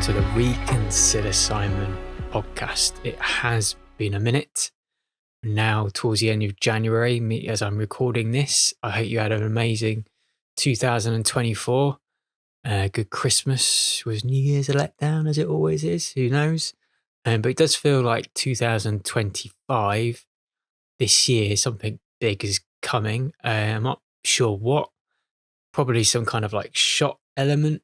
welcome to the Reconsider Simon podcast. It has been a minute now, towards the end of January, as I'm recording this. I hope you had an amazing 2024. Good Christmas. Was New Year's a letdown, as it always is? Who knows? But it does feel like 2025, this year, something big is coming. I'm not sure what. Probably some kind of like shot element.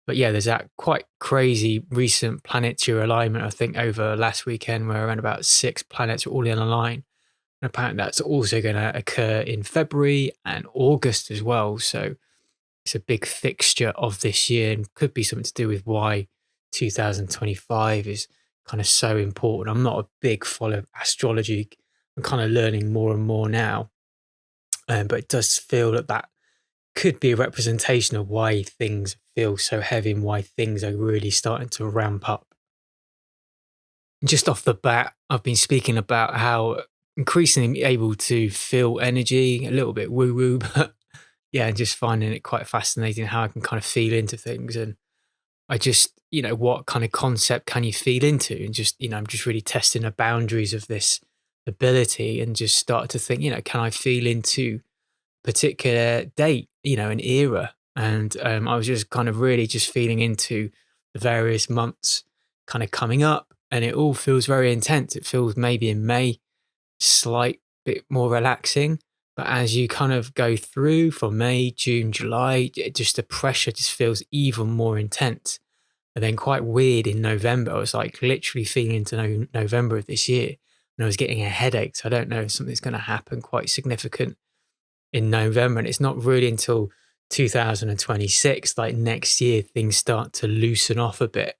But yeah, there's that quite crazy recent planetary alignment, I think, over last weekend, where around about 6 planets are all in a line. And apparently that's also going to occur in February and August as well. So it's a big fixture of this year and could be something to do with why 2025 is kind of so important. I'm not a big follower of astrology. I'm kind of learning more and more now. But it does feel that could be a representation of why things feel so heavy and why things are really starting to ramp up. Just off the bat, I've been speaking about how increasingly able to feel energy, a little bit woo-woo, but yeah, just finding it quite fascinating how I can kind of feel into things. And I just, what kind of concept can you feel into? And just, I'm just really testing the boundaries of this ability and just start to think, can I feel into particular date, an era. And I was just kind of really just feeling into the various months kind of coming up, and it all feels very intense. It feels maybe in May, slight bit more relaxing. But as you kind of go through from May, June, July, the pressure just feels even more intense. And then quite weird in November, I was like literally feeling into November of this year, and I was getting a headache. So I don't know if something's going to happen quite significant in November, and it's not really until 2026, like next year, things start to loosen off a bit.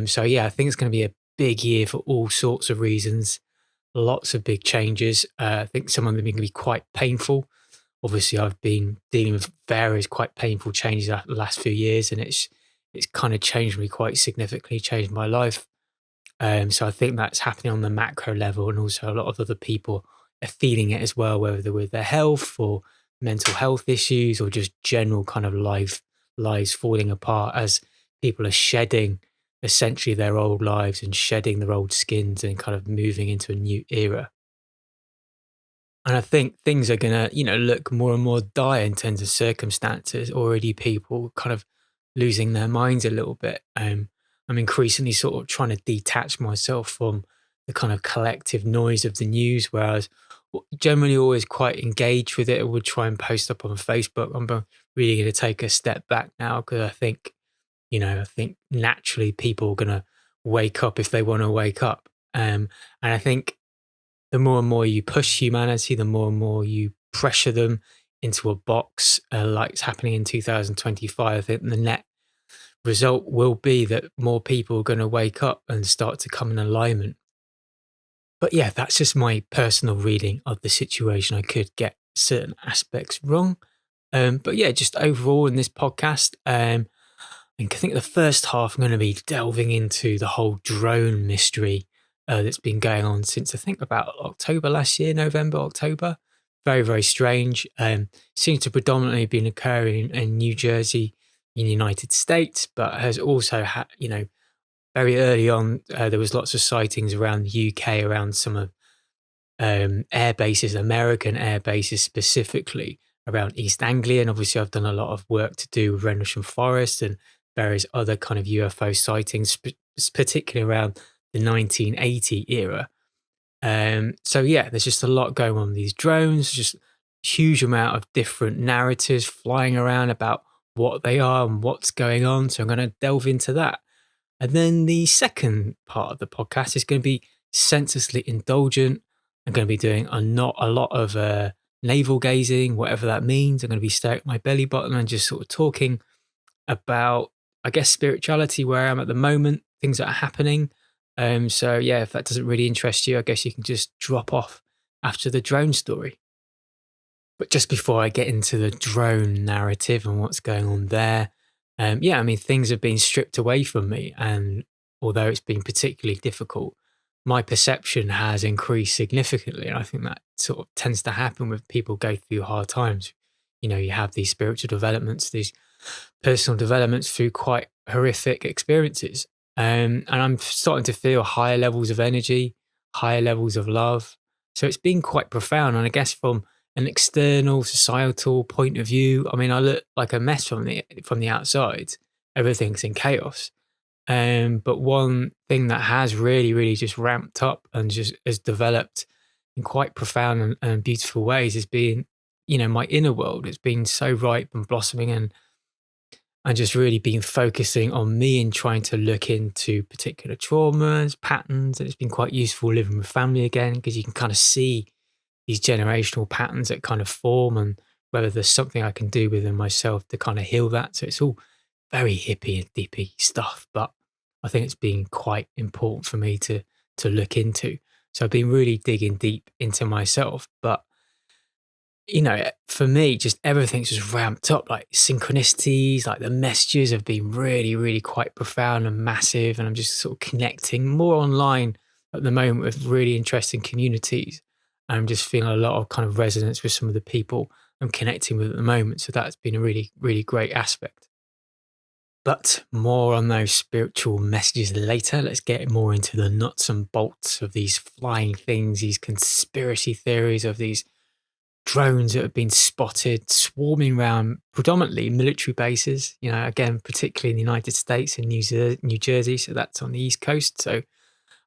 So yeah, I think it's going to be a big year for all sorts of reasons. Lots of big changes. I think some of them are going to be quite painful. Obviously, I've been dealing with various quite painful changes the last few years, and it's kind of changed me quite significantly, changed my life. So I think that's happening on the macro level, and also a lot of other people are feeling it as well, whether they're with their health or mental health issues or just general kind of lives falling apart as people are shedding essentially their old lives and shedding their old skins and kind of moving into a new era. And I think things are going to, look more and more dire in terms of circumstances. Already people kind of losing their minds a little bit. I'm increasingly sort of trying to detach myself from the kind of collective noise of the news, whereas generally always quite engaged with it. I would try and post up on Facebook. I'm really going to take a step back now because I think naturally people are going to wake up if they want to wake up. And I think the more and more you push humanity, the more and more you pressure them into a box, like it's happening in 2025. I think the net result will be that more people are going to wake up and start to come in alignment. But yeah, that's just my personal reading of the situation. I could get certain aspects wrong. But yeah, just overall in this podcast, I think the first half I'm going to be delving into the whole drone mystery that's been going on since I think about October last year, November, October. Very, very strange. Seems to predominantly been occurring in New Jersey in the United States, but has also had, very early on, there was lots of sightings around the UK, around some of air bases, American air bases specifically around East Anglia. And obviously I've done a lot of work to do with Rendlesham Forest and various other kind of UFO sightings, particularly around the 1980 era. So yeah, there's just a lot going on with these drones, just huge amount of different narratives flying around about what they are and what's going on. So I'm going to delve into that. And then the second part of the podcast is going to be senselessly indulgent. I'm going to be doing not a lot of navel gazing, whatever that means. I'm going to be staring at my belly button and just sort of talking about, I guess, spirituality, where I am at the moment, things that are happening. So yeah, if that doesn't really interest you, I guess you can just drop off after the drone story. But just before I get into the drone narrative and what's going on there, things have been stripped away from me. And although it's been particularly difficult, my perception has increased significantly. And I think that sort of tends to happen when people go through hard times. You have these spiritual developments, these personal developments through quite horrific experiences. And I'm starting to feel higher levels of energy, higher levels of love. So it's been quite profound. And I guess from an external societal point of view, I mean, I look like a mess from the outside. Everything's in chaos. But one thing that has really, really just ramped up and just has developed in quite profound and beautiful ways has been, my inner world. It's been so ripe and blossoming and just really been focusing on me and trying to look into particular traumas, patterns. And it's been quite useful living with family again because you can kind of see these generational patterns that kind of form and whether there's something I can do within myself to kind of heal that. So it's all very hippie and deepy stuff, but I think it's been quite important for me to look into. So I've been really digging deep into myself, but for me, just everything's just ramped up, like synchronicities, like the messages have been really, really quite profound and massive. And I'm just sort of connecting more online at the moment with really interesting communities. I'm just feeling a lot of kind of resonance with some of the people I'm connecting with at the moment. So that's been a really, really great aspect. But more on those spiritual messages later. Let's get more into the nuts and bolts of these flying things, these conspiracy theories of these drones that have been spotted swarming around predominantly military bases, again, particularly in the United States and New Jersey. So that's on the East Coast. So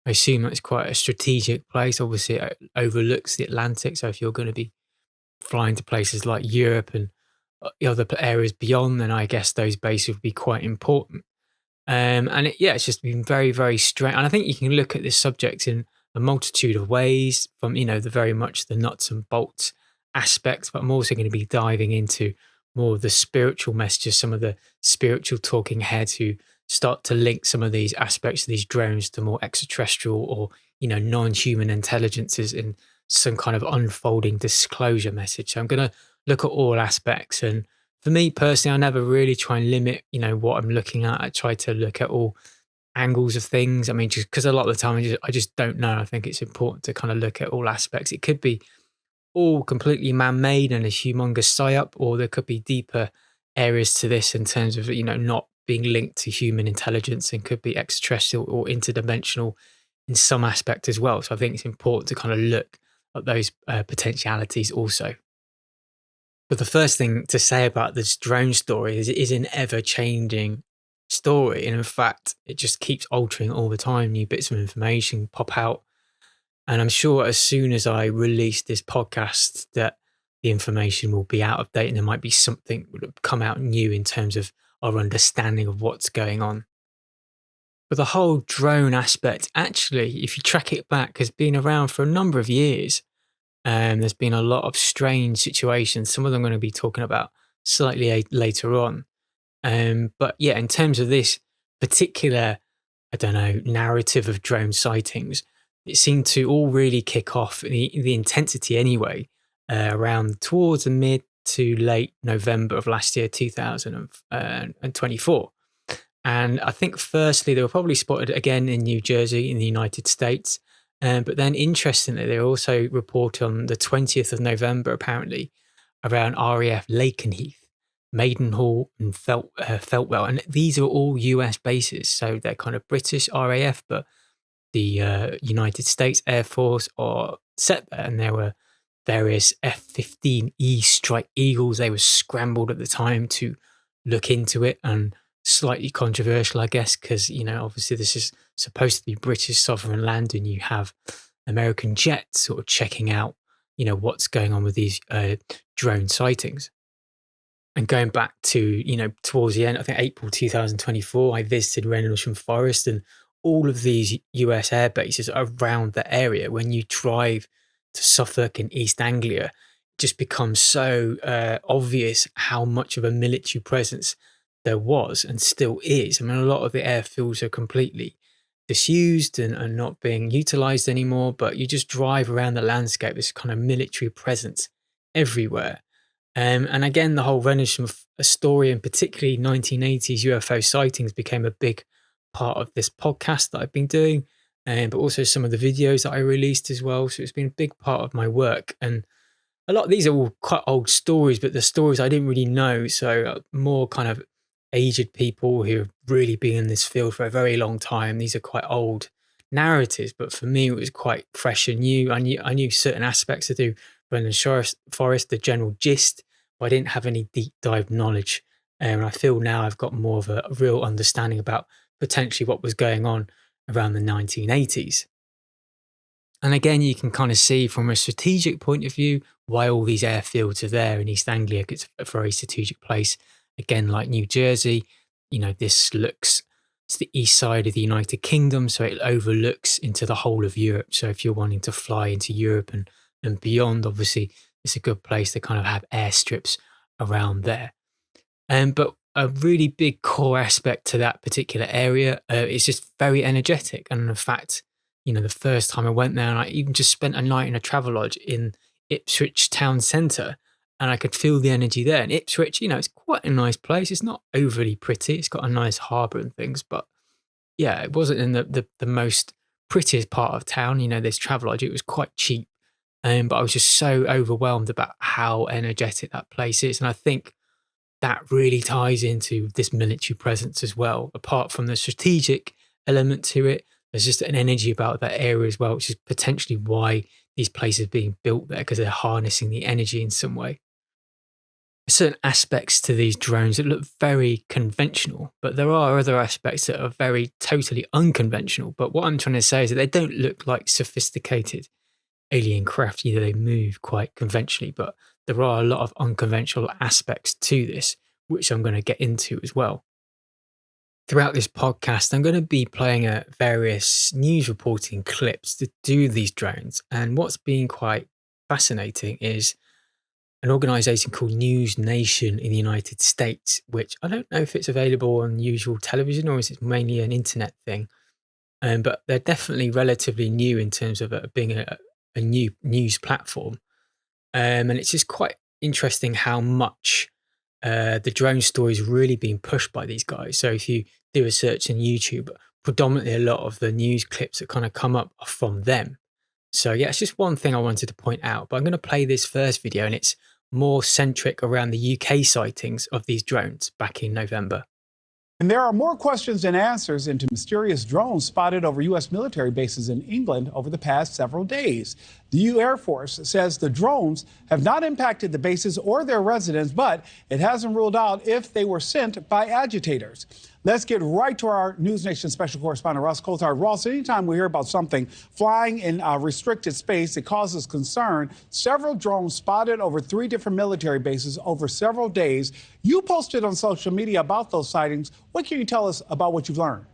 I assume that's quite a strategic place. Obviously, it overlooks the Atlantic. So if you're going to be flying to places like Europe and other areas beyond, then I guess those bases would be quite important. It's just been very, very strange. And I think you can look at this subject in a multitude of ways from, the very much the nuts and bolts aspects, but I'm also going to be diving into more of the spiritual messages, some of the spiritual talking heads who start to link some of these aspects of these drones to more extraterrestrial or, non-human intelligences in some kind of unfolding disclosure message. So I'm going to look at all aspects. And for me personally, I never really try and limit, what I'm looking at. I try to look at all angles of things. I mean, just because a lot of the time I just don't know. I think it's important to kind of look at all aspects. It could be all completely man-made and a humongous psyop, or there could be deeper areas to this in terms of, not being linked to human intelligence and could be extraterrestrial or interdimensional in some aspect as well. So I think it's important to kind of look at those potentialities also. But the first thing to say about this drone story is it is an ever-changing story. And in fact, it just keeps altering all the time. New bits of information pop out. And I'm sure as soon as I release this podcast that the information will be out of date and there might be something that will come out new in terms of our understanding of what's going on. But the whole drone aspect, actually, if you track it back, has been around for a number of years. There's been a lot of strange situations. Some of them I'm going to be talking about slightly later on. But yeah, in terms of this particular, narrative of drone sightings, it seemed to all really kick off the intensity anyway, around towards the mid to late November of last year, 2024. And I think firstly, they were probably spotted again in New Jersey in the United States. But then interestingly, they also reported on the 20th of November, apparently, around RAF Lakenheath, Maidenhall and Feltwell. And these are all US bases. So they're kind of British RAF, but the United States Air Force are set there. And there were various F-15E Strike Eagles. They were scrambled at the time to look into it, and slightly controversial, I guess, because, obviously this is supposed to be British sovereign land and you have American jets sort of checking out, what's going on with these drone sightings. And going back to, towards the end, I think April 2024, I visited Rendlesham Forest and all of these US air bases around the area. When you drive to Suffolk and East Anglia, it just becomes so obvious how much of a military presence there was and still is. I mean, a lot of the airfields are completely disused and not being utilized anymore, but you just drive around the landscape, this kind of military presence everywhere. And again, the whole Rendlesham story, and particularly 1980s UFO sightings, became a big part of this podcast that I've been doing, but also some of the videos that I released as well. So it's been a big part of my work. And a lot of these are all quite old stories, but the stories I didn't really know. So more kind of aged people who have really been in this field for a very long time. These are quite old narratives, but for me, it was quite fresh and new. I knew certain aspects to do from the forest, the general gist, but I didn't have any deep dive knowledge. And I feel now I've got more of a real understanding about potentially what was going on around the 1980s. And again, you can kind of see from a strategic point of view why all these airfields are there in East Anglia. It's a very strategic place. Again, like New Jersey, it's the east side of the United Kingdom, so it overlooks into the whole of Europe. So if you're wanting to fly into Europe and beyond, obviously, it's a good place to kind of have airstrips around there. But a really big core aspect to that particular area is just very energetic. And in fact, the first time I went there, and I even just spent a night in a travel lodge in Ipswich town centre, and I could feel the energy there. And Ipswich, it's quite a nice place. It's not overly pretty. It's got a nice harbour and things, but yeah, it wasn't in the most prettiest part of town. This travel lodge, it was quite cheap. But I was just so overwhelmed about how energetic that place is. And I think that really ties into this military presence as well. Apart from the strategic element to it, there's just an energy about that area as well, which is potentially why these places are being built there, because they're harnessing the energy in some way. Certain aspects to these drones that look very conventional, but there are other aspects that are very totally unconventional. But what I'm trying to say is that they don't look like sophisticated alien craft. They move quite conventionally, but there are a lot of unconventional aspects to this, which I'm going to get into as well. Throughout this podcast, I'm going to be playing various news reporting clips to do these drones. And what's been quite fascinating is an organization called News Nation in the United States, which I don't know if it's available on usual television or is it mainly an internet thing. But they're definitely relatively new in terms of being a new news platform. And it's just quite interesting how much the drone story is really being pushed by these guys. So if you do a search on YouTube, predominantly a lot of the news clips that kind of come up are from them. So yeah, it's just one thing I wanted to point out. But I'm going to play this first video, and it's more centric around the UK sightings of these drones back in November. And there are more questions than answers into mysterious drones spotted over U.S. military bases in England over the past several days. The U.S. Air Force says the drones have not impacted the bases or their residents, but it hasn't ruled out if they were sent by agitators. Let's get right to our News Nation special correspondent, Ross Coulthard. Ross, anytime we hear about something flying in a restricted space, it causes concern. Several drones spotted over 3 different military bases over several days. You posted on social media about those sightings. What can you tell us about what you've learned?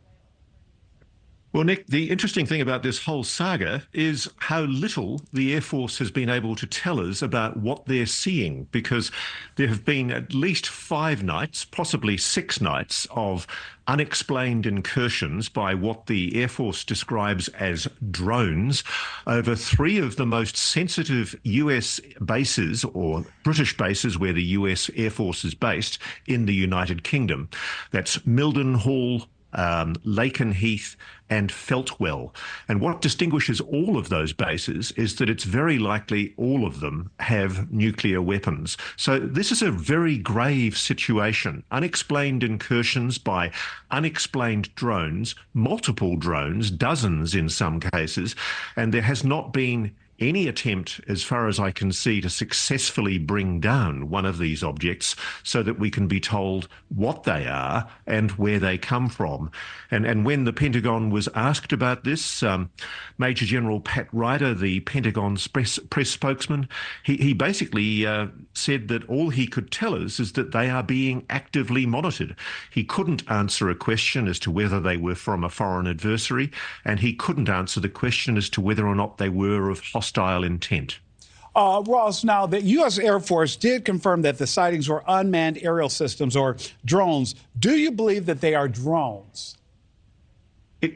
Well, Nick, the interesting thing about this whole saga is how little the Air Force has been able to tell us about what they're seeing, because there have been at least 5 nights, possibly 6 nights, of unexplained incursions by what the Air Force describes as drones over 3 of the most sensitive US bases, or British bases where the US Air Force is based in the United Kingdom. That's Mildenhall, Lakenheath and Feltwell. And what distinguishes all of those bases is that it's very likely all of them have nuclear weapons. So this is a very grave situation. Unexplained incursions by unexplained drones, multiple drones, dozens in some cases, and there has not been any attempt, as far as I can see, to successfully bring down one of these objects so that we can be told what they are and where they come from. And when the Pentagon was asked about this, Major General Pat Ryder, the Pentagon's press spokesman, he basically said that all he could tell us is that they are being actively monitored. He couldn't answer a question as to whether they were from a foreign adversary, and he couldn't answer the question as to whether or not they were of hostile intent. Ross, now the U.S. Air Force did confirm that the sightings were unmanned aerial systems or drones. Do you believe that they are drones?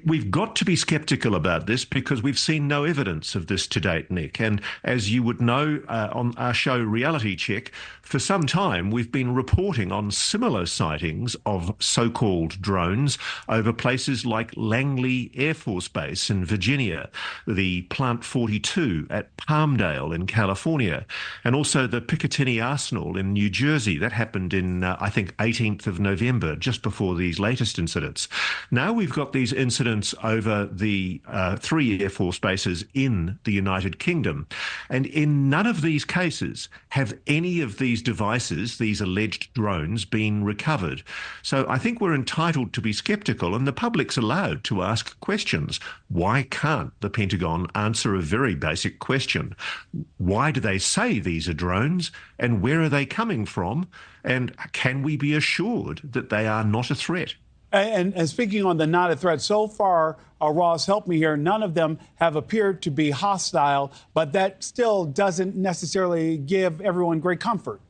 We've got to be skeptical about this because we've seen no evidence of this to date, Nick. And as you would know, on our show Reality Check, for some time we've been reporting on similar sightings of so-called drones over places like Langley Air Force Base in Virginia, the Plant 42 at Palmdale in California, and also the Picatinny Arsenal in New Jersey. That happened in, I think, 18th of November, just before these latest incidents. Now we've got these incidents over the 3 Air Force bases in the United Kingdom. And in none of these cases have any of these devices, these alleged drones, been recovered. So I think we're entitled to be sceptical, and the public's allowed to ask questions. Why can't the Pentagon answer a very basic question? Why do they say these are drones, and where are they coming from? And can we be assured that they are not a threat? And speaking on the not a threat, so far, Ross, help me here, none of them have appeared to be hostile, but that still doesn't necessarily give everyone great comfort.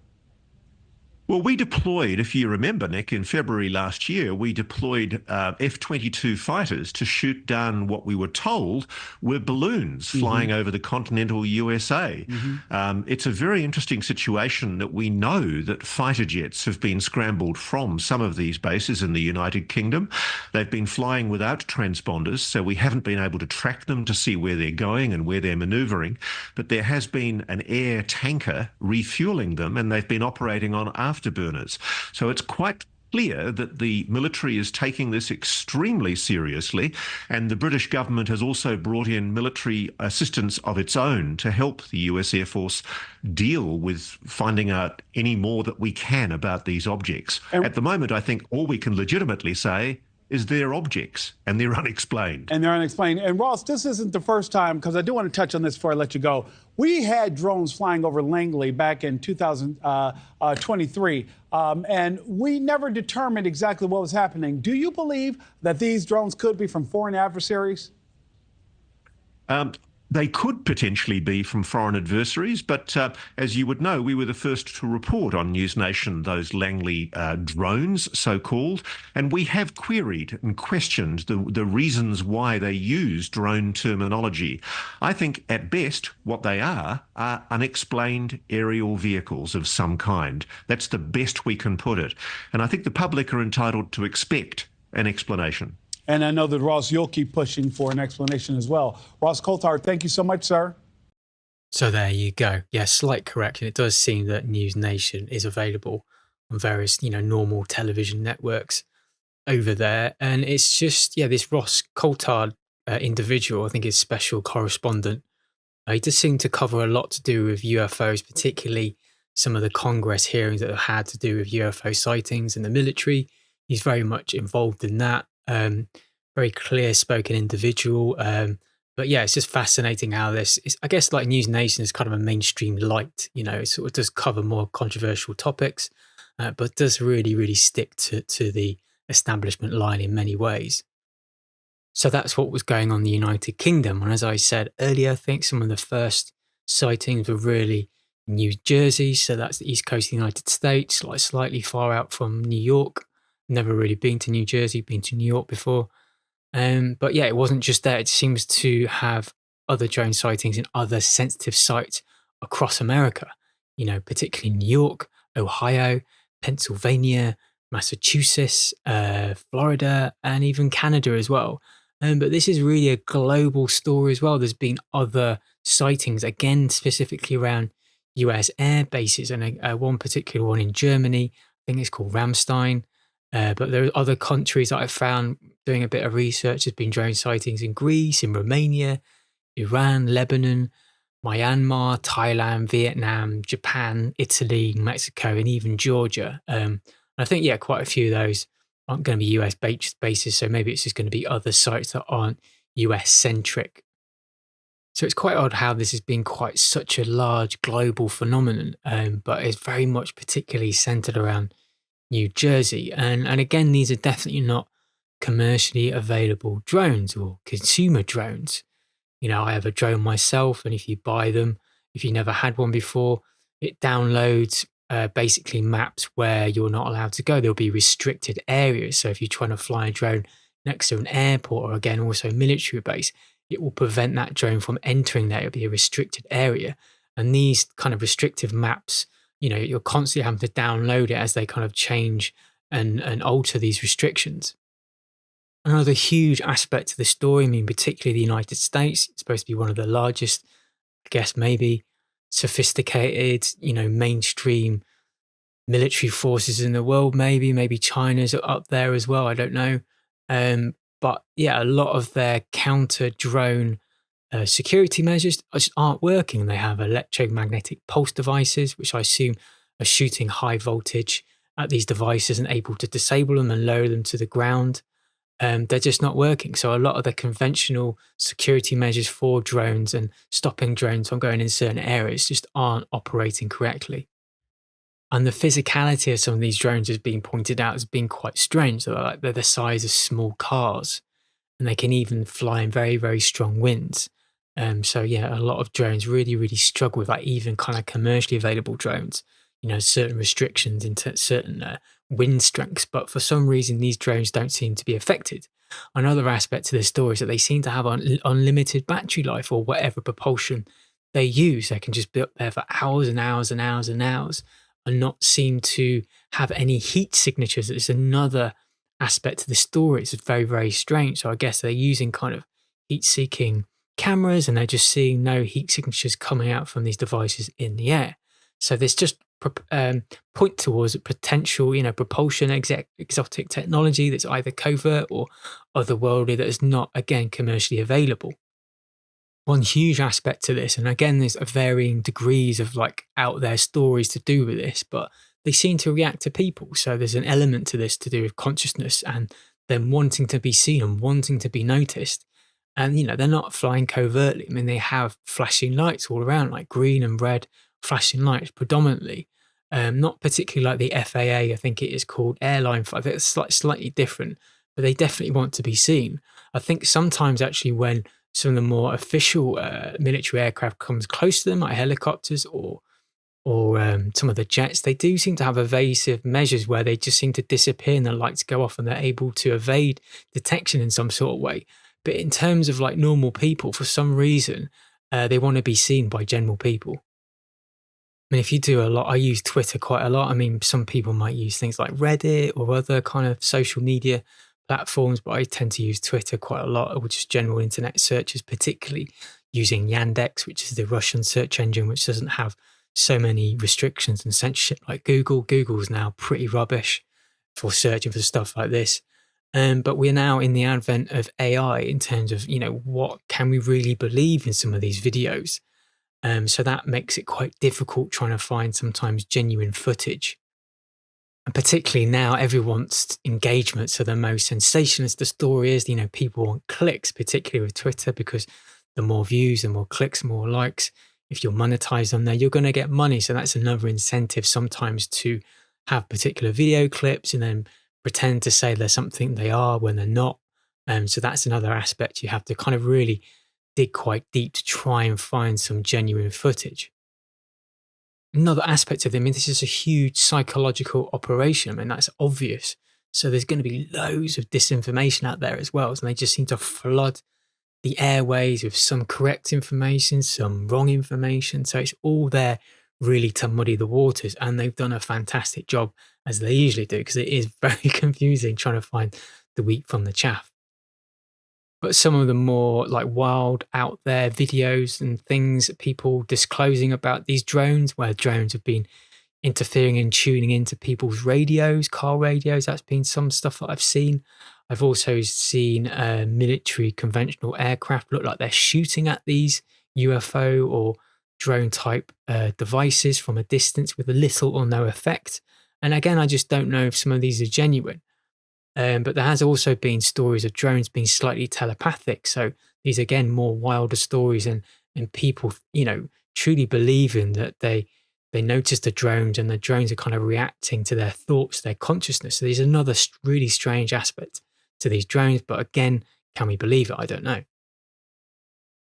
Well, we deployed, if you remember, Nick, in February last year, we deployed F-22 fighters to shoot down what we were told were balloons flying over the continental USA. It's a very interesting situation that we know that fighter jets have been scrambled from some of these bases in the United Kingdom. They've been flying without transponders, so we haven't been able to track them to see where they're going and where they're manoeuvring. But there has been an air tanker refueling them, and they've been operating on afterburners. So it's quite clear that the military is taking this extremely seriously, and the British government has also brought in military assistance of its own to help the US Air Force deal with finding out any more that we can about these objects. At the moment, I think all we can legitimately say is they're objects and they're unexplained. And Ross, this isn't the first time, because I do want to touch on this before I let you go. We had drones flying over Langley back in 2023, and we never determined exactly what was happening. Do you believe that these drones could be from foreign adversaries? They could potentially be from foreign adversaries, but as you would know, we were the first to report on News Nation those Langley drones, so-called, and we have queried and questioned the reasons why they use drone terminology. I think at best what they are unexplained aerial vehicles of some kind. That's the best we can put it. And I think the public are entitled to expect an explanation. And I know that, Ross, you'll keep pushing for an explanation as well. Ross Coulthard, thank you so much, sir. So there you go. Yeah, slight correction. It does seem that News Nation is available on various, normal television networks over there. And it's just, this Ross Coulthard individual, I think is special correspondent. He does seem to cover a lot to do with UFOs, particularly some of the Congress hearings that have had to do with UFO sightings and the military. He's very much involved in that. Very clear-spoken individual. But yeah, it's just fascinating how this is, I guess, like News Nation is kind of a mainstream light, it sort of does cover more controversial topics, but does really, really stick to the establishment line in many ways. So that's what was going on in the United Kingdom. And as I said earlier, I think some of the first sightings were really in New Jersey. So that's the East Coast of the United States, like slightly far out from New York. Never really been to New Jersey, been to New York before. But yeah, it wasn't just there. It seems to have other drone sightings in other sensitive sites across America, particularly New York, Ohio, Pennsylvania, Massachusetts, Florida, and even Canada as well. But this is really a global story as well. There's been other sightings, again, specifically around US air bases, and one particular one in Germany. I think it's called Ramstein. But there are other countries that I've found doing a bit of research. There's been drone sightings in Greece, in Romania, Iran, Lebanon, Myanmar, Thailand, Vietnam, Japan, Italy, Mexico, and even Georgia. I think, quite a few of those aren't going to be US bases. So maybe it's just going to be other sites that aren't US centric. So it's quite odd how this has been quite such a large global phenomenon, but it's very much particularly centered around New Jersey. And again, these are definitely not commercially available drones or consumer drones. I have a drone myself, and if you buy them, if you never had one before, it downloads basically maps where you're not allowed to go. There'll be restricted areas. So if you're trying to fly a drone next to an airport, or again, also a military base, it will prevent that drone from entering there. It'll be a restricted area. And these kind of restrictive maps, you're constantly having to download it as they kind of change and alter these restrictions. Another huge aspect to the story, particularly the United States, it's supposed to be one of the largest, I guess, maybe sophisticated, mainstream military forces in the world. Maybe China's up there as well. I don't know. But yeah, a lot of their counter drone security measures just aren't working. They have electromagnetic pulse devices, which I assume are shooting high voltage at these devices and able to disable them and lower them to the ground. They're just not working. So a lot of the conventional security measures for drones and stopping drones from going in certain areas just aren't operating correctly. And the physicality of some of these drones has been pointed out as being quite strange. They're the size of small cars, and they can even fly in very, very strong winds. So yeah, a lot of drones really, really struggle with even kind of commercially available drones, certain restrictions into certain wind strengths. But for some reason, these drones don't seem to be affected. Another aspect to this story is that they seem to have unlimited battery life, or whatever propulsion they use. They can just be up there for hours and hours and hours and hours and not seem to have any heat signatures. It's another aspect to the story. It's very, very strange. So I guess they're using kind of heat-seeking cameras, and they're just seeing no heat signatures coming out from these devices in the air. So this just point towards a potential, propulsion exotic technology that's either covert or otherworldly that is not, again, commercially available. One huge aspect to this, and again, there's varying degrees of out there stories to do with this, but they seem to react to people. So there's an element to this to do with consciousness and them wanting to be seen and wanting to be noticed. And, they're not flying covertly. They have flashing lights all around, like green and red flashing lights predominantly. Not particularly like the FAA, I think it is called airline flight. It's slightly different, but they definitely want to be seen. I think sometimes actually when some of the more official military aircraft comes close to them, like helicopters or some of the jets, they do seem to have evasive measures where they just seem to disappear and the lights go off and they're able to evade detection in some sort of way. But in terms of normal people, for some reason, they want to be seen by general people. If you do a lot, I use Twitter quite a lot. Some people might use things like Reddit or other kind of social media platforms, but I tend to use Twitter quite a lot, or just general internet searches, particularly using Yandex, which is the Russian search engine, which doesn't have so many restrictions and censorship like Google. Google's now pretty rubbish for searching for stuff like this. But we're now in the advent of AI in terms of, what can we really believe in some of these videos? So that makes it quite difficult trying to find sometimes genuine footage. And particularly now, everyone's engagement. So the most sensationalist the story is, people want clicks, particularly with Twitter, because the more views, the more clicks, more likes. If you're monetized on there, you're going to get money. So that's another incentive sometimes to have particular video clips and then pretend to say they're something they are when they're not. So that's another aspect. You have to kind of really dig quite deep to try and find some genuine footage. Another aspect of them, this is a huge psychological operation. That's obvious. So there's going to be loads of disinformation out there as well. And they just seem to flood the airways with some correct information, some wrong information. So it's all there really to muddy the waters. And they've done a fantastic job, as they usually do, because it is very confusing trying to find the wheat from the chaff. But some of the more wild out there videos and things, people disclosing about these drones, where drones have been interfering and tuning into people's radios, car radios. That's been some stuff that I've seen. I've also seen military conventional aircraft look like they're shooting at these UFO or drone type devices from a distance with little or no effect. And again, I just don't know if some of these are genuine. But there has also been stories of drones being slightly telepathic. So these, again, more wilder stories and people, truly believing that they notice the drones and the drones are kind of reacting to their thoughts, their consciousness. So there's another really strange aspect to these drones. But again, can we believe it? I don't know.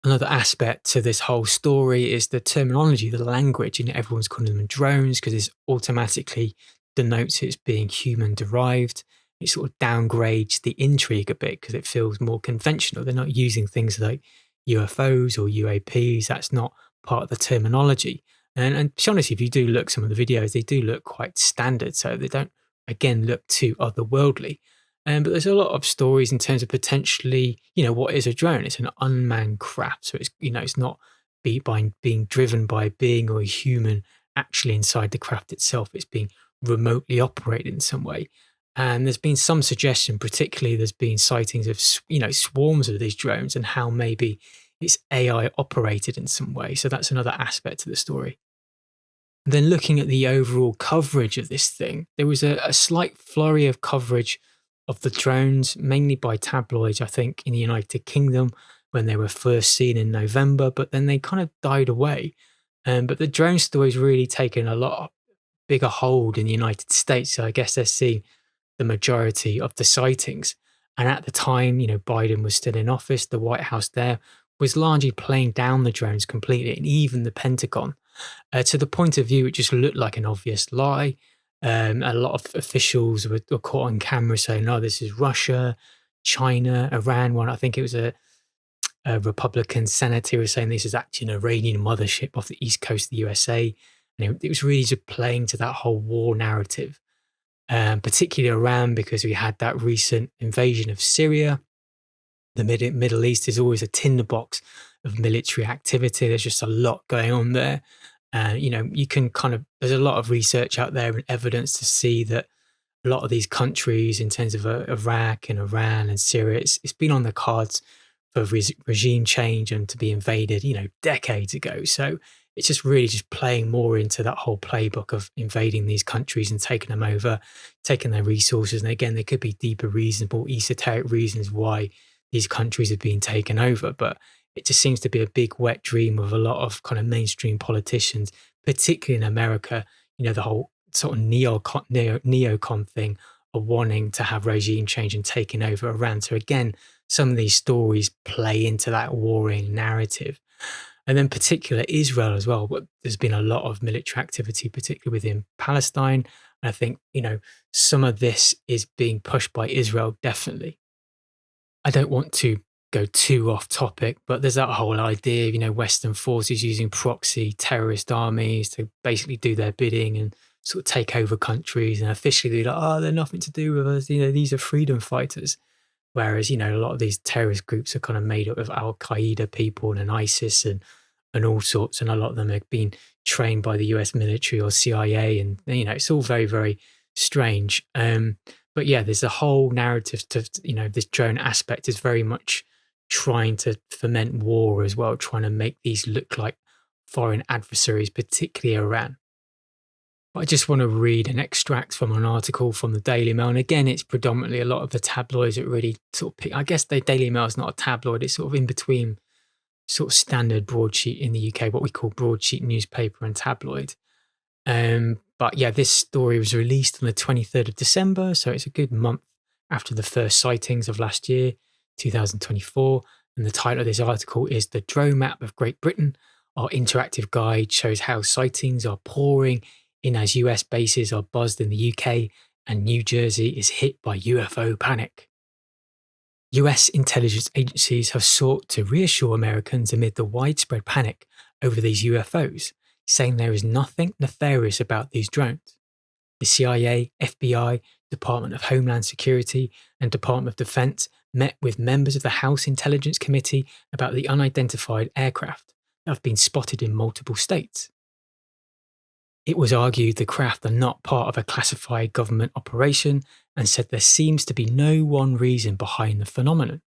Another aspect to this whole story is the terminology, the language. Everyone's calling them drones because it automatically denotes it's being human derived. it sort of downgrades the intrigue a bit because it feels more conventional. They're not using things like UFOs or UAPs. That's not part of the terminology. And to be honest, if you do look some of the videos, they do look quite standard. So they don't, again, look too otherworldly. But there's a lot of stories in terms of potentially, what is a drone? It's an unmanned craft. So it's not being driven by a being or a human actually inside the craft itself. It's being remotely operated in some way. And there's been some suggestion, particularly there's been sightings of, swarms of these drones and how maybe it's AI operated in some way. So that's another aspect to the story. And then looking at the overall coverage of this thing, there was a slight flurry of coverage of the drones, mainly by tabloids, I think, in the United Kingdom when they were first seen in November, but then they kind of died away. But the drone story's really taken a lot bigger hold in the United States. So I guess they're seeing the majority of the sightings. And at the time, Biden was still in office. The White House there was largely playing down the drones completely, and even the Pentagon. To the point of view, it just looked like an obvious lie. A lot of officials were caught on camera saying, no, this is Russia, China, Iran. One, I think it was a Republican senator was saying this is actually an Iranian mothership off the east coast of the USA. And it was really just playing to that whole war narrative, particularly Iran, because we had that recent invasion of Syria. The Middle East is always a tinderbox of military activity. There's just a lot going on there. You can there's a lot of research out there and evidence to see that a lot of these countries in terms of Iraq and Iran and Syria, it's been on the cards for regime change and to be invaded, decades ago. So it's just really just playing more into that whole playbook of invading these countries and taking them over, taking their resources. And again, there could be deeper reasonable, esoteric reasons why these countries have been taken over. But it just seems to be a big wet dream of a lot of kind of mainstream politicians, particularly in America, the whole sort of neocon thing of wanting to have regime change and taking over Iran. So again, some of these stories play into that warring narrative. And then particular Israel as well. But there's been a lot of military activity, particularly within Palestine. And I think, some of this is being pushed by Israel, definitely. I don't want to go too off topic, but there's that whole idea of, Western forces using proxy terrorist armies to basically do their bidding and sort of take over countries. And officially they're like, oh, they're nothing to do with us. These are freedom fighters. Whereas, a lot of these terrorist groups are kind of made up of Al-Qaeda people and ISIS and all sorts. And a lot of them have been trained by the US military or CIA. And, it's all very, very strange. But yeah, there's a whole narrative to, this drone aspect is very much trying to foment war as well, trying to make these look like foreign adversaries, particularly Iran. I just want to read an extract from an article from the Daily Mail. And again, it's predominantly a lot of the tabloids that really sort of pick. I guess the Daily Mail is not a tabloid. It's sort of in between sort of standard broadsheet in the UK, what we call broadsheet newspaper and tabloid. But yeah, this story was released on the 23rd of December. So it's a good month after the first sightings of last year, 2024. And the title of this article is The Drone Map of Great Britain. Our interactive guide shows how sightings are pouring in as US bases are buzzed in the UK and New Jersey is hit by UFO panic. US intelligence agencies have sought to reassure Americans amid the widespread panic over these UFOs, saying there is nothing nefarious about these drones. The CIA, FBI, Department of Homeland Security, and Department of Defense met with members of the House Intelligence Committee about the unidentified aircraft that have been spotted in multiple states. It was argued the craft are not part of a classified government operation and said there seems to be no one reason behind the phenomenon.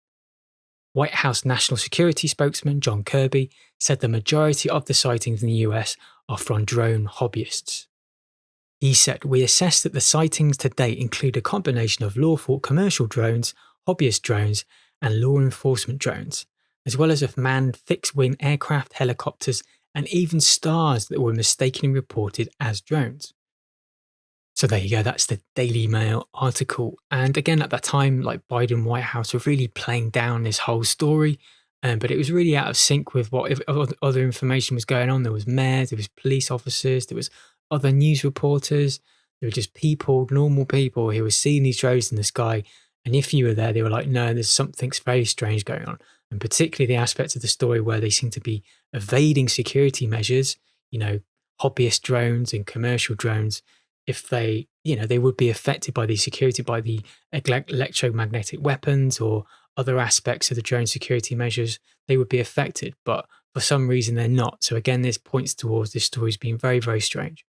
White House National Security spokesman John Kirby said the majority of the sightings in the US are from drone hobbyists. He said, "We assess that the sightings to date include a combination of lawful commercial drones, hobbyist drones, and law enforcement drones, as well as of manned fixed-wing aircraft, helicopters, and even stars that were mistakenly reported as drones." So there you go, that's the Daily Mail article. And again, at that time, like Biden White House were really playing down this whole story, but it was really out of sync with what if other information was going on. There was mayors, there was police officers, there was other news reporters. They were just people, normal people who were seeing these drones in the sky. And if you were there, they were like, no, there's something very strange going on. And particularly the aspects of the story where they seem to be evading security measures, hobbyist drones and commercial drones. If they, they would be affected by the security, by the electromagnetic weapons or other aspects of the drone security measures, they would be affected. But for some reason, they're not. So again, this points towards this story's being very, very strange.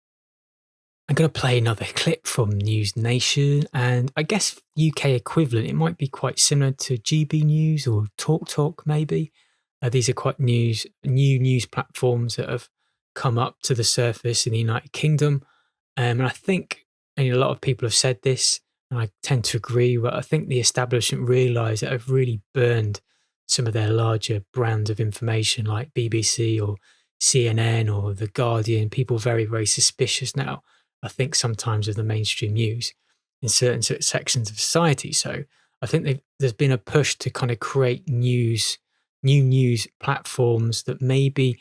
I'm going to play another clip from News Nation, and I guess UK equivalent. It might be quite similar to GB News or TalkTalk, maybe. These are quite new news platforms that have come up to the surface in the United Kingdom. And I think a lot of people have said this, and I tend to agree, but I think the establishment realise that have really burned some of their larger brands of information like BBC or CNN or The Guardian. People very, very suspicious now, I think, sometimes of the mainstream news in certain sections of society. So I think there's been a push to kind of create new news platforms that maybe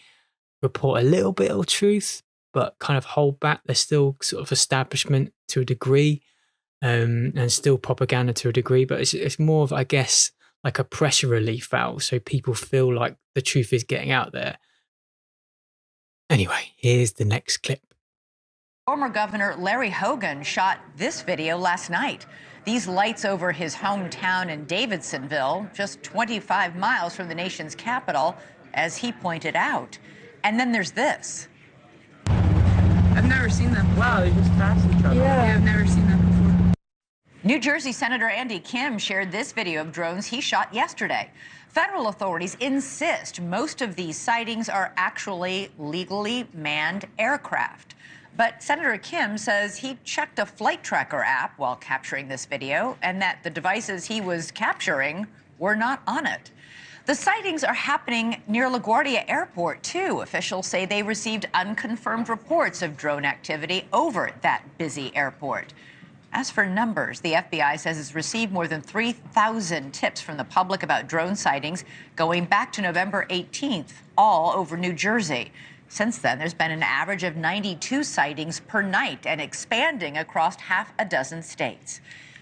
report a little bit of truth, but kind of hold back. They're still sort of establishment to a degree, and still propaganda to a degree, but it's more of, I guess, like a pressure relief valve, so people feel like the truth is getting out there. Anyway, here's the next clip. Former Governor Larry Hogan shot this video last night. These lights over his hometown in Davidsonville, just 25 miles from the nation's capital, as he pointed out. And then there's this. I've never seen them. Wow, they just passed each other. Yeah, I've never seen them before. New Jersey Senator Andy Kim shared this video of drones he shot yesterday. Federal authorities insist most of these sightings are actually legally manned aircraft. But Senator Kim says he checked a flight tracker app while capturing this video and that the devices he was capturing were not on it. The sightings are happening near LaGuardia Airport, too. Officials say they received unconfirmed reports of drone activity over that busy airport. As for numbers, the FBI says it's received more than 3,000 tips from the public about drone sightings going back to November 18th, all over New Jersey. Since then, there's been an average of 92 sightings per night and expanding across half a dozen states.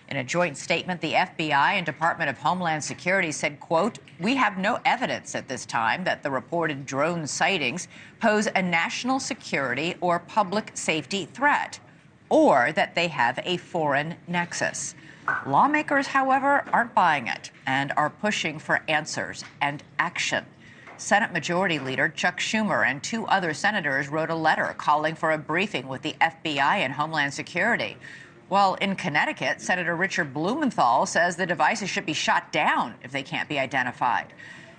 In a joint statement, the FBI and Department of Homeland Security said, quote, "We have no evidence at this time that the reported drone sightings pose a national security or public safety threat, or that they have a foreign nexus." Lawmakers, however, aren't buying it and are pushing for answers and action. Senate Majority Leader Chuck Schumer and 2 other senators wrote a letter calling for a briefing with the FBI and Homeland Security. While in Connecticut, Senator Richard Blumenthal says the devices should be shot down if they can't be identified.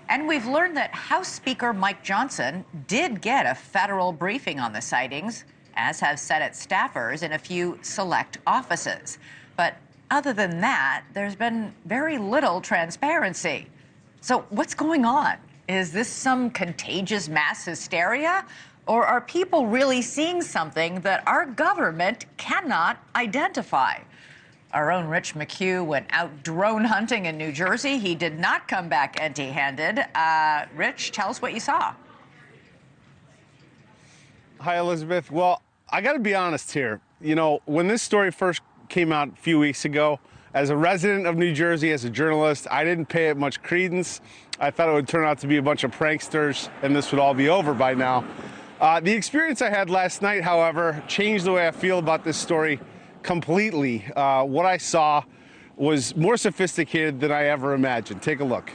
And we've learned that House Speaker Mike Johnson did get a federal briefing on the sightings, as have Senate staffers in a few select offices. But other than that, there's been very little transparency. So what's going on? Is this some contagious mass hysteria? Or are people really seeing something that our government cannot identify? Our own Rich McHugh went out drone hunting in New Jersey. He did not come back empty-handed. Rich, tell us what you saw. Hi, Elizabeth. Well, I got to be honest here. When this story first came out a few weeks ago, as a resident of New Jersey, as a journalist, I didn't pay it much credence. I thought it would turn out to be a bunch of pranksters and this would all be over by now. The experience I had last night, however, changed the way I feel about this story completely. What I saw was more sophisticated than I ever imagined. Take a look.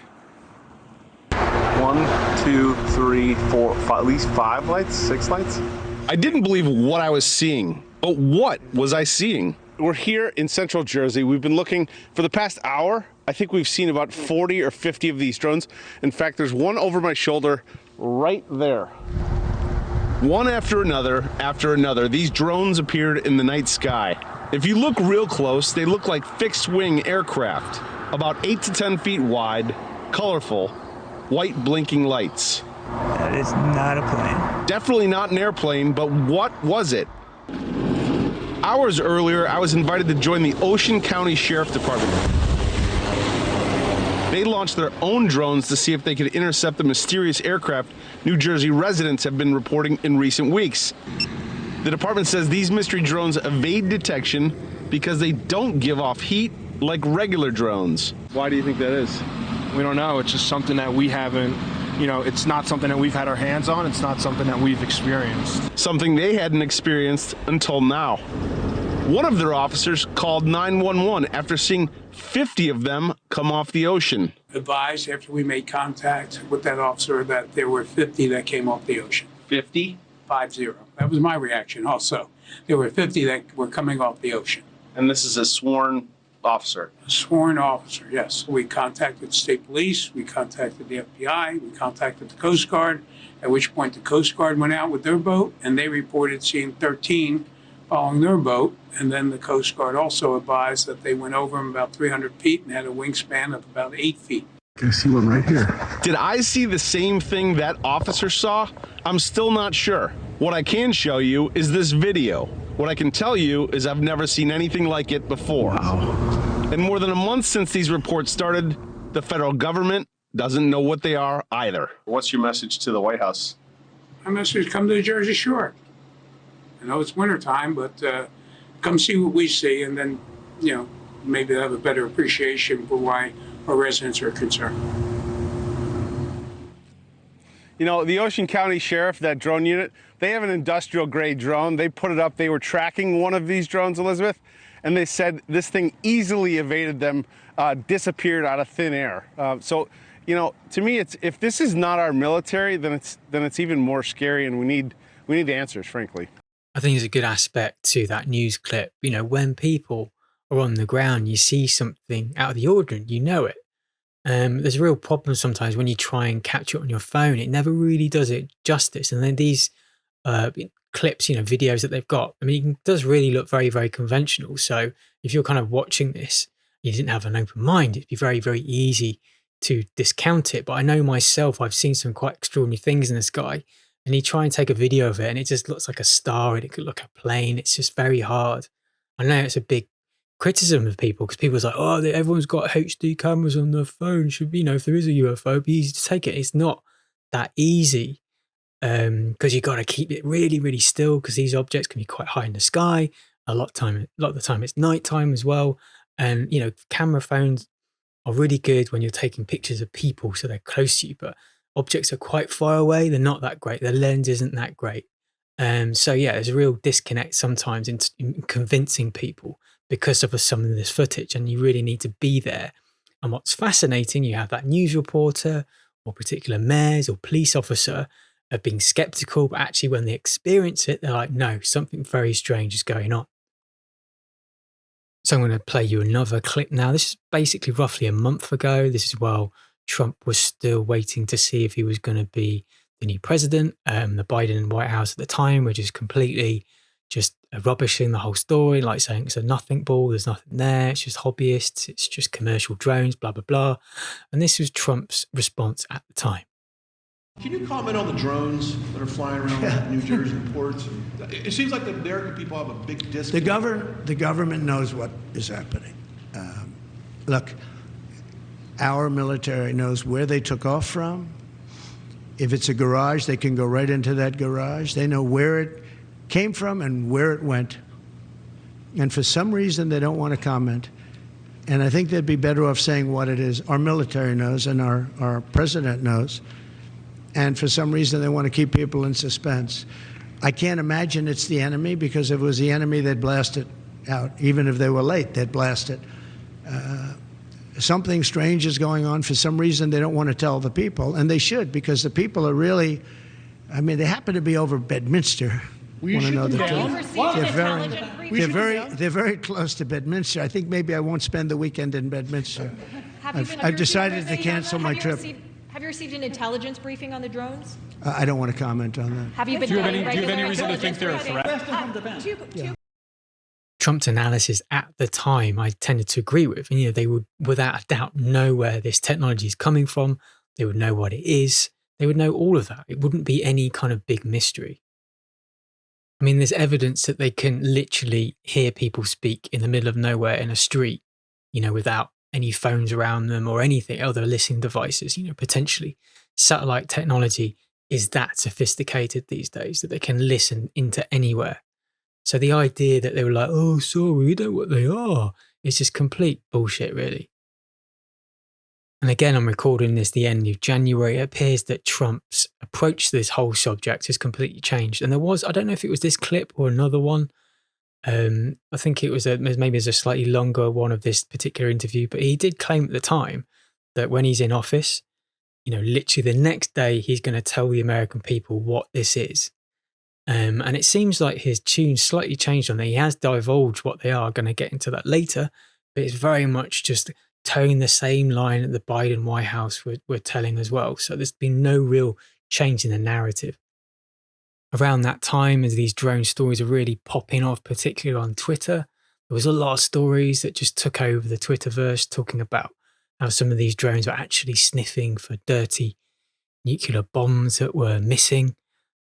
1, 2, 3, 4, 5, at least 5 lights, 6 lights. I didn't believe what I was seeing. But what was I seeing? We're here in central Jersey. We've been looking for the past hour. I think we've seen about 40 or 50 of these drones. In fact, there's one over my shoulder right there. One after another, these drones appeared in the night sky. If you look real close, they look like fixed-wing aircraft, about 8 to 10 feet wide, colorful, white blinking lights. That is not a plane. Definitely not an airplane, but what was it? Hours earlier, I was invited to join the Ocean County Sheriff Department. They launched their own drones to see if they could intercept the mysterious aircraft New Jersey residents have been reporting in recent weeks. The department says these mystery drones evade detection because they don't give off heat like regular drones. Why do you think that is? We don't know. It's just something that we haven't, it's not something that we've had our hands on. It's not something that we've experienced. Something they hadn't experienced until now. One of their officers called 911 after seeing 50 of them come off the ocean. Advised after we made contact with that officer that there were 50 that came off the ocean. 50? 50. That was my reaction also. There were 50 that were coming off the ocean. And this is a sworn officer? A sworn officer, yes. We contacted state police, we contacted the FBI, we contacted the Coast Guard, at which point the Coast Guard went out with their boat and they reported seeing 13 following their boat. And then the Coast Guard also advised that they went over them about 300 feet and had a wingspan of about 8 feet. I see one right here. Did I see the same thing that officer saw? I'm still not sure. What I can show you is this video. What I can tell you is I've never seen anything like it before. Wow. In more than a month since these reports started, the federal government doesn't know what they are either. What's your message to the White House? My message is come to the Jersey Shore. I know it's wintertime, but come see what we see, and then, maybe have a better appreciation for why our residents are concerned. The Ocean County Sheriff, that drone unit, they have an industrial grade drone. They put it up. They were tracking one of these drones, Elizabeth, and they said this thing easily evaded them, disappeared out of thin air. So, to me, it's if this is not our military, then it's even more scary, and we need answers, frankly. I think there's a good aspect to that news clip. When people are on the ground, you see something out of the ordinary, you know it. There's a real problem sometimes when you try and capture it on your phone. It never really does it justice. And then these clips, videos that they've got, it does really look very, very conventional. So if you're kind of watching this, you didn't have an open mind, it'd be very, very easy to discount it. But I know myself, I've seen some quite extraordinary things in the sky. And you try and take a video of it and it just looks like a star and it could look like a plane. It's just very hard. I know it's a big criticism of people because people are like, oh, everyone's got HD cameras on their phone. Should be, if there is a UFO, it'd be easy to take it. It's not that easy because you got to keep it really, really still because these objects can be quite high in the sky. A lot of the time it's nighttime as well. And, camera phones are really good when you're taking pictures of people so they're close to you, but objects are quite far away. They're not that great. The lens isn't that great. So yeah, there's a real disconnect sometimes in convincing people because of some of this footage, and you really need to be there. And what's fascinating, you have that news reporter or particular mayors or police officer of being skeptical, but actually when they experience it, they're like, no, something very strange is going on. So I'm going to play you another clip now. This is basically roughly a month ago. This is while Trump was still waiting to see if he was going to be the new president. The Biden White House at the time were just completely just rubbishing the whole story, like saying it's a nothing ball, there's nothing there, it's just hobbyists, it's just commercial drones, blah, blah, blah. And this was Trump's response at the time. Can you comment on the drones that are flying around New Jersey ports? It seems like the American people have a big disconnect. The government knows what is happening. Look, our military knows where they took off from. If it's a garage, they can go right into that garage. They know where it came from and where it went. And for some reason, they don't want to comment. And I think they'd be better off saying what it is. Our military knows and our president knows. And for some reason, they want to keep people in suspense. I can't imagine it's the enemy, because if it was the enemy, they'd blast it out. Even if they were late, they'd blast it. Something strange is going on. For some reason, they don't want to tell the people, and they should, because the people are really, they happen to be over Bedminster. Want to know the truth? They're very close to Bedminster. I think maybe I won't spend the weekend in Bedminster. I've decided to cancel my trip. Have you received an intelligence briefing on the drones? I don't want to comment on that. Have you been? Do you have any reason to think they're a threat? Trump's analysis at the time, I tended to agree with. And, they would, without a doubt, know where this technology is coming from. They would know what it is. They would know all of that. It wouldn't be any kind of big mystery. There's evidence that they can literally hear people speak in the middle of nowhere in a street, without any phones around them or anything, other listening devices, potentially. Satellite technology is that sophisticated these days that they can listen into anywhere. So the idea that they were like, oh, sorry, we know what they are, is just complete bullshit, really. And again, I'm recording this the end of January. It appears that Trump's approach to this whole subject has completely changed. And there was, I don't know if it was this clip or another one. I think it was maybe a slightly longer one of this particular interview, but he did claim at the time that when he's in office, literally the next day, he's going to tell the American people what this is. And it seems like his tune slightly changed on that. He has divulged what they are. Going to get into that later, but it's very much just towing the same line that the Biden White House were telling as well. So there's been no real change in the narrative. Around that time, as these drone stories are really popping off, particularly on Twitter, there was a lot of stories that just took over the Twitterverse, talking about how some of these drones were actually sniffing for dirty nuclear bombs that were missing,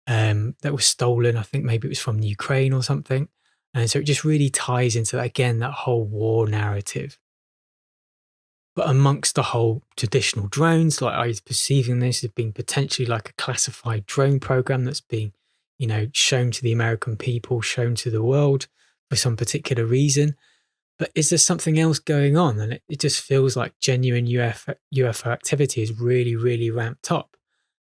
that were stolen. I think maybe it was from Ukraine or something. And so it just really ties into, again, that whole war narrative. But amongst the whole traditional drones, like I was perceiving this as being potentially like a classified drone program that's being, shown to the American people, shown to the world for some particular reason. But is there something else going on? And it just feels like genuine UFO activity is really, really ramped up.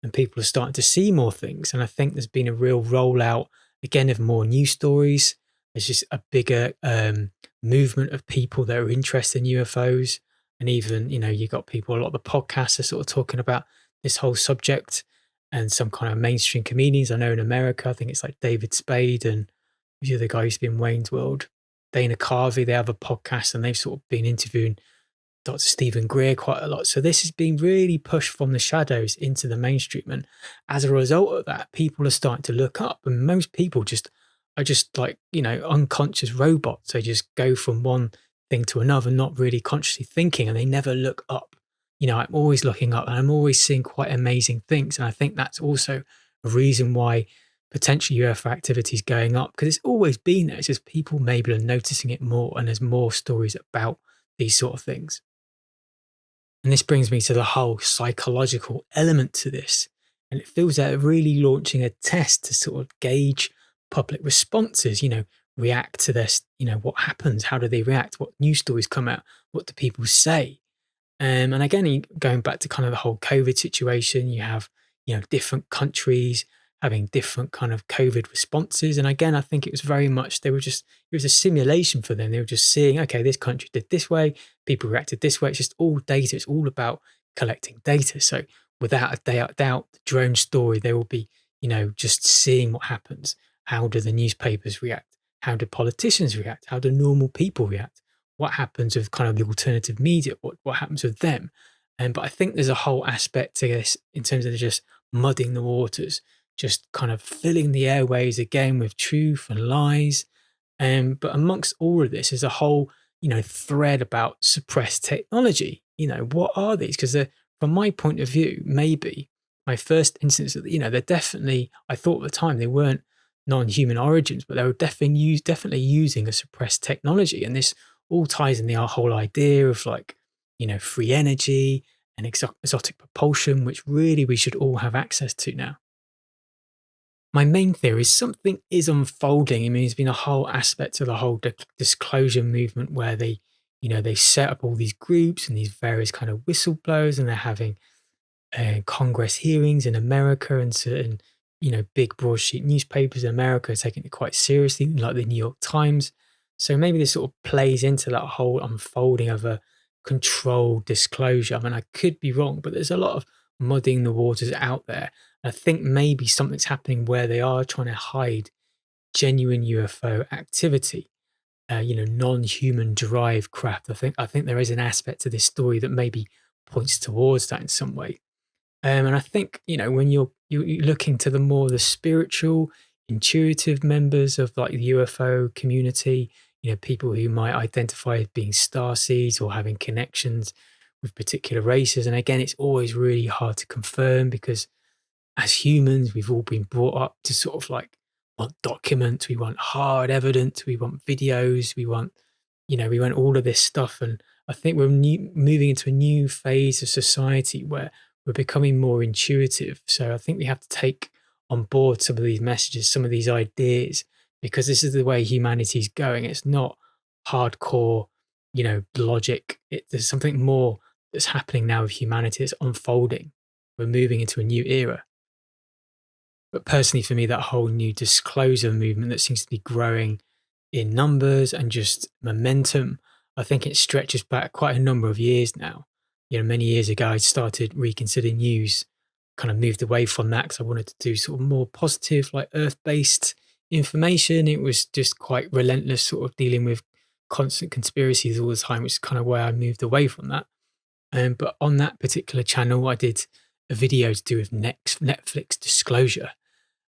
And people are starting to see more things. And I think there's been a real rollout, again, of more news stories. There's just a bigger movement of people that are interested in UFOs. And even, you got people, a lot of the podcasts are sort of talking about this whole subject, and some kind of mainstream comedians. I know in America, I think it's like David Spade and the other guy who's been in Wayne's World, Dana Carvey, they have a podcast and they've sort of been interviewing Dr. Stephen Greer quite a lot. So this has been really pushed from the shadows into the mainstream. And as a result of that, people are starting to look up, and most people are just like, unconscious robots. They just go from one thing to another, not really consciously thinking, and they never look up. I'm always looking up and I'm always seeing quite amazing things. And I think that's also a reason why potential UFO activity is going up, because it's always been there. It's just people maybe are noticing it more, and there's more stories about these sort of things. And this brings me to the whole psychological element to this. And it feels like really launching a test to sort of gauge public responses, react to this, what happens, how do they react, what news stories come out, what do people say? And again, going back to kind of the whole COVID situation, you have, different countries having different kind of COVID responses. And again, I think it was very much, it was a simulation for them. They were just seeing, okay, this country did this way, people reacted this way. It's just all data. It's all about collecting data. So without a doubt, the drone story, they will be, just seeing what happens. How do the newspapers react? How do politicians react? How do normal people react? What happens with kind of the alternative media? What happens with them? But I think there's a whole aspect to this in terms of just mudding the waters, just kind of filling the airways again with truth and lies. But amongst all of this is a whole, thread about suppressed technology. What are these? Because from my point of view, maybe my first instance of, they're definitely, I thought at the time they weren't non-human origins, but they were definitely using a suppressed technology. And this all ties in the whole idea of like, free energy and exotic propulsion, which really we should all have access to now. My main theory is something is unfolding. I mean, there's been a whole aspect of the whole disclosure movement where they set up all these groups and these various kind of whistleblowers, and they're having Congress hearings in America, and certain, big broadsheet newspapers in America are taking it quite seriously, like the New York Times. So maybe this sort of plays into that whole unfolding of a controlled disclosure. I mean, I could be wrong, but there's a lot of mudding the waters out there. I think maybe something's happening where they are trying to hide genuine UFO activity, non-human derived craft. I think there is an aspect to this story that maybe points towards that in some way. And I think, when you're looking to the spiritual, intuitive members of like the UFO community, people who might identify as being starseeds or having connections with particular races. And again, it's always really hard to confirm, because as humans, we've all been brought up to sort of like want documents, we want hard evidence, we want videos, we want all of this stuff. And I think we're moving into a new phase of society where we're becoming more intuitive. So I think we have to take on board some of these messages, some of these ideas, because this is the way humanity's going. It's not hardcore, logic. There's something more that's happening now with humanity. It's unfolding. We're moving into a new era. But personally, for me, that whole new disclosure movement that seems to be growing in numbers and just momentum, I think it stretches back quite a number of years now. Many years ago, I started Reconsider News, kind of moved away from that because I wanted to do sort of more positive, like Earth-based information. It was just quite relentless, sort of dealing with constant conspiracies all the time, which is kind of why I moved away from that. But on that particular channel, I did a video to do with Netflix disclosure.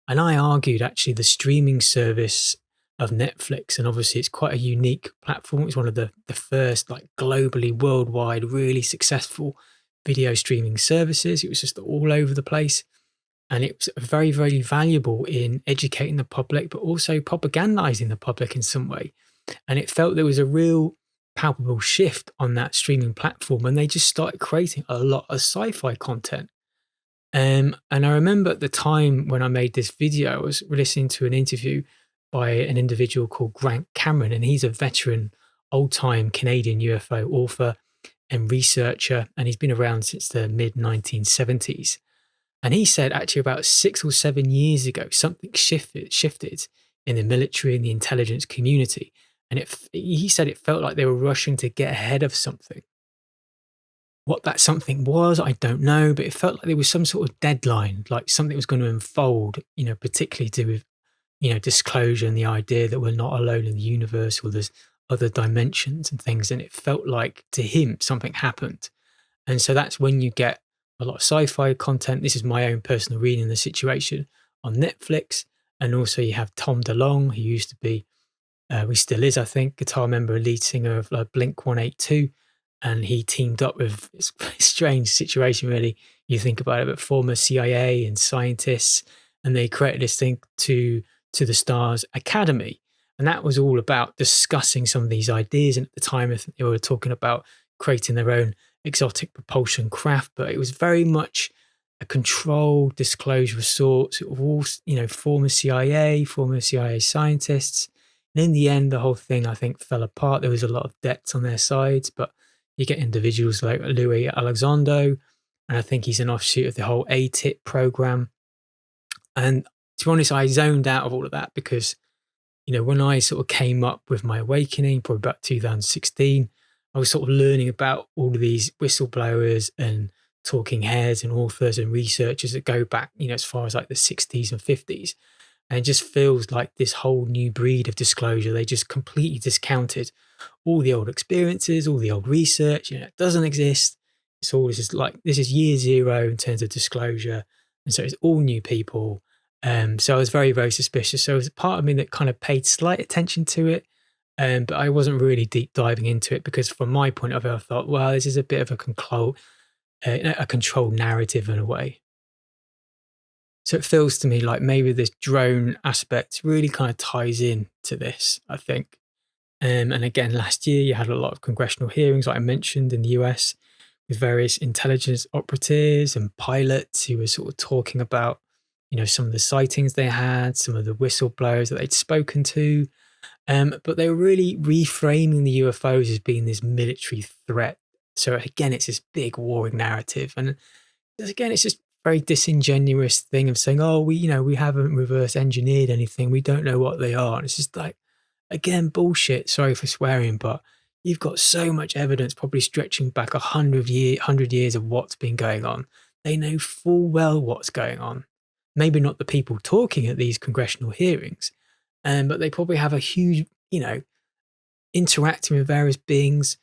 And I argued actually the streaming service of Netflix, and obviously it's quite a unique platform. It's one of the first like globally, worldwide, really successful video streaming services. It was just all over the place. And it was very, very valuable in educating the public, but also propagandizing the public in some way. And it felt there was a real palpable shift on that streaming platform when they just started creating a lot of sci-fi content. And I remember at the time when I made this video, I was listening to an interview by an individual called Grant Cameron, and he's a veteran, old-time Canadian UFO author and researcher, and he's been around since the mid-1970s. And he said actually about 6 or 7 years ago, something shifted in the military and the intelligence community. And he said it felt like they were rushing to get ahead of something. What that something was, I don't know, but it felt like there was some sort of deadline, like something was going to unfold, particularly to do with, disclosure and the idea that we're not alone in the universe, or there's other dimensions and things. And it felt like to him, something happened. And so that's when you get a lot of sci-fi content. This is my own personal reading of the situation on Netflix. And also you have Tom DeLonge, who used to be, he still is, I think, guitar member and lead singer of Blink-182. And he teamed up with, it's a strange situation, really. You think about it, but former CIA and scientists, and they created this thing to the Stars Academy. And that was all about discussing some of these ideas. And at the time, I think they were talking about creating their own exotic propulsion craft, but it was very much a controlled disclosure of sorts. It was all, former CIA scientists. And in the end, the whole thing, I think, fell apart. There was a lot of debts on their sides, but you get individuals like Louis Elizondo, and I think he's an offshoot of the whole ATIP program. And to be honest, I zoned out of all of that because, when I sort of came up with my awakening, probably about 2016, I was sort of learning about all of these whistleblowers and talking heads and authors and researchers that go back, as far as like the 60s and 50s. And it just feels like this whole new breed of disclosure. They just completely discounted all the old experiences, all the old research. It doesn't exist. It's all this is year zero in terms of disclosure. And so it's all new people. So I was very, very suspicious. So it was a part of me that kind of paid slight attention to it. But I wasn't really deep diving into it because from my point of view, I thought, well, this is a bit of a controlled narrative in a way. So it feels to me like maybe this drone aspect really kind of ties in to this, I think. And again, last year you had a lot of congressional hearings, like I mentioned, in the US with various intelligence operatives and pilots who were sort of talking about, some of the sightings they had, some of the whistleblowers that they'd spoken to. But they were really reframing the UFOs as being this military threat. So again, it's this big warring narrative. And again, it's just very disingenuous thing of saying, oh, we haven't reverse engineered anything. We don't know what they are. And it's just like, again, bullshit. Sorry for swearing, but you've got so much evidence, probably stretching back 100 years of what's been going on. They know full well what's going on. Maybe not the people talking at these congressional hearings, but they probably have a huge, interacting with various beings,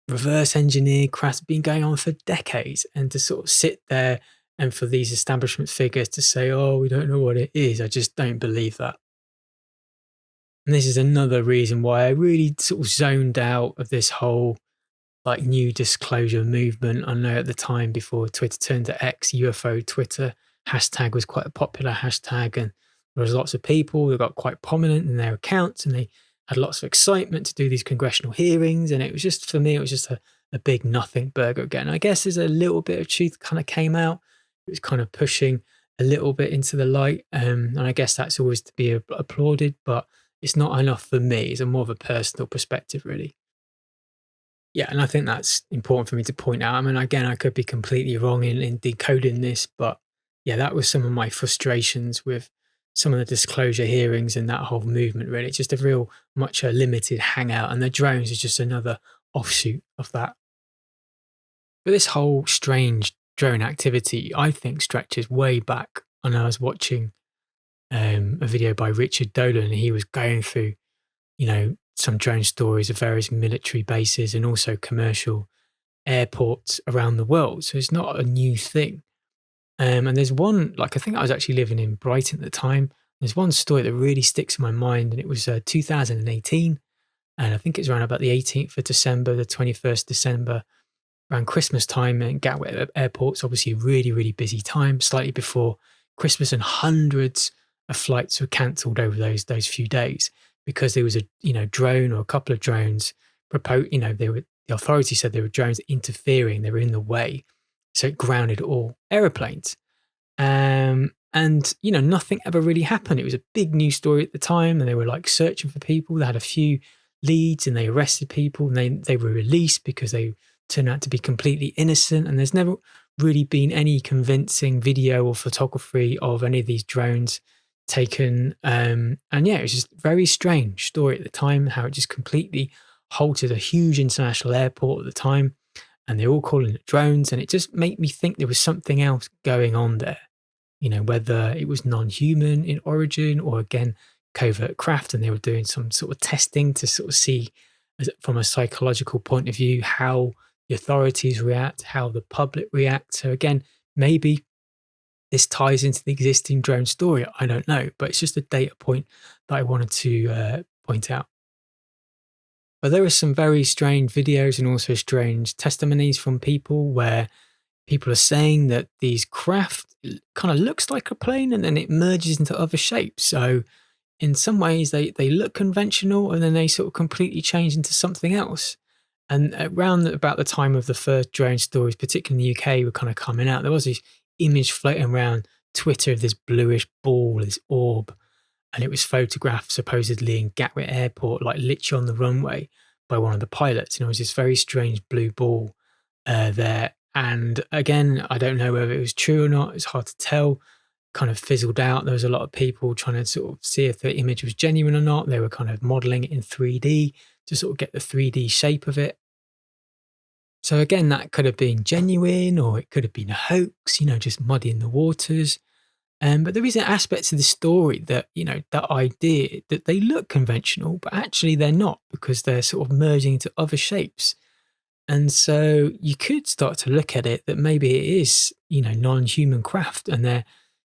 reverse engineered crafts been going on for decades. And to sort of sit there and for these establishment figures to say, oh, we don't know what it is, I just don't believe that. And this is another reason why I really sort of zoned out of this whole like new disclosure movement. I know at the time before Twitter turned to X, UFO Twitter hashtag was quite a popular hashtag, and there was lots of people that got quite prominent in their accounts, and they had lots of excitement to do these congressional hearings. And it was just, for me, it was just a big nothing burger again. I guess there's a little bit of truth kind of came out. It was kind of pushing a little bit into the light. And I guess that's always to be applauded, but it's not enough for me. It's a more of a personal perspective, really. Yeah, and I think that's important for me to point out. I mean, again, I could be completely wrong in decoding this, but yeah, that was some of my frustrations with some of the disclosure hearings and that whole movement, really. It's just a real much a limited hangout, and the drones is just another offshoot of that. But this whole strange drone activity, I think, stretches way back. And I was watching a video by Richard Dolan, and he was going through, some drone stories of various military bases and also commercial airports around the world. So it's not a new thing. And there's one, I think I was actually living in Brighton at the time. There's one story that really sticks in my mind, and it was 2018. And I think it's around about the 18th of December, the 21st December, around Christmas time. And Gatwick Airport's obviously a really, really busy time, slightly before Christmas, and hundreds of flights were cancelled over those few days because there was a drone or a couple of drones the authorities said there were drones interfering, they were in the way, so it grounded all aeroplanes. And nothing ever really happened. It was a big news story at the time, and they were searching for people. They had a few leads, and they arrested people, and they were released because they turned out to be completely innocent. And there's never really been any convincing video or photography of any of these drones taken. And yeah, it was just a very strange story at the time, how it just completely halted a huge international airport at the time, and they're all calling it drones. And it just made me think there was something else going on there, whether it was non-human in origin or, again, covert craft, and they were doing some sort of testing to sort of see, from a psychological point of view, how the authorities react, how the public react. So again, maybe this ties into the existing drone story. I don't know, but it's just a data point that I wanted to point out. But there are some very strange videos and also strange testimonies from people where people are saying that these craft kind of looks like a plane and then it merges into other shapes. So in some ways they look conventional, and then they sort of completely change into something else. And around about the time of the first drone stories, particularly in the UK, were kind of coming out, there was this image floating around Twitter of this bluish ball, this orb, and it was photographed supposedly in Gatwick Airport, literally on the runway, by one of the pilots. And it was this very strange blue ball there. And again, I don't know whether it was true or not. It's hard to tell. Kind of fizzled out. There was a lot of people trying to sort of see if the image was genuine or not. They were kind of modeling it in 3D to sort of get the 3D shape of it. So again, that could have been genuine, or it could have been a hoax, just muddying the waters. But there is aspects of the story that, that idea that they look conventional, but actually they're not, because they're sort of merging into other shapes. And so you could start to look at it that maybe it is, non-human craft, and they're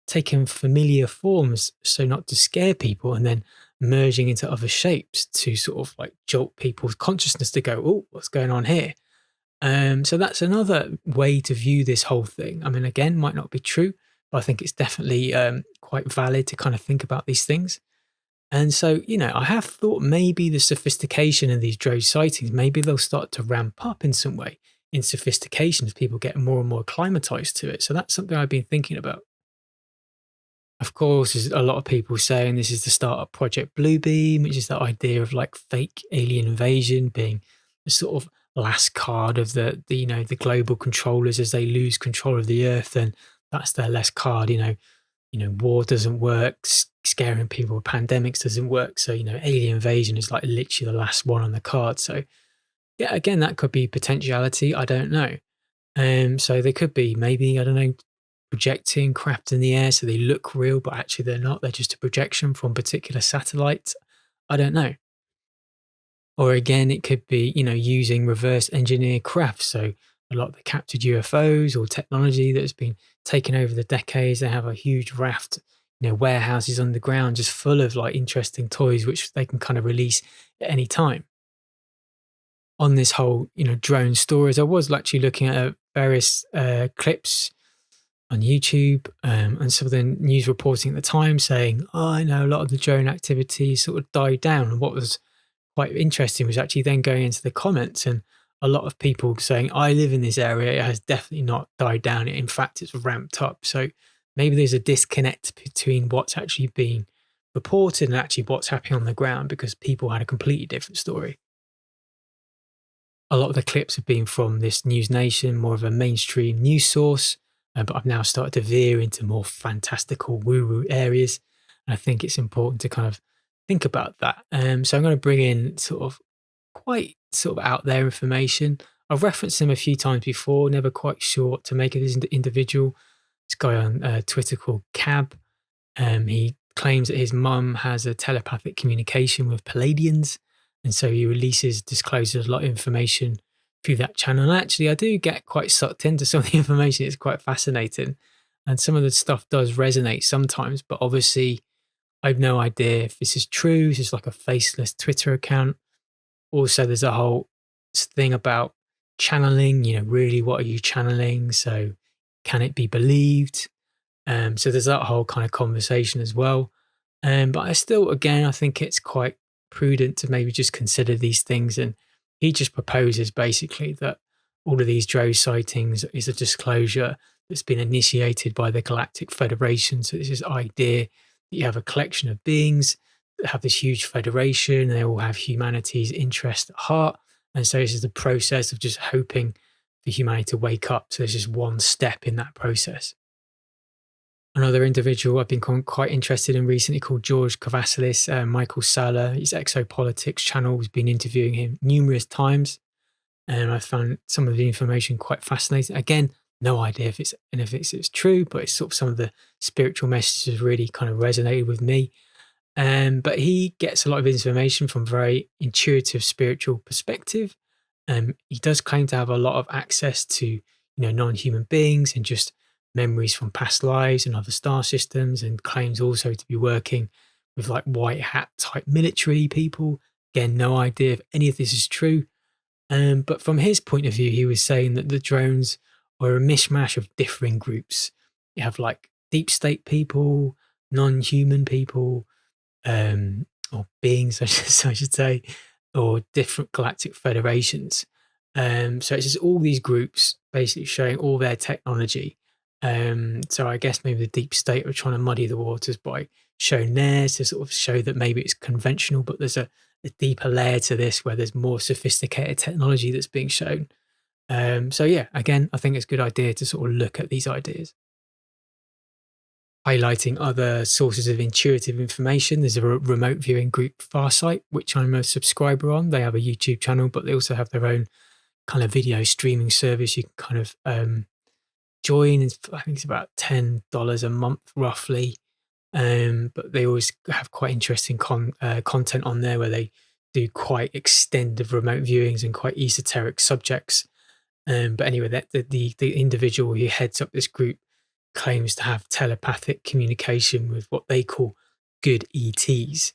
taking familiar forms, so not to scare people, and then merging into other shapes to sort of jolt people's consciousness to go, oh, what's going on here? So that's another way to view this whole thing. I mean, again, might not be true, but I think it's definitely quite valid to kind of think about these things. And so, I have thought maybe the sophistication of these drone sightings, maybe they'll start to ramp up in some way in sophistication as people get more and more acclimatized to it. So that's something I've been thinking about. Of course, there's a lot of people saying this is the start of Project Bluebeam, which is the idea of fake alien invasion being the sort of last card of the global controllers as they lose control of the earth, and that's their last card. War doesn't work, scaring people with pandemics doesn't work, so alien invasion is literally the last one on the card. So yeah, again, that could be potentiality. I don't know. So they could be, maybe, I don't know, projecting craft in the air so they look real, but actually they're not. They're just a projection from particular satellites. I don't know. Or again, it could be, using reverse engineer craft. So a lot of the captured UFOs or technology that has been taken over the decades, they have a huge raft, warehouses underground just full of interesting toys, which they can kind of release at any time. On this whole, drone stories, I was actually looking at various clips on YouTube and some of the news reporting at the time saying, I know a lot of the drone activity sort of died down. And what was quite interesting was actually then going into the comments, and a lot of people saying, I live in this area, it has definitely not died down. In fact, it's ramped up. So maybe there's a disconnect between what's actually being reported and actually what's happening on the ground, because people had a completely different story. A lot of the clips have been from this News Nation, more of a mainstream news source, but I've now started to veer into more fantastical woo-woo areas. And I think it's important to kind of think about that. So I'm going to bring in sort of quite sort of out there information. I've referenced him a few times before, never quite sure what to make of this individual. This guy on Twitter called Cab. He claims that his mum has a telepathic communication with Palladians, and so he discloses a lot of information through that channel. And actually, I do get quite sucked into some of the information. It's quite fascinating, and some of the stuff does resonate sometimes, but obviously I have no idea if this is true. This is like a faceless Twitter account. Also, there's a whole thing about channeling, really, what are you channeling? So can it be believed? So there's that whole kind of conversation as well. But I think it's quite prudent to maybe just consider these things. And he just proposes basically that all of these drone sightings is a disclosure that's been initiated by the Galactic Federation. So this is idea that you have a collection of beings that have this huge federation. They all have humanity's interest at heart. And so this is the process of just hoping for humanity to wake up. So there's just one step in that process. Another individual I've been quite interested in recently called George Kavasilis, Michael Sala, his Exopolitics channel, has been interviewing him numerous times. And I found some of the information quite fascinating. Again, no idea if it's true, but it's sort of some of the spiritual messages really kind of resonated with me. But he gets a lot of information from a very intuitive spiritual perspective. He does claim to have a lot of access to, non-human beings and just memories from past lives and other star systems, and claims also to be working with like white hat type military people. Again, no idea if any of this is true. But from his point of view, he was saying that the drones are a mishmash of differing groups. You have like deep state people, non-human people, or beings, I should say, or different galactic federations. So it's just all these groups basically showing all their technology. So I guess maybe the deep state are trying to muddy the waters by showing theirs to sort of show that maybe it's conventional, but there's a deeper layer to this where there's more sophisticated technology that's being shown. So yeah, again, I think it's a good idea to sort of look at these ideas. Highlighting other sources of intuitive information, there's a remote viewing group, Farsight, which I'm a subscriber on. They have a YouTube channel, but they also have their own kind of video streaming service. You can kind of join. I think it's about $10 a month roughly. But they always have quite interesting content on there where they do quite extended remote viewings and quite esoteric subjects. But anyway, the individual who heads up this group claims to have telepathic communication with what they call good ETs.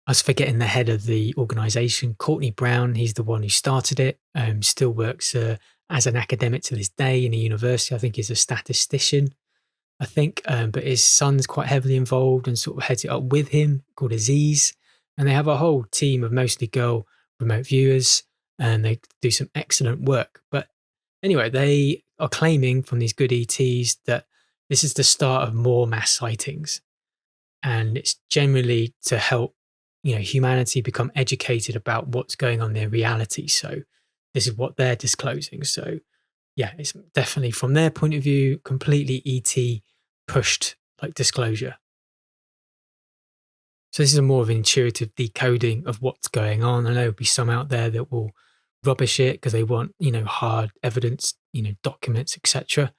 I was forgetting the head of the organization, Courtney Brown. He's the one who started it. Still works as an academic to this day in a university. I think he's a statistician, but his son's quite heavily involved and sort of heads it up with him, called Aziz. And they have a whole team of mostly girl remote viewers, and they do some excellent work. But anyway, they are claiming from these good ETs that this is the start of more mass sightings. And it's generally to help, humanity become educated about what's going on in their reality. So this is what they're disclosing. So yeah, it's definitely from their point of view, completely ET pushed like disclosure. So this is a more of an intuitive decoding of what's going on. I know there'll be some out there that will rubbish it because they want, hard evidence, documents, etc.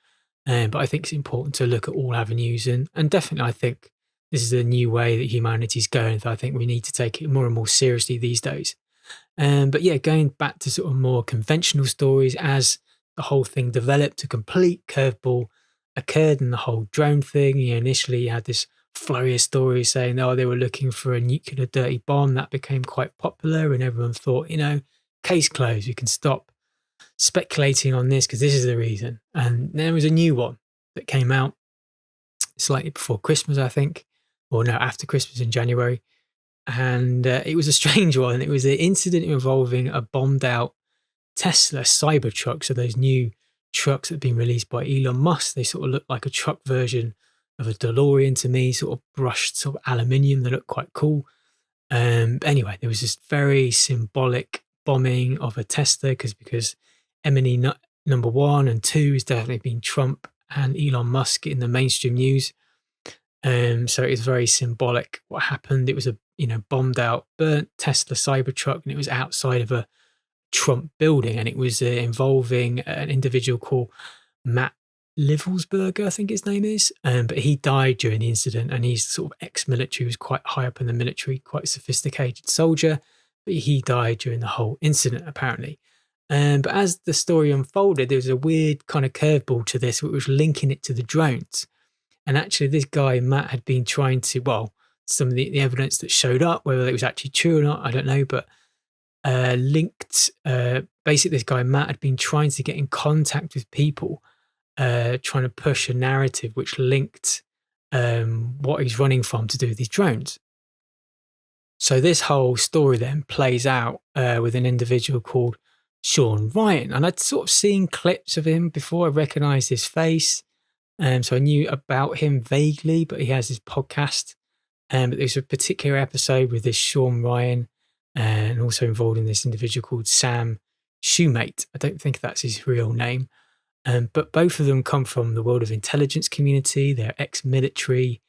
But I think it's important to look at all avenues, and definitely I think this is a new way that humanity's going. I think we need to take it more and more seriously these days. But yeah, going back to sort of more conventional stories, as the whole thing developed, a complete curveball occurred in the whole drone thing. Initially you had this flurry of stories saying, they were looking for a nuclear dirty bomb. That became quite popular, and everyone thought, case closed. We can stop speculating on this because this is the reason. And there was a new one that came out slightly before Christmas, I think, or no, after Christmas in January. And it was a strange one. It was an incident involving a bombed out Tesla Cybertruck. So those new trucks that have been released by Elon Musk. They sort of look like a truck version of a DeLorean to me, sort of brushed sort of aluminium. They look quite cool. Anyway, there was this very symbolic bombing of a Tesla because enemy number 1 and 2 has definitely been Trump and Elon Musk in the mainstream news. So it's very symbolic what happened. It was a bombed out, burnt Tesla Cybertruck, and it was outside of a Trump building, and it was involving an individual called Matt Livelsberger, I think his name is, but he died during the incident, and he's sort of ex-military, was quite high up in the military, quite a sophisticated soldier, but he died during the whole incident apparently. But as the story unfolded, there was a weird kind of curveball to this, which was linking it to the drones. And actually this guy, Matt, had been trying to, some of the evidence that showed up, whether it was actually true or not, I don't know, but basically this guy, Matt, had been trying to get in contact with people, trying to push a narrative which linked what he's running from to do with these drones. So this whole story then plays out with an individual called Sean Ryan. And I'd sort of seen clips of him before. I recognized his face. So I knew about him vaguely, but he has his podcast. But there's a particular episode with this Sean Ryan and also involved in this individual called Sam Shoemate. I don't think that's his real name. But both of them come from the world of intelligence community. They're ex-military.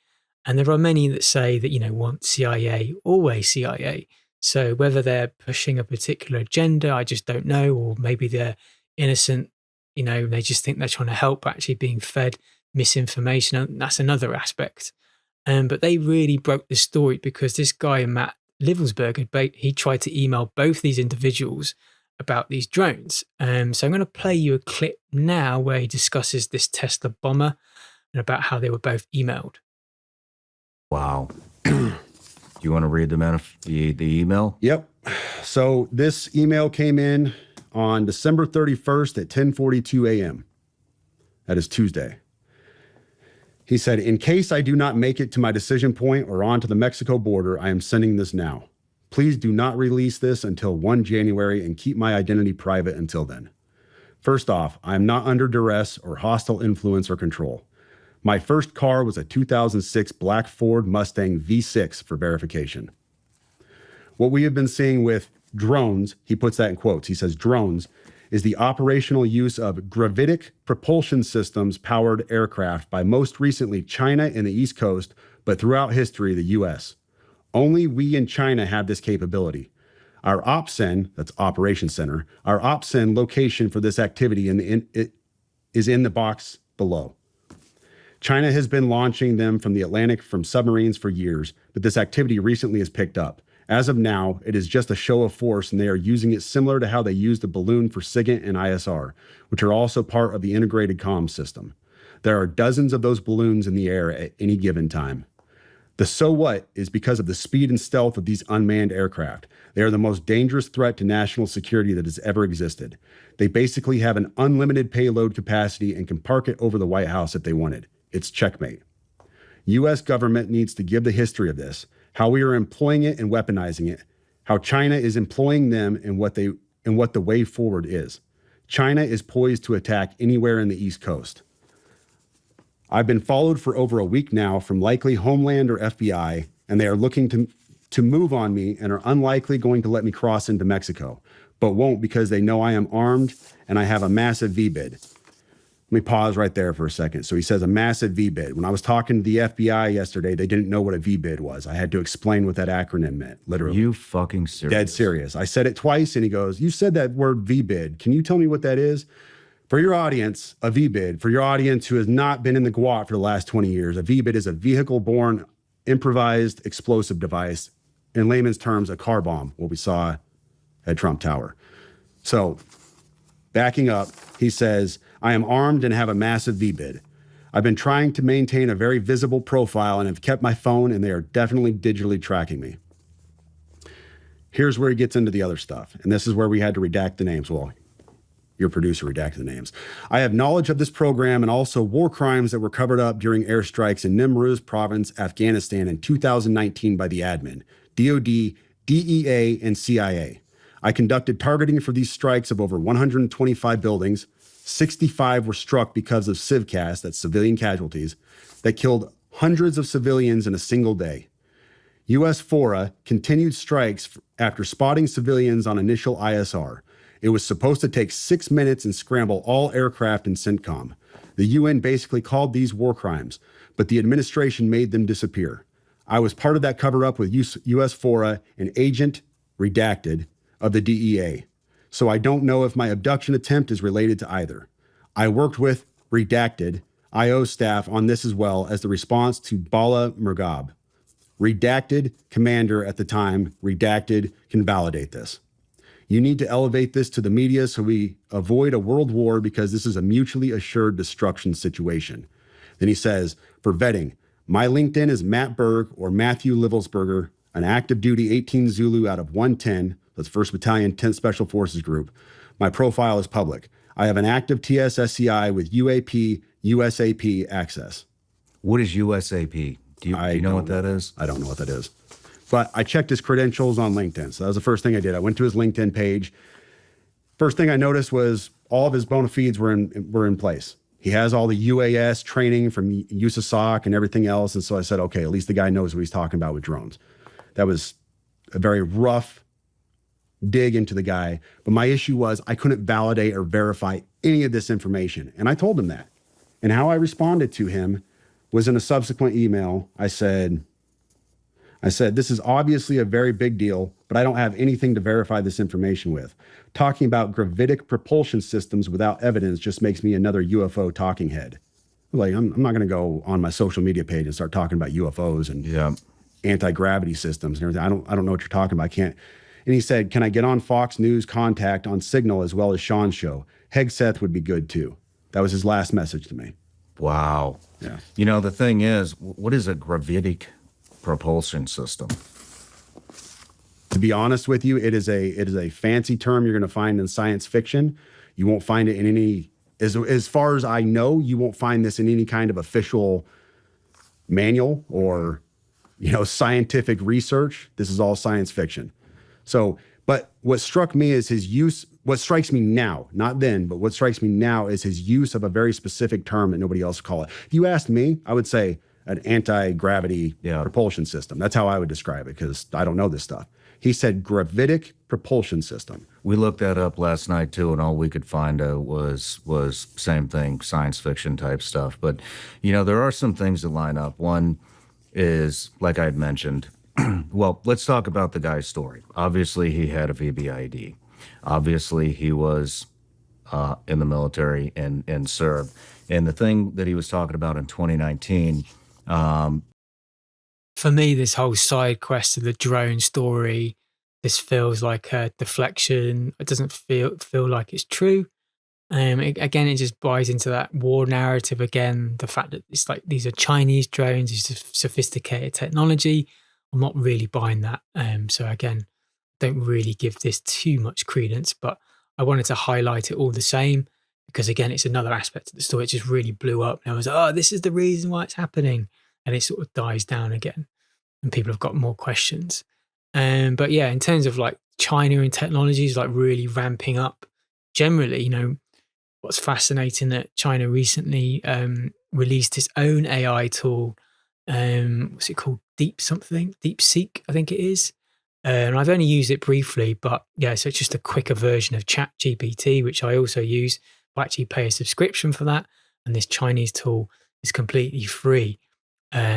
And there are many that say that, want CIA, always CIA. So whether they're pushing a particular agenda, I just don't know. Or maybe they're innocent, they just think they're trying to help, actually being fed misinformation. And that's another aspect. But they really broke the story because this guy, Matt Livelsberger, he tried to email both these individuals about these drones. So I'm going to play you a clip now where he discusses this Tesla bomber and about how they were both emailed. Wow. Do you want to read the email? Yep. So this email came in on December 31st at 10:42 a.m. That is Tuesday. He said, in case I do not make it to my decision point or on to the Mexico border, I am sending this now. Please do not release this until 1 January and keep my identity private until then. First off, I am not under duress or hostile influence or control. My first car was a 2006 black Ford Mustang V6 for verification. What we have been seeing with drones, he puts that in quotes, he says drones, is the operational use of gravitic propulsion systems powered aircraft by most recently China and the East Coast, but throughout history, the US. Only we in China have this capability. Our OPCEN, that's Operations Center, our OPCEN location for this activity is in the box below. China has been launching them from the Atlantic from submarines for years, but this activity recently has picked up. As of now, it is just a show of force, and they are using it similar to how they used the balloon for SIGINT and ISR, which are also part of the integrated comm system. There are dozens of those balloons in the air at any given time. The so what is because of the speed and stealth of these unmanned aircraft. They are the most dangerous threat to national security that has ever existed. They basically have an unlimited payload capacity and can park it over the White House if they wanted. It's checkmate. U.S. government needs to give the history of this, how we are employing it and weaponizing it, how China is employing them and what the way forward is. China is poised to attack anywhere in the East Coast. I've been followed for over a week now from likely Homeland or FBI, and they are looking to move on me and are unlikely going to let me cross into Mexico, but won't because they know I am armed and I have a massive V-bid. Let me pause right there for a second. So he says a massive V-bid. When I was talking to the FBI yesterday, they didn't know what a V-bid was. I had to explain what that acronym meant, literally. You fucking serious? Dead serious. I said it twice, and he goes, you said that word V-bid. Can you tell me what that is? For your audience, a V-bid, for your audience who has not been in the GWOT for the last 20 years, a V-bid is a vehicle-borne improvised explosive device. In layman's terms, a car bomb, what we saw at Trump Tower. So, backing up, he says, I am armed and have a massive V-bid. I've been trying to maintain a very visible profile and have kept my phone, and they are definitely digitally tracking me. Here's where he gets into the other stuff, and this is where we had to redact the names. Well, your producer redacted the names. I have knowledge of this program and also war crimes that were covered up during airstrikes in Nimruz province, Afghanistan in 2019 by the admin, DOD, DEA, and CIA. I conducted targeting for these strikes of over 125 buildings, 65 were struck because of civcas, that's civilian casualties, that killed hundreds of civilians in a single day. U.S. FORA continued strikes after spotting civilians on initial ISR. It was supposed to take 6 minutes and scramble all aircraft in CENTCOM. The UN basically called these war crimes, but the administration made them disappear. I was part of that cover-up with U.S. FORA and Agent Redacted of the DEA. So I don't know if my abduction attempt is related to either. I worked with Redacted IO staff on this as well as the response to Bala Murghab. Redacted commander at the time, Redacted can validate this. You need to elevate this to the media so we avoid a world war because this is a mutually assured destruction situation. Then he says, for vetting, my LinkedIn is Matt Berg or Matthew Livelsberger, an active duty 18 Zulu out of 110, that's 1st Battalion 10th Special Forces Group. My profile is public. I have an active TSSCI with UAP, USAP access. What is USAP? Do you know what that is? I don't know what that is. But I checked his credentials on LinkedIn. So that was the first thing I did. I went to his LinkedIn page. First thing I noticed was all of his bona fides were in place. He has all the UAS training from USASOC and everything else. And so I said, okay, at least the guy knows what he's talking about with drones. That was a very rough dig into the guy. But my issue was I couldn't validate or verify any of this information. And I told him that. And how I responded to him was in a subsequent email. I said, this is obviously a very big deal, but I don't have anything to verify this information with. Talking about gravitic propulsion systems without evidence just makes me another UFO talking head. Like, I'm not going to go on my social media page and start talking about UFOs and anti-gravity systems and everything. I don't know what you're talking about. I can't. And he said, can I get on Fox News Contact on Signal as well as Sean's show? Hegseth would be good too. That was his last message to me. Wow. Yeah. You know, the thing is, what is a gravitic propulsion system? To be honest with you, it is a fancy term you're going to find in science fiction. You won't find it in any, as far as I know, you won't find this in any kind of official manual or, scientific research. This is all science fiction. So, but what struck me is his use, what strikes me now, not then, but what strikes me now is his use of a very specific term that nobody else would call it. If you asked me, I would say an anti-gravity propulsion system. That's how I would describe it because I don't know this stuff. He said gravitic propulsion system. We looked that up last night too, and all we could find was same thing, science fiction type stuff. But, there are some things that line up. One is, like I had mentioned, well, let's talk about the guy's story. Obviously, he had a VBID. Obviously, he was in the military and served. And the thing that he was talking about in 2019... For me, this whole side quest of the drone story, this feels like a deflection. It doesn't feel like it's true. It just buys into that war narrative again. The fact that it's like these are Chinese drones, it's sophisticated technology. I'm not really buying that. So again, don't really give this too much credence, but I wanted to highlight it all the same because again, it's another aspect of the story. It just really blew up. And I was like, oh, this is the reason why it's happening. And it sort of dies down again and people have got more questions. But yeah, in terms of like China and technologies like really ramping up generally, what's fascinating that China recently released its own AI tool. What's it called? DeepSeek, I think it is. And I've only used it briefly, but yeah, so it's just a quicker version of ChatGPT, which I also use. I actually pay a subscription for that. And this Chinese tool is completely free.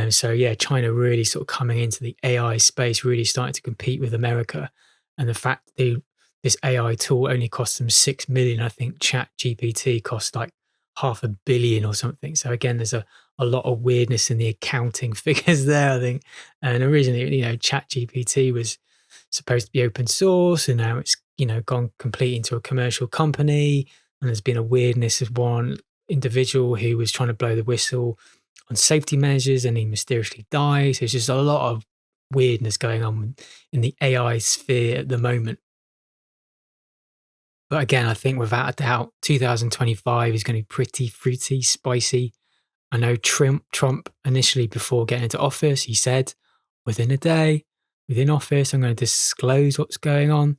So yeah, China really sort of coming into the AI space, really starting to compete with America. And the fact that this AI tool only costs them 6 million, I think ChatGPT costs like $500 million or something. So again, there's a lot of weirdness in the accounting figures there, I think. And originally, ChatGPT was supposed to be open source, and now it's, gone complete into a commercial company. And there's been a weirdness of one individual who was trying to blow the whistle on safety measures and he mysteriously died. So there's just a lot of weirdness going on in the AI sphere at the moment. But again, I think without a doubt, 2025 is going to be pretty fruity, spicy. I know Trump initially, before getting into office, he said, within a day, within office, I'm going to disclose what's going on.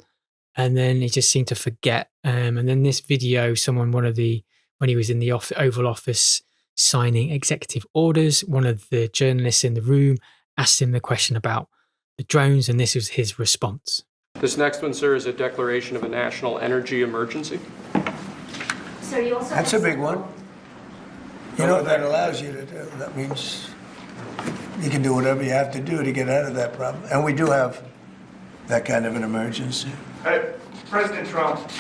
And then he just seemed to forget. And then this video, one of the when he was in the Oval Office signing executive orders. One of the journalists in the room asked him the question about the drones, and this was his response. This next one, sir, is a declaration of a national energy emergency. So you also That's a big one. You know what that allows you to do? That means you can do whatever you have to do to get out of that problem. And we do have that kind of an emergency. President Trump,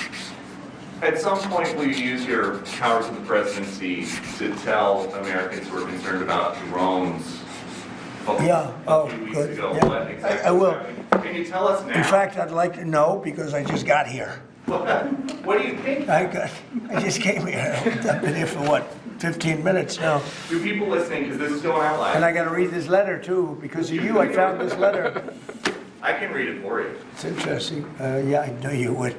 at some point will you use your powers of the presidency to tell Americans who are concerned about drones? Yeah, oh, good. Yeah. Exactly I will. Can you tell us now? In fact, I'd like to know because I just got here. What do you think? I just came here. I've been here for what, 15 minutes now. Do people listening, because this is going out live. And I got to read this letter too. Because of you, I found this letter. I can read it for you. It's interesting. Yeah, I know you would.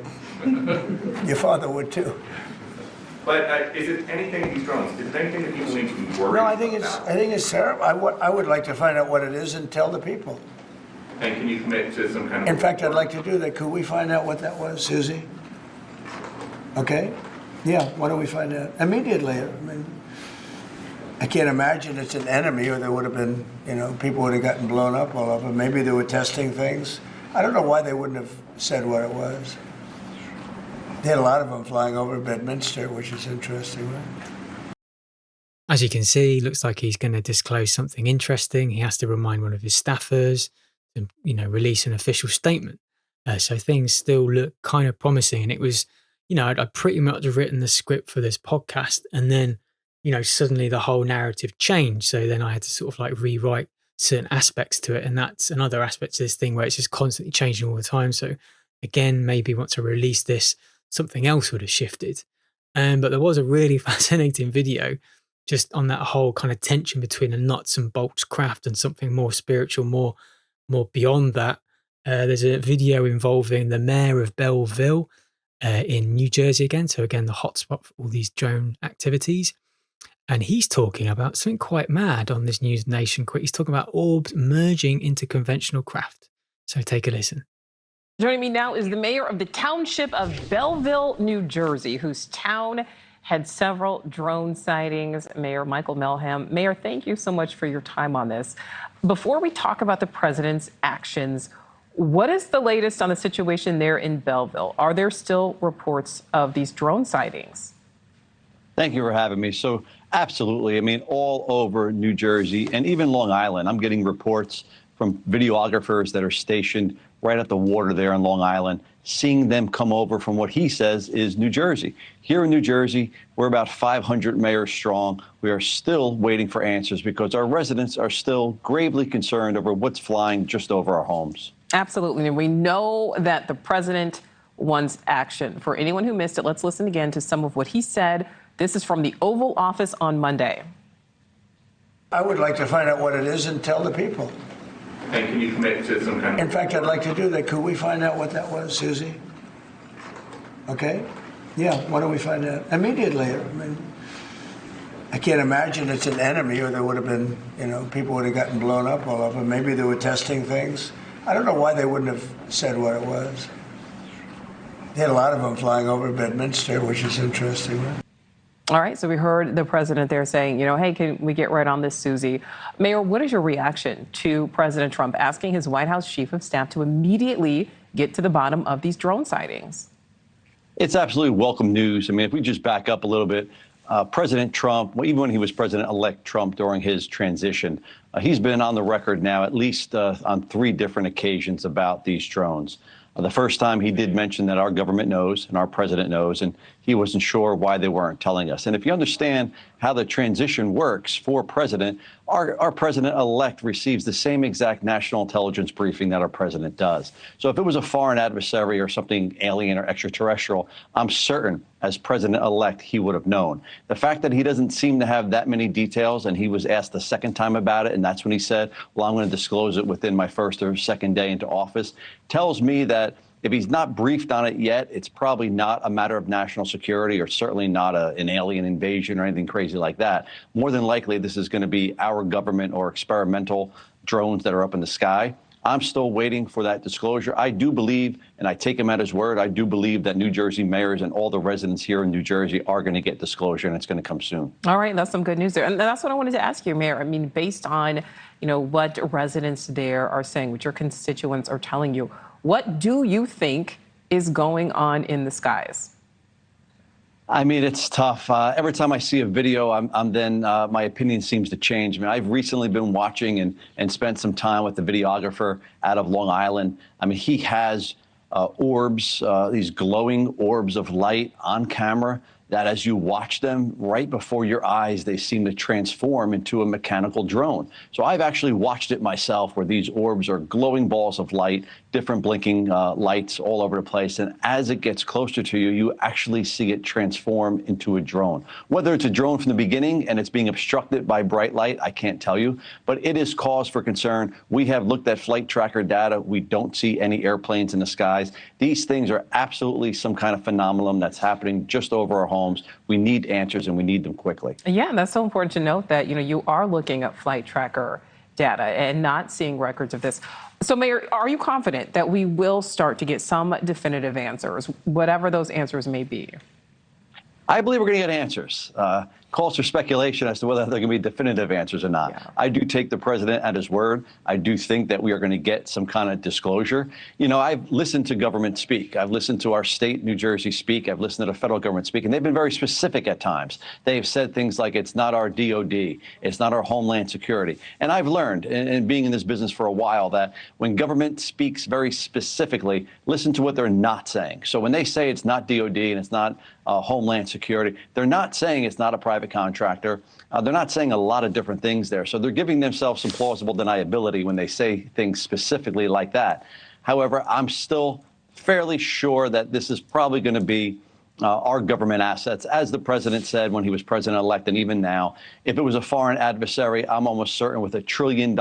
Your father would too. But is it anything, these drones, is it anything that people need to be worried about? No, I think it's terrible. I would like to find out what it is and tell the people. And can you commit to some kind of... In fact, I'd like to do that. Could we find out what that was, Susie? Okay? Yeah, why don't we find out? Immediately. I mean, I can't imagine it's an enemy or there would have been, people would have gotten blown up all over. Maybe they were testing things. I don't know why they wouldn't have said what it was. They had a lot of them flying over Bedminster, which is interesting, right? As you can see, looks like he's going to disclose something interesting. He has to remind one of his staffers to, release an official statement. So things still look kind of promising. And it was, I'd pretty much written the script for this podcast, and then, suddenly the whole narrative changed. So then I had to sort of rewrite certain aspects to it. And that's another aspect to this thing where it's just constantly changing all the time. So again, maybe once I release this, something else would have shifted. But there was a really fascinating video just on that whole kind of tension between a nuts and bolts craft and something more spiritual, more beyond that. There's a video involving the mayor of Belleville in New Jersey again. So again, the hotspot for all these drone activities. And he's talking about something quite mad on this News Nation Quick. He's talking about orbs merging into conventional craft. So take a listen. Joining me now is the mayor of the township of Belleville, New Jersey, whose town had several drone sightings, Mayor Michael Melham. Mayor, thank you so much for your time on this. Before we talk about the president's actions, what is the latest on the situation there in Belleville? Are there still reports of these drone sightings? Thank you for having me. So absolutely. I mean, all over New Jersey and even Long Island, I'm getting reports from videographers that are stationed right at the water there on Long Island, seeing them come over from what he says is New Jersey. Here in New Jersey, we're about 500 mayors strong. We are still waiting for answers because our residents are still gravely concerned over what's flying just over our homes. Absolutely. And we know that the president wants action. For anyone who missed it, let's listen again to some of what he said. This is from the Oval Office on Monday. I would like to find out what it is and tell the people. And can you commit to some kind of... In fact, I'd like to do that. Could we find out what that was, Susie? Okay? Yeah, why don't we find out? Immediately. I mean, I can't imagine it's an enemy or there would have been, people would have gotten blown up all over. Maybe they were testing things. I don't know why they wouldn't have said what it was. They had a lot of them flying over Bedminster, which is interesting, right? All right, so we heard the president there saying, hey, can we get right on this, Susie? Mayor, what is your reaction to President Trump asking his White House chief of staff to immediately get to the bottom of these drone sightings? It's absolutely welcome news. I mean, if we just back up a little bit, President Trump, even when he was President-elect Trump during his transition, he's been on the record now at least on 3 different occasions about these drones. The first time he did mention that our government knows and our president knows, and he wasn't sure why they weren't telling us. And if you understand how the transition works for president, our president-elect receives the same exact national intelligence briefing that our president does. So if it was a foreign adversary or something alien or extraterrestrial, I'm certain as president-elect he would have known. The fact that he doesn't seem to have that many details, and he was asked the second time about it, and that's when he said, well, I'm going to disclose it within my first or second day into office, tells me that if he's not briefed on it yet, it's probably not a matter of national security or certainly not an alien invasion or anything crazy like that. More than likely, this is going to be our government or experimental drones that are up in the sky. I'm still waiting for that disclosure. I do believe, and I take him at his word, I do believe that New Jersey mayors and all the residents here in New Jersey are going to get disclosure, and it's going to come soon. All right, that's some good news there. And that's what I wanted to ask you, Mayor. I mean, based on, what residents there are saying, what your constituents are telling you, what do you think is going on in the skies? I mean, it's tough. Every time I see a video, my opinion seems to change. I mean, I've recently been watching and spent some time with the videographer out of Long Island. I mean, he has orbs, these glowing orbs of light on camera that as you watch them right before your eyes, they seem to transform into a mechanical drone. So I've actually watched it myself where these orbs are glowing balls of light, different blinking lights all over the place. And as it gets closer to you, you actually see it transform into a drone. Whether it's a drone from the beginning and it's being obstructed by bright light, I can't tell you, but it is cause for concern. We have looked at flight tracker data. We don't see any airplanes in the skies. These things are absolutely some kind of phenomenon that's happening just over our homes. We need answers and we need them quickly. Yeah, that's so important to note that, you are looking at flight tracker data and not seeing records of this. So, Mayor, are you confident that we will start to get some definitive answers, whatever those answers may be? I believe we're going to get answers. Calls for speculation as to whether they're going to be definitive answers or not. Yeah. I do take the president at his word. I do think that we are going to get some kind of disclosure. I've listened to government speak. I've listened to our state, New Jersey, speak. I've listened to the federal government speak, and they've been very specific at times. They've said things like, it's not our DOD, it's not our Homeland Security. And I've learned, in being in this business for a while, that when government speaks very specifically, listen to what they're not saying. So when they say it's not DOD and it's not Homeland Security, they're not saying it's not a private contractor. They're not saying a lot of different things there. So they're giving themselves some plausible deniability when they say things specifically like that. However, I'm still fairly sure that this is probably going to be our government assets. As the president said when he was president-elect, and even now, if it was a foreign adversary, I'm almost certain with $1 trillion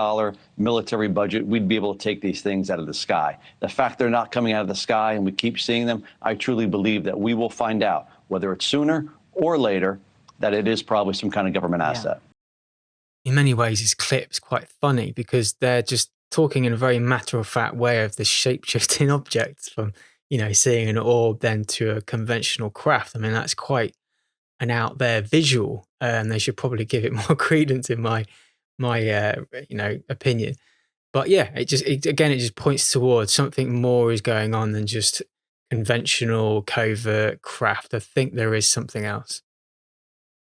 military budget, we'd be able to take these things out of the sky. The fact they're not coming out of the sky and we keep seeing them, I truly believe that we will find out, whether it's sooner or later, that it is probably some kind of government asset. In many ways, this clip's quite funny because they're just talking in a very matter-of-fact way of the shape-shifting objects from, seeing an orb then to a conventional craft. I mean, that's quite an out there visual, and they should probably give it more credence in my opinion. But yeah, it just points towards something more is going on than just conventional covert craft. I think there is something else.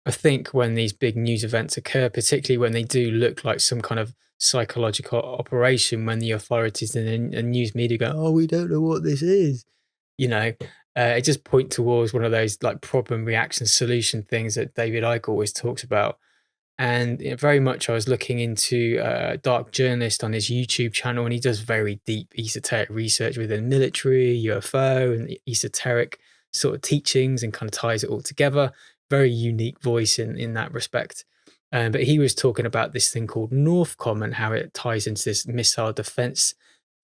I think when these big news events occur, particularly when they do look like some kind of psychological operation, when the authorities and news media go, "Oh, we don't know what this is," it just points towards one of those like problem, reaction, solution things that David Icke always talks about. And very much I was looking into a dark journalist on his YouTube channel, and he does very deep esoteric research within military, UFO, and esoteric sort of teachings and kind of ties it all together. Very unique voice in that respect. But he was talking about this thing called Northcom and how it ties into this missile defense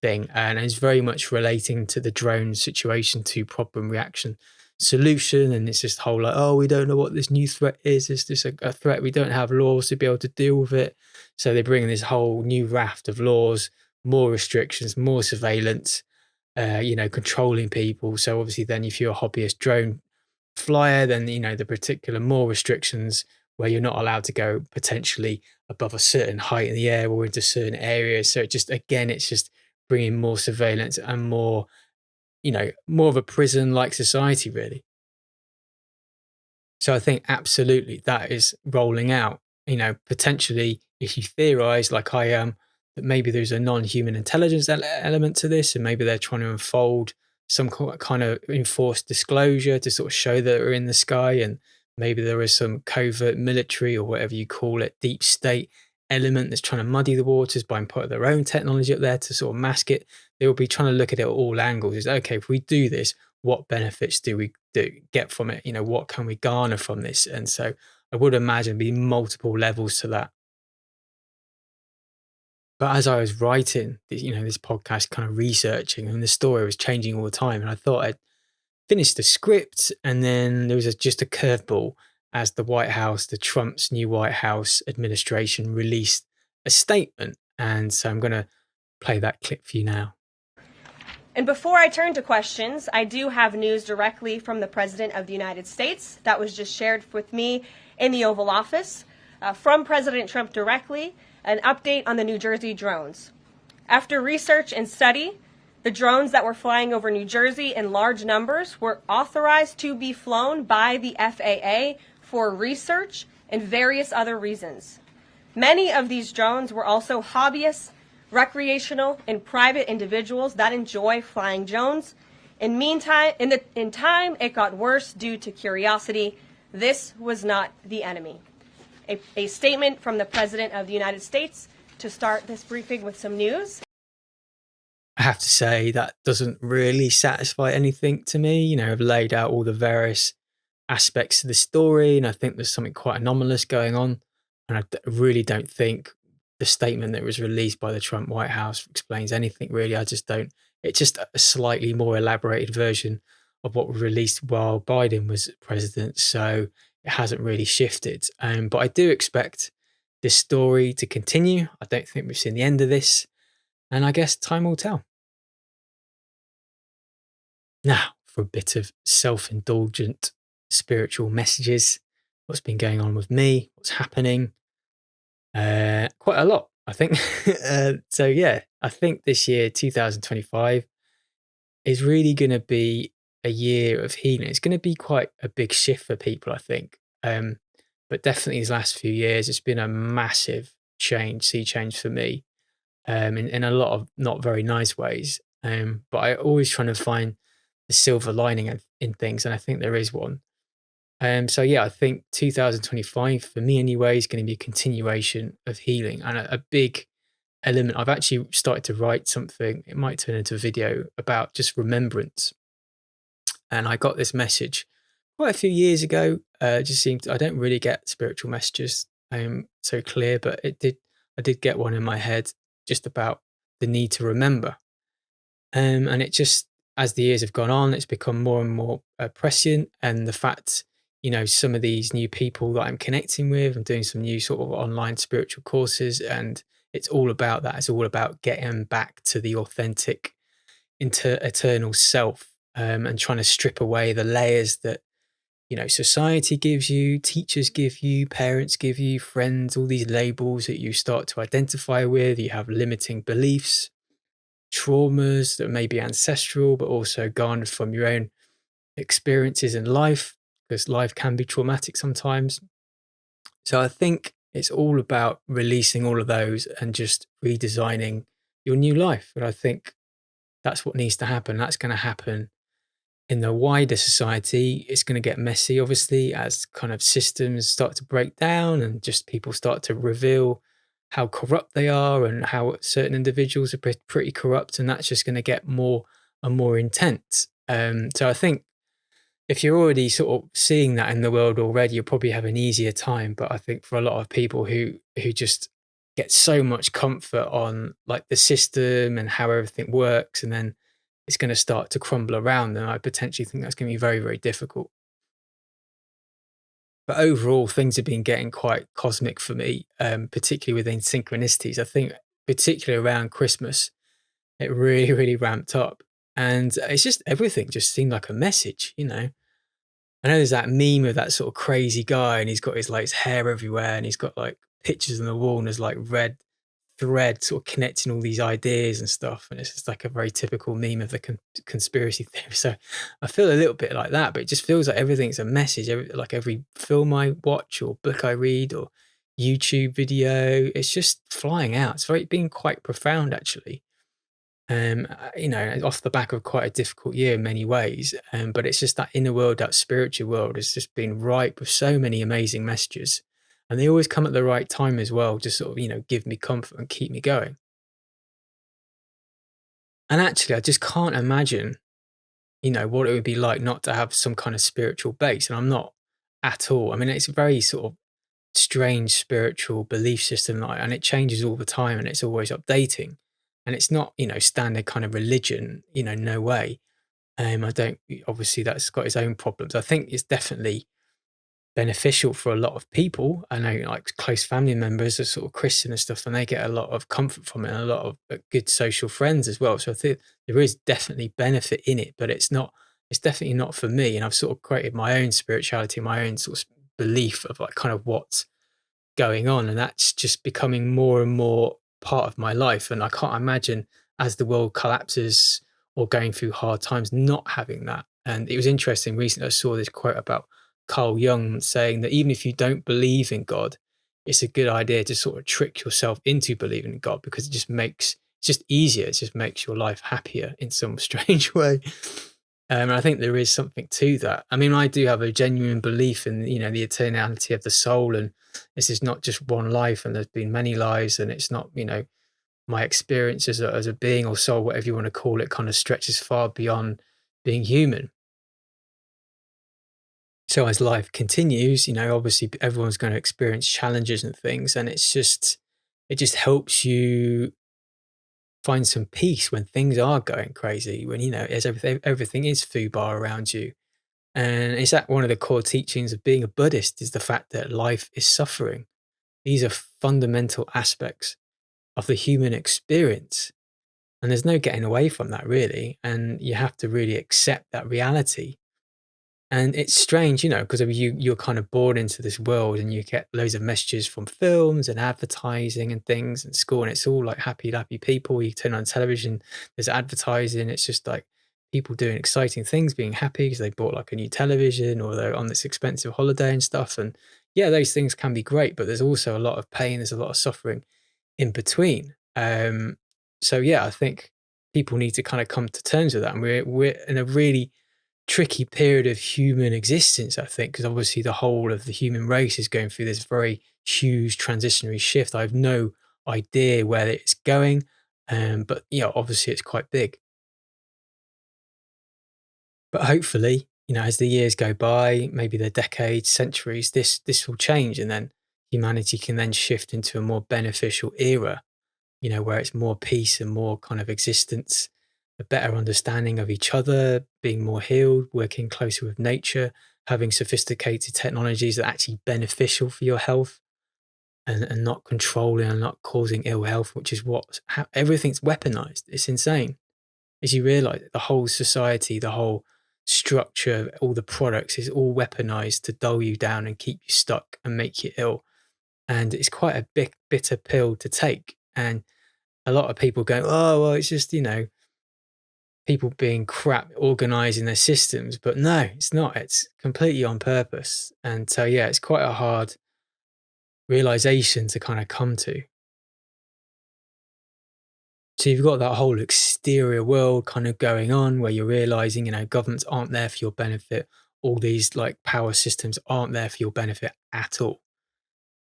thing. And it's very much relating to the drone situation, to problem, reaction, solution. And it's this whole like, oh, we don't know what this new threat is. Is this a threat? We don't have laws to be able to deal with it. So they bring in this whole new raft of laws, more restrictions, more surveillance, controlling people. So obviously then if you're a hobbyist drone flyer, then the particular more restrictions where you're not allowed to go potentially above a certain height in the air or into certain areas. So it's just bringing more surveillance and more of a prison-like society, really. So I think absolutely that is rolling out. Potentially, if you theorize like I am, that maybe there's a non-human intelligence element to this, and maybe they're trying to unfold some kind of enforced disclosure to sort of show that they're in the sky, and maybe there is some covert military or whatever you call it, deep state element that's trying to muddy the waters by putting their own technology up there to sort of mask it. They will be trying to look at it at all angles. Is okay, if we do this, what benefits do we get from it? What can we garner from this? And so I would imagine be multiple levels to that. But as I was writing, this podcast, kind of researching, and the story was changing all the time, and I thought I'd finished the script, and then there was just a curveball as the Trump's new White House administration released a statement. And so I'm going to play that clip for you now. And before I turn to questions, I do have news directly from the President of the United States that was just shared with me in the Oval Office. From President Trump directly, an update on the New Jersey drones. After research and study, the drones that were flying over New Jersey in large numbers were authorized to be flown by the FAA for research and various other reasons. Many of these drones were also hobbyists, recreational, and private individuals that enjoy flying drones. In time, it got worse due to curiosity. This was not the enemy. A statement from the President of the United States to start this briefing with some news. I have to say that doesn't really satisfy anything to me. You know, I've laid out all the various aspects of the story, and I think there's something quite anomalous going on. And I really don't think the statement that was released by the Trump White House explains anything really. I just don't. It's just a slightly more elaborated version of what was released while Biden was president. So it hasn't really shifted. But I do expect this story to continue. I don't think we've seen the end of this. And I guess time will tell. Now, for a bit of self-indulgent spiritual messages. What's been going on with me? What's happening? Quite a lot, I think. So yeah, I think this year, 2025, is really going to be a year of healing. It's going to be quite a big shift for people, I think. But definitely these last few years, it's been a massive sea change for me, in a lot of not very nice ways. But I always trying to find the silver lining in things, and I think there is one. So yeah, I think 2025 for me anyway is going to be a continuation of healing, and a big element. I've actually started to write something. It might turn into a video about just remembrance. And I got this message quite a few years ago. Just seemed I don't really get spiritual messages so clear, but I did get one in my head just about the need to remember. And it just, as the years have gone on, it's become more and more prescient. And the fact, you know, some of these new people that I'm connecting with, I'm doing some new sort of online spiritual courses, and it's all about that. It's all about getting back to the authentic, eternal self, and trying to strip away the layers that, you know, society gives you, teachers give you, parents give you, friends, all these labels that you start to identify with. You have limiting beliefs, traumas that may be ancestral, but also garnered from your own experiences in life, because life can be traumatic sometimes. So I think it's all about releasing all of those and just redesigning your new life. And I think that's what needs to happen. That's going to happen in the wider society. It's going to get messy, obviously, as kind of systems start to break down and just people start to reveal how corrupt they are and how certain individuals are pretty corrupt. And that's just going to get more and more intense. So I think if you're already sort of seeing that in the world already, you'll probably have an easier time. But I think for a lot of people who just get so much comfort on like the system and how everything works, and then it's going to start to crumble around them, I potentially think that's going to be very, very difficult. But overall, things have been getting quite cosmic for me, particularly within synchronicities. I think particularly around Christmas, it really, really ramped up. And it's just everything just seemed like a message, you know. I know there's that meme of that sort of crazy guy, and he's got his hair everywhere, and he's got like pictures on the wall, and there's like red thread sort of connecting all these ideas and stuff. And it's just like a very typical meme of the conspiracy theory. So I feel a little bit like that, but it just feels like everything's a message. Like every film I watch or book I read or YouTube video, it's just flying out. It's been quite profound, actually. You know, off the back of quite a difficult year in many ways. But it's just that inner world, that spiritual world has just been ripe with so many amazing messages. And they always come at the right time as well, just sort of, you know, give me comfort and keep me going. And actually, I just can't imagine, you know, what it would be like not to have some kind of spiritual base. And I'm not at all. I mean, it's a very sort of strange spiritual belief system, and it changes all the time and it's always updating. And it's not, you know, standard kind of religion, you know, no way. Obviously that's got its own problems. I think it's definitely beneficial for a lot of people. I know like close family members are sort of Christian and stuff, and they get a lot of comfort from it and a lot of good social friends as well. So I think there is definitely benefit in it, but it's definitely not for me. And I've sort of created my own spirituality, my own sort of belief of like kind of what's going on. And that's just becoming more and more part of my life. And I can't imagine as the world collapses or going through hard times, not having that. And it was interesting recently, I saw this quote about Carl Jung saying that even if you don't believe in God, it's a good idea to sort of trick yourself into believing in God, because it's just easier. It just makes your life happier in some strange way. And I think there is something to that. I mean, I do have a genuine belief in, the eternality of the soul, and this is not just one life, and there's been many lives, and it's not, my experience as a being or soul, whatever you want to call it, kind of stretches far beyond being human. So as life continues, obviously everyone's going to experience challenges and things, and it just helps you find some peace when things are going crazy, when, as everything is foobar around you. And is that one of the core teachings of being a Buddhist, is the fact that life is suffering. These are fundamental aspects of the human experience. And there's no getting away from that, really. And you have to really accept that reality. And it's strange, because you're kind of born into this world, and you get loads of messages from films and advertising and things and school, and it's all like happy people. You turn on television, there's advertising. It's just like people doing exciting things, being happy because they bought like a new television or they're on this expensive holiday and stuff. And yeah, those things can be great, but there's also a lot of pain. There's a lot of suffering in between. So yeah, I think people need to kind of come to terms with that. And we're in a really tricky period of human existence, I think, because obviously the whole of the human race is going through this very huge transitionary shift. I have no idea where it's going, but obviously it's quite big. But hopefully, as the years go by, maybe the decades, centuries, this will change, and then humanity can then shift into a more beneficial era, where it's more peace and more kind of existence, a better understanding of each other, being more healed, working closer with nature, having sophisticated technologies that are actually beneficial for your health, and not controlling and not causing ill health, which is how everything's weaponized. It's insane. As you realize, the whole society, the whole structure, all the products is all weaponized to dull you down and keep you stuck and make you ill. And it's quite a big, bitter pill to take. And a lot of people go, oh, well, it's just, people being crap, organizing their systems. But no, it's not. It's completely on purpose. And so, yeah, it's quite a hard realization to kind of come to. So you've got that whole exterior world kind of going on where you're realizing, governments aren't there for your benefit. All these like power systems aren't there for your benefit at all.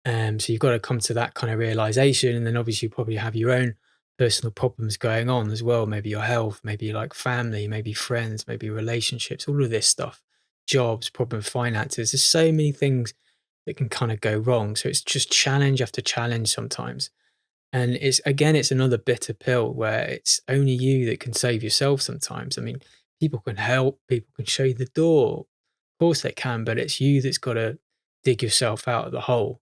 So you've got to come to that kind of realization. And then obviously you probably have your own personal problems going on as well. Maybe your health, maybe like family, maybe friends, maybe relationships, all of this stuff, jobs, problem finances. There's so many things that can kind of go wrong. So it's just challenge after challenge sometimes. And it's another bitter pill where it's only you that can save yourself sometimes. I mean, people can help, people can show you the door. Of course they can, but it's you that's got to dig yourself out of the hole.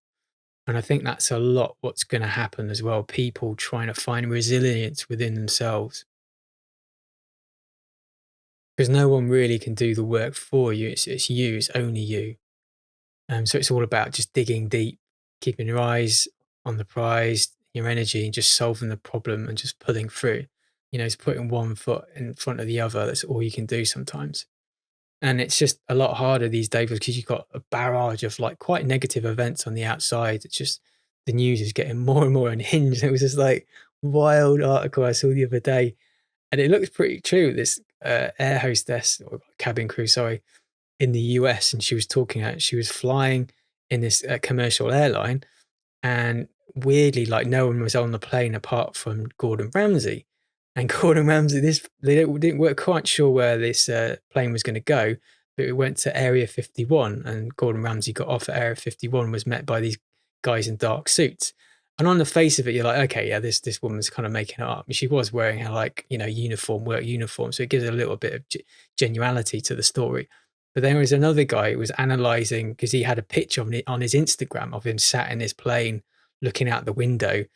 And I think that's a lot what's going to happen as well. People trying to find resilience within themselves. Because no one really can do the work for you. It's you, it's only you. So it's all about just digging deep, keeping your eyes on the prize, your energy, and just solving the problem and just pulling through. It's putting one foot in front of the other. That's all you can do sometimes. And it's just a lot harder these days because you've got a barrage of like quite negative events on the outside. It's just the news is getting more and more unhinged. It was this like wild article I saw the other day, and it looks pretty true. This air hostess or cabin crew, in the US, and she was flying in this commercial airline, and weirdly, like no one was on the plane apart from Gordon Ramsay. And Gordon Ramsay, weren't quite sure where this plane was going to go, but it went to Area 51, and Gordon Ramsay got off at Area 51, was met by these guys in dark suits. And on the face of it, you're like, okay, yeah, this woman's kind of making it up. She was wearing her work uniform, so it gives a little bit of genuality to the story. But there was another guy who was analysing, because he had a picture on his Instagram of him sat in his plane looking out the window.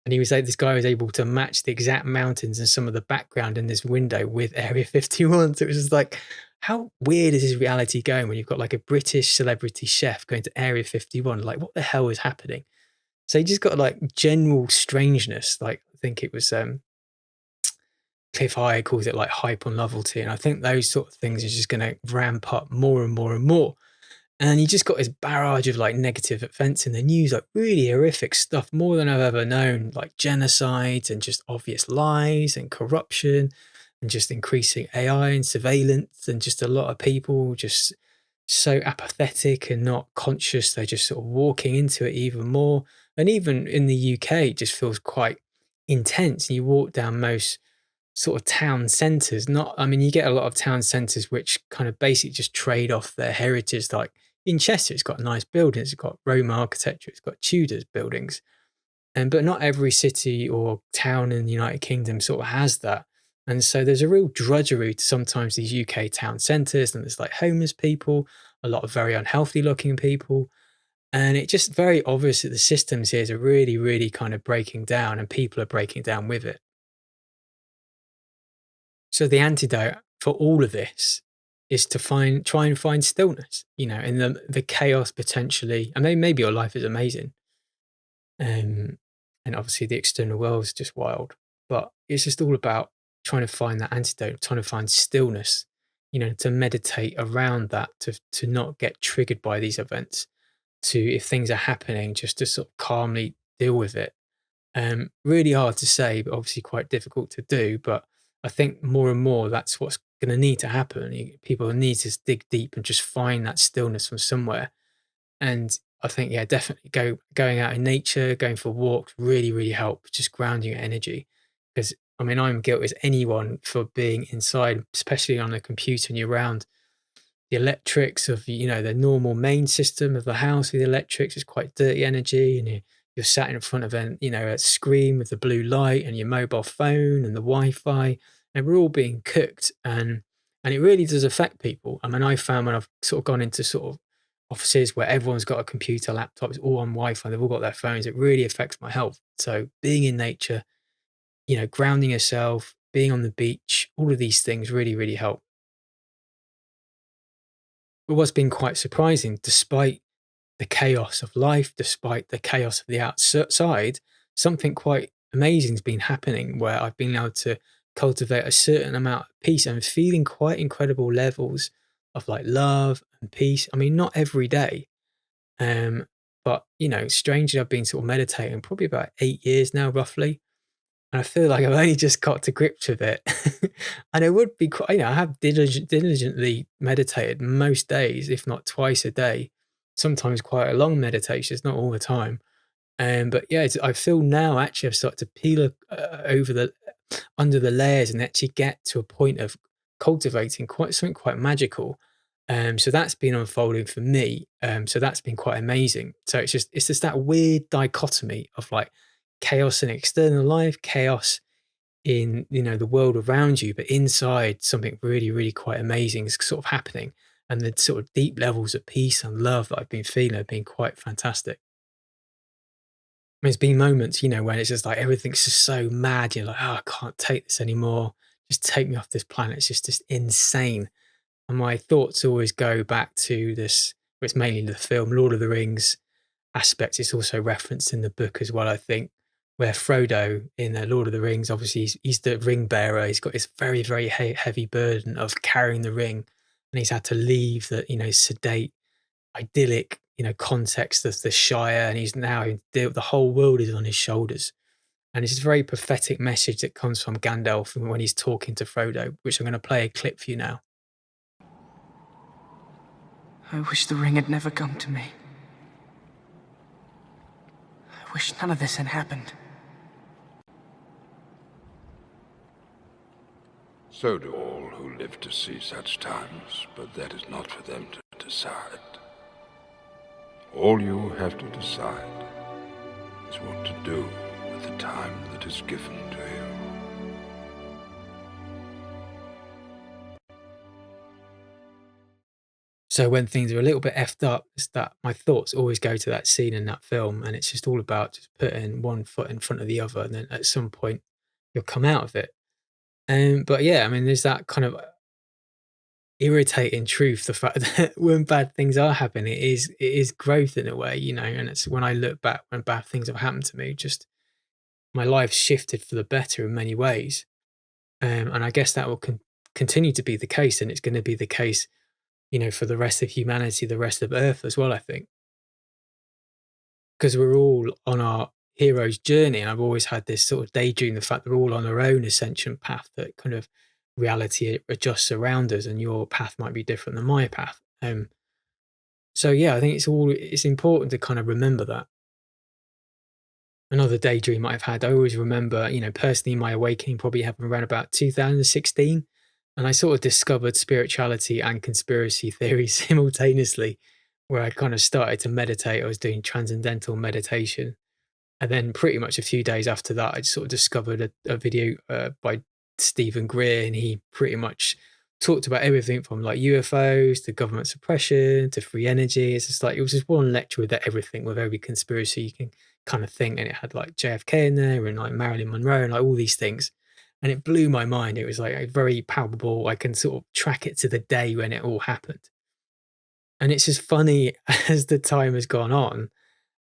And he was like, this guy was able to match the exact mountains and some of the background in this window with Area 51. So it was just like, how weird is this reality going when you've got like a British celebrity chef going to Area 51? Like, what the hell is happening? So you just got like general strangeness. Like, I think it was Cliff High calls it like hype on novelty. And I think those sort of things are just going to ramp up more and more and more. And you just got this barrage of like negative events in the news, like really horrific stuff, more than I've ever known, like genocides and just obvious lies and corruption and just increasing AI and surveillance, and just a lot of people just so apathetic and not conscious. They're just sort of walking into it even more. And even in the UK, it just feels quite intense. You walk down most sort of town centres, you get a lot of town centres which kind of basically just trade off their heritage. Like in Chester, it's got nice buildings, it's got Roman architecture, it's got Tudor buildings. But not every city or town in the United Kingdom sort of has that. And so there's a real drudgery to sometimes these UK town centres, and there's like homeless people, a lot of very unhealthy looking people. And it's just very obvious that the systems here are really, really kind of breaking down, and people are breaking down with it. So the antidote for all of this is to try and find stillness, in the chaos potentially. And maybe your life is amazing. And obviously the external world is just wild. But it's just all about trying to find that antidote, trying to find stillness, to meditate around that, to not get triggered by these events, to, if things are happening, just to sort of calmly deal with it. Really hard to say, but obviously quite difficult to do. But I think more and more that's what's going to need to happen. People need to dig deep and just find that stillness from somewhere. And I think, yeah, definitely going out in nature, going for walks really, really help, just grounding your energy. Because, I'm guilty as anyone for being inside, especially on a computer, and you're around the electrics of, the normal main system of the house with the electrics. It's quite dirty energy, and you're sat in front of a screen with the blue light and your mobile phone and the Wi-Fi, and we're all being cooked, and it really does affect people. I found when I've sort of gone into sort of offices where everyone's got a computer, laptop, it's all on Wi-Fi, they've all got their phones, it really affects my health. So being in nature, grounding yourself, being on the beach, all of these things really, really help. But what's been quite surprising, despite the chaos of life, despite the chaos of the outside, something quite amazing has been happening, where I've been able to cultivate a certain amount of peace and feeling quite incredible levels of like love and peace. Not every day, but strangely, I've been sort of meditating probably about 8 years now, roughly. And I feel like I've only just got to grips with it. And it would be quite, I have diligently meditated most days, if not twice a day, sometimes quite a long meditation. It's not all the time. But yeah, I feel now actually I've started to peel under the layers and actually get to a point of cultivating something quite magical. So that's been unfolding for me. So that's been quite amazing. So it's just that weird dichotomy of like chaos in external life, chaos in the world around you, but inside something really, really quite amazing is sort of happening. And the sort of deep levels of peace and love that I've been feeling have been quite fantastic. There's been moments, when it's just like everything's just so mad. You're like, oh, I can't take this anymore. Just take me off this planet. It's just insane. And my thoughts always go back to this, it's mainly the film Lord of the Rings aspect. It's also referenced in the book as well, I think, where Frodo in the Lord of the Rings, obviously he's the ring bearer. He's got this very, very heavy burden of carrying the ring. And he's had to leave the, sedate, idyllic, context of the Shire. And he's now, the whole world is on his shoulders. And it's a very prophetic message that comes from Gandalf when he's talking to Frodo, which I'm going to play a clip for you now. I wish the ring had never come to me. I wish none of this had happened. So do all who live to see such times, but that is not for them to decide. All you have to decide is what to do with the time that is given to you. So when things are a little bit effed up, it's that my thoughts always go to that scene in that film, and it's just all about just putting one foot in front of the other, and then at some point you'll come out of it. But yeah, I mean, there's that kind of irritating truth, the fact that when bad things are happening, it is growth in a way, and it's when I look back when bad things have happened to me, just my life shifted for the better in many ways. And I guess that will continue to be the case, and it's going to be the case, for the rest of humanity, the rest of Earth as well, I think. Because we're all on our hero's journey, and I've always had this sort of daydream, the fact that we're all on our own ascension path, that kind of reality adjusts around us, and your path might be different than my path. So yeah, I think it's important to kind of remember that. Another daydream I've had, I always remember, personally, my awakening probably happened around about 2016. And I sort of discovered spirituality and conspiracy theories simultaneously, where I kind of started to meditate. I was doing transcendental meditation. And then pretty much a few days after that, I sort of discovered a video by Stephen Greer, and he pretty much talked about everything from like UFOs to government suppression to free energy. It's just like, it was just one lecture with everything, with every conspiracy you can kind of think. And it had like JFK in there and like Marilyn Monroe and like all these things. And it blew my mind. It was like very palpable. I can sort of track it to the day when it all happened. And it's just funny as the time has gone on,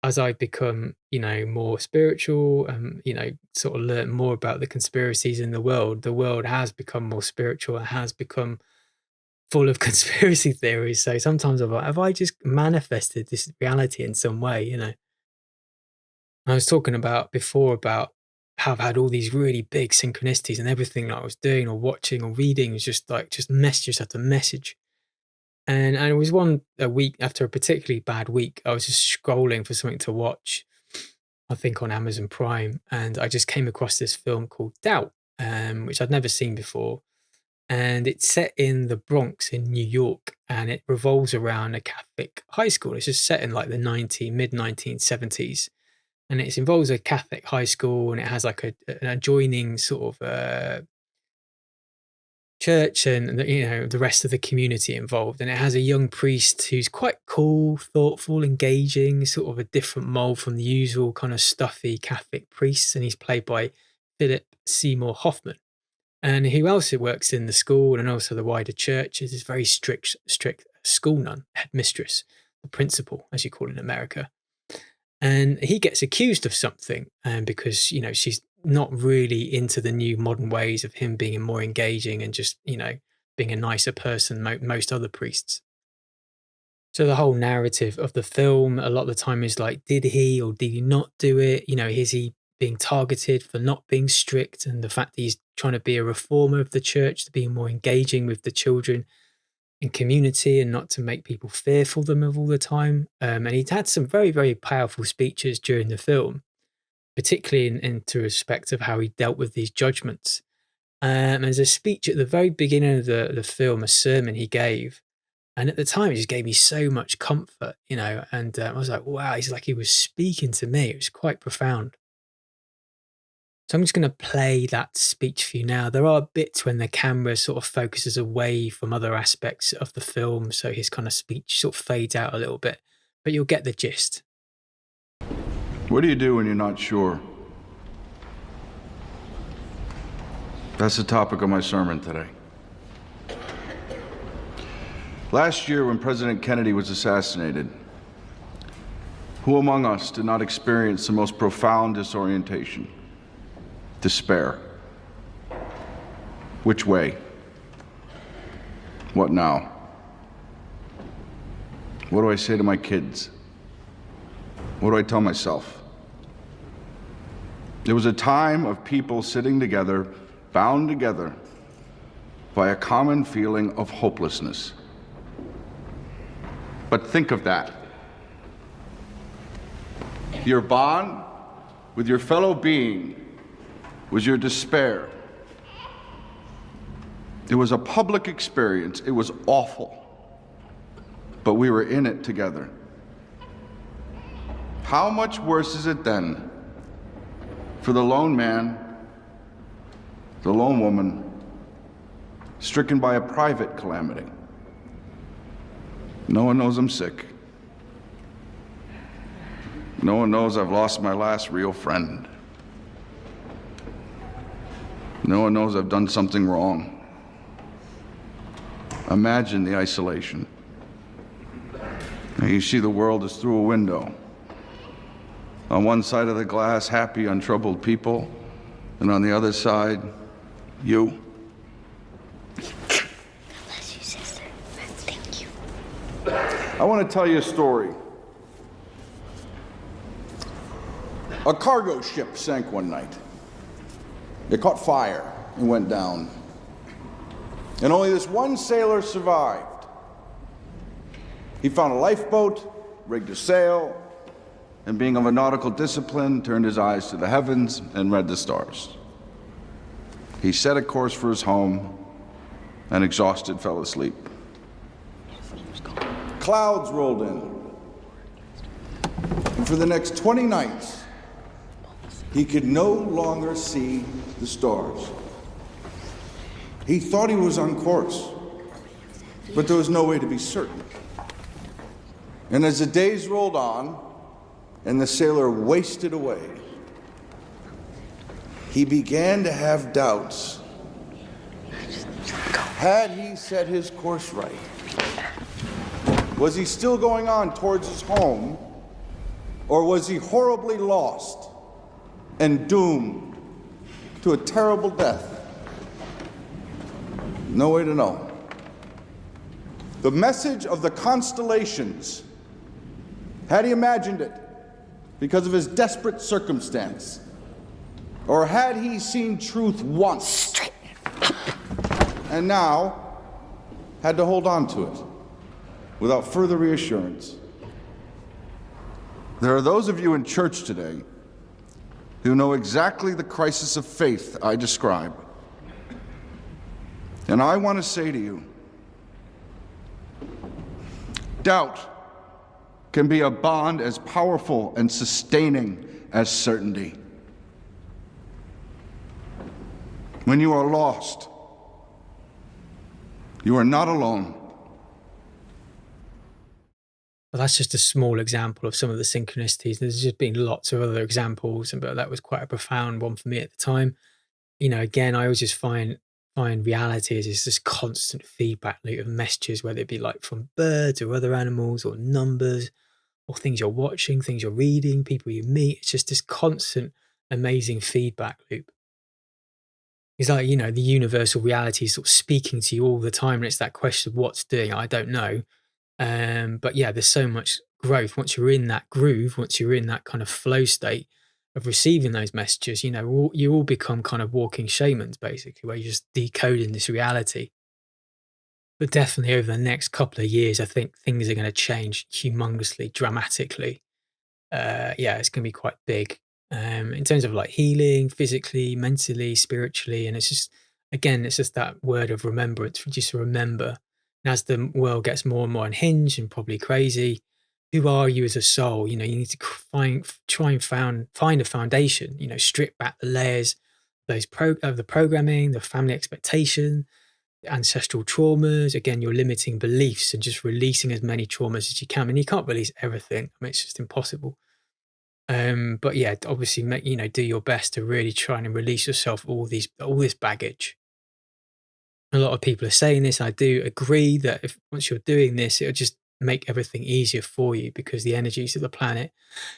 as I've become, more spiritual, sort of learn more about the conspiracies in the world has become more spiritual and has become full of conspiracy theories. So sometimes I'm like, have I just manifested this reality in some way, I was talking about before about how I've had all these really big synchronicities, and everything that I was doing or watching or reading was just messages after message. And it was a week after a particularly bad week, I was just scrolling for something to watch, I think on Amazon Prime, and I just came across this film called Doubt, which I'd never seen before. And it's set in the Bronx in New York, and it revolves around a Catholic high school. It's just set in like the mid-1970s. And it involves a Catholic high school, and it has like an adjoining sort of church and, the rest of the community involved. And it has a young priest who's quite cool, thoughtful, engaging, sort of a different mold from the usual kind of stuffy Catholic priests. And he's played by Philip Seymour Hoffman. And who else works in the school and also the wider church is this very strict school nun, headmistress, the principal, as you call it in America. And he gets accused of something, because, she's not really into the new modern ways of him being more engaging and just, being a nicer person than most other priests. So the whole narrative of the film, a lot of the time is like, did he or did he not do it? Is he being targeted for not being strict? And the fact that he's trying to be a reformer of the church, to be more engaging with the children in community and not to make people fearful of them all the time. And he'd had some very, very powerful speeches during the film, particularly into respect of how he dealt with these judgments. There's a speech at the very beginning of the film, a sermon he gave. And at the time, it just gave me so much comfort, and I was like, wow, he's like he was speaking to me. It was quite profound. So I'm just going to play that speech for you now. There are bits when the camera sort of focuses away from other aspects of the film, so his kind of speech sort of fades out a little bit, but you'll get the gist. What do you do when you're not sure? That's the topic of my sermon today. Last year, when President Kennedy was assassinated, who among us did not experience the most profound disorientation? Despair. Which way? What now? What do I say to my kids? What do I tell myself? There was a time of people sitting together, bound together by a common feeling of hopelessness. But think of that. Your bond with your fellow being was your despair. It was a public experience. It was awful. But we were in it together. How much worse is it then for the lone man, the lone woman, stricken by a private calamity? No one knows I'm sick. No one knows I've lost my last real friend. No one knows I've done something wrong. Imagine the isolation. Now you see the world as through a window. On one side of the glass, happy, untroubled people, and on the other side, you. Bless you, sister. Thank you. I want to tell you a story. A cargo ship sank one night. It caught fire and went down. And only this one sailor survived. He found a lifeboat, rigged a sail, and being of a nautical discipline, turned his eyes to the heavens and read the stars. He set a course for his home and exhausted fell asleep. Clouds rolled in. And for the next 20 nights, he could no longer see the stars. He thought he was on course, but there was no way to be certain. And as the days rolled on and the sailor wasted away, he began to have doubts. Had he set his course right? Was he still going on towards his home, or was he horribly lost and doomed to a terrible death? No way to know. The message of the constellations, had he imagined it because of his desperate circumstance? Or had he seen truth once and now had to hold on to it without further reassurance? There are those of you in church today who know exactly the crisis of faith I describe. And I want to say to you, doubt can be a bond as powerful and sustaining as certainty. When you are lost, you are not alone. Well, that's just a small example of some of the synchronicities. There's just been lots of other examples, but that was quite a profound one for me at the time. You know, again, I always just find reality is this constant feedback loop of messages, whether it be like from birds or other animals or numbers or things you're watching, things you're reading, people you meet. It's just this constant, amazing feedback loop. It's like, you know, the universal reality is sort of speaking to you all the time. And it's that question of what's doing, I don't know. But yeah, there's so much growth. Once you're in that groove, once you're in that kind of flow state of receiving those messages, you know, you all become kind of walking shamans, basically, where you're just decoding this reality. But definitely over the next couple of years, I think things are going to change humongously, dramatically. Yeah, it's going to be quite big in terms of like healing, physically, mentally, spiritually. And it's just, again, it's just that word of remembrance, just remember. And as the world gets more and more unhinged and probably crazy, who are you as a soul? You know, you need to try and find a foundation, you know, strip back the layers of the programming, the family expectation, the ancestral traumas. Again, your limiting beliefs and just releasing as many traumas as you can. I mean, you can't release everything. I mean, it's just impossible. But yeah, obviously, do your best to really try and release yourself all this baggage. A lot of people are saying this. I do agree that once you're doing this, it'll just make everything easier for you, because the energies of the planet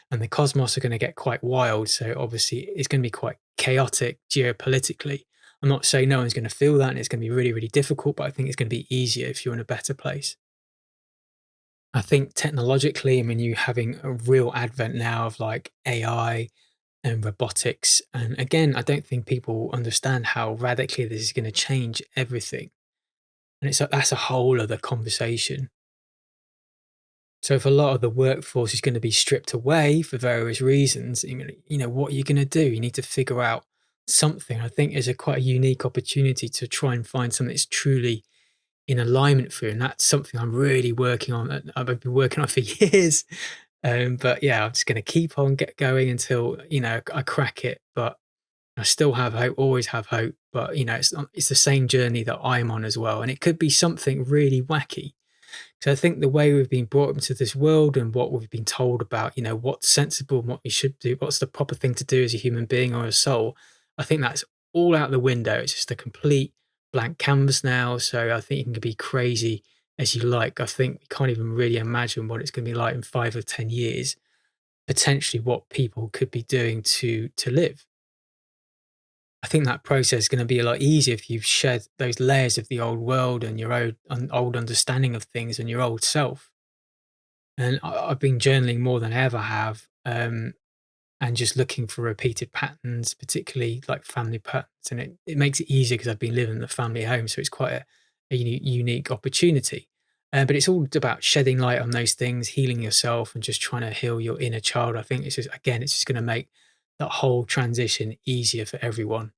and the cosmos are going to get quite wild. So obviously it's going to be quite chaotic geopolitically. I'm not saying no one's going to feel that and it's going to be really, really difficult, but I think it's going to be easier if you're in a better place. I think technologically, I mean, you're having a real advent now of like AI and robotics. And again, I don't think people understand how radically this is going to change everything. And that's a whole other conversation. So if a lot of the workforce is going to be stripped away for various reasons, you know, what are you going to do? You need to figure out something. I think is quite a unique opportunity to try and find something that's truly in alignment for you. And that's something I'm really working on. I've been working on for years. But yeah, I'm just going to keep on going until, you know, I crack it. But I still have hope, always have hope. But, you know, it's the same journey that I'm on as well. And it could be something really wacky. Because I think the way we've been brought into this world and what we've been told about, what's sensible and what you should do, what's the proper thing to do as a human being or a soul, I think that's all out the window. It's just a complete blank canvas now. So I think you can be crazy as you like. I think we can't even really imagine what it's going to be like in 5 or 10 years, potentially what people could be doing to live. I think that process is going to be a lot easier if you've shed those layers of the old world and your old understanding of things and your old self. And I've been journaling more than I ever have, and just looking for repeated patterns, particularly like family patterns. And it makes it easier because I've been living in the family home, so it's quite a unique opportunity. But it's all about shedding light on those things, healing yourself, and just trying to heal your inner child. I think it's just going to make that whole transition easier for everyone.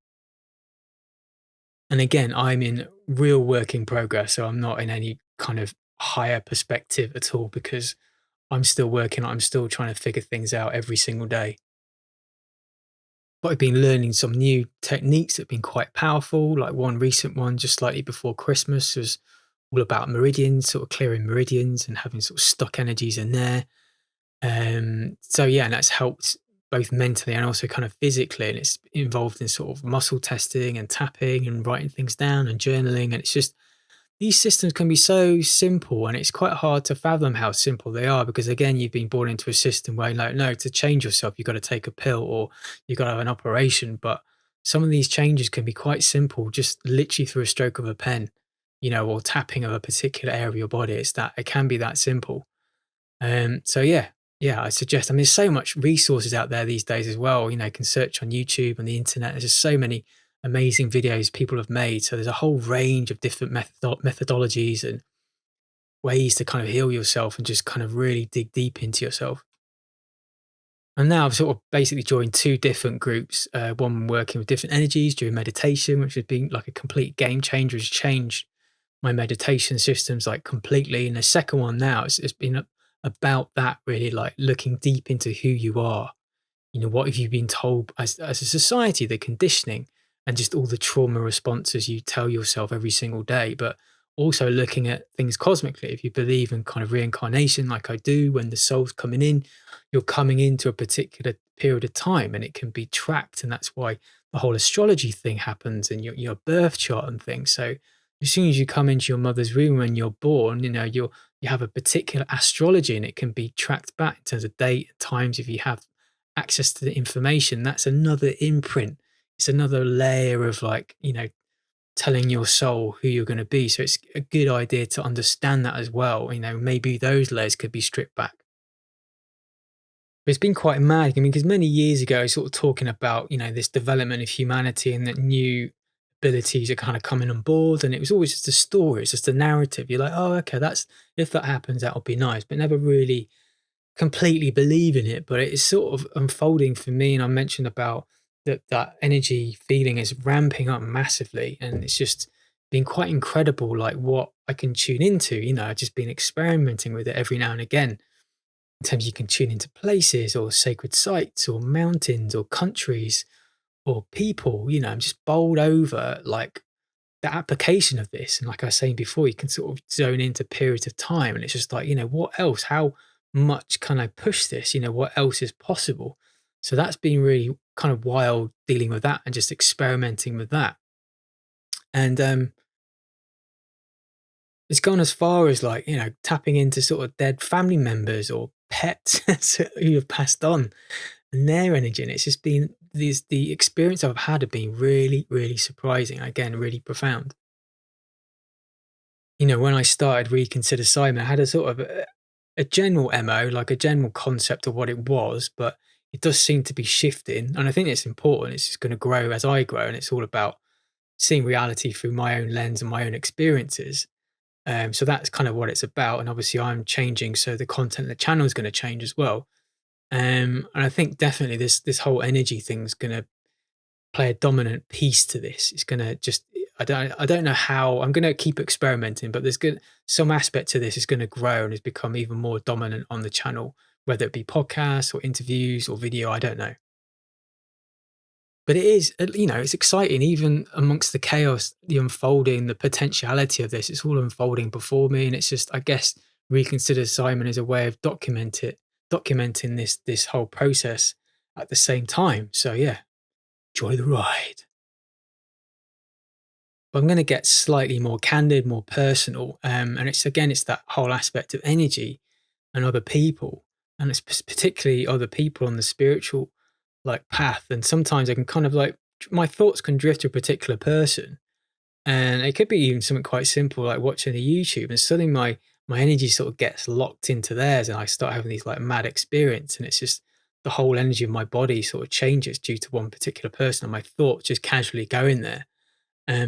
And again, I'm in real work in progress, so I'm not in any kind of higher perspective at all, because I'm still working. I'm still trying to figure things out every single day. But I've been learning some new techniques that have been quite powerful. Like one recent one, just slightly before Christmas, was all about meridians, sort of clearing meridians and having sort of stuck energies in there. So yeah, and that's helped both mentally and also kind of physically. And it's involved in sort of muscle testing and tapping and writing things down and journaling. And it's just, these systems can be so simple, and it's quite hard to fathom how simple they are, because again, you've been born into a system where like, no, to change yourself, you've got to take a pill or you've got to have an operation. But some of these changes can be quite simple, just literally through a stroke of a pen, or tapping of a particular area of your body. It can be that simple. So yeah, I suggest, there's so much resources out there these days as well. You can search on YouTube and the internet. There's just so many amazing videos people have made. So there's a whole range of different methodologies and ways to kind of heal yourself and just kind of really dig deep into yourself. And now I've sort of basically joined 2 different groups. One working with different energies during meditation, which has been like a complete game changer. Has changed my meditation systems like completely. And the second one now, it's been about that, really, like looking deep into who you are. What have you been told as a society, the conditioning, and just all the trauma responses you tell yourself every single day. But also looking at things cosmically. If you believe in kind of reincarnation, like I do, when the soul's coming in, you're coming into a particular period of time, and it can be tracked. And that's why the whole astrology thing happens, and your birth chart and things. So as soon as you come into your mother's womb when you're born, you have a particular astrology, and it can be tracked back in terms of date, times. If you have access to the information, that's another imprint. It's another layer of telling your soul who you're going to be. So it's a good idea to understand that as well. Maybe those layers could be stripped back. But it's been quite mad. Because many years ago, I was sort of talking about, this development of humanity and that new abilities are kind of coming on board. And it was always just a story. It's just a narrative. You're like, oh, okay, if that happens, that'll be nice. But never really completely believe in it. But it's sort of unfolding for me. And I mentioned about that energy feeling is ramping up massively. And it's just been quite incredible, like what I can tune into. I've just been experimenting with it every now and again. In terms, you can tune into places or sacred sites or mountains or countries or people. I'm just bowled over like the application of this. And like I was saying before, you can sort of zone into periods of time, and it's just like, what else? How much can I push this? What else is possible? So that's been really kind of wild, dealing with that and just experimenting with that. And it's gone as far as tapping into sort of dead family members or pets who have passed on and their energy. And it's just been the experience I've had have been really, really surprising. Again, really profound. When I started Reconsider Simon, I had a sort of a general MO, like a general concept of what it was, but it does seem to be shifting. And I think it's important. It's just going to grow as I grow. And it's all about seeing reality through my own lens and my own experiences. So that's kind of what it's about. And obviously I'm changing, so the content of the channel is going to change as well. And I think definitely this whole energy thing is going to play a dominant piece to this. It's going to just, I don't know how. I'm going to keep experimenting, but there's some aspect to this is going to grow and has become even more dominant on the channel, whether it be podcasts or interviews or video. I don't know. But it is, it's exciting, even amongst the chaos, the unfolding, the potentiality of this. It's all unfolding before me. And it's just, I guess, Reconsider Simon is a way of documenting this whole process at the same time. So yeah, enjoy the ride. But I'm going to get slightly more candid, more personal. And it's that whole aspect of energy and other people. And it's particularly other people on the spiritual path. And sometimes I can kind of my thoughts can drift to a particular person. And it could be even something quite simple, like watching a YouTube, and suddenly my energy sort of gets locked into theirs, and I start having these mad experience. And it's just the whole energy of my body sort of changes due to one particular person, and my thoughts just casually go in there.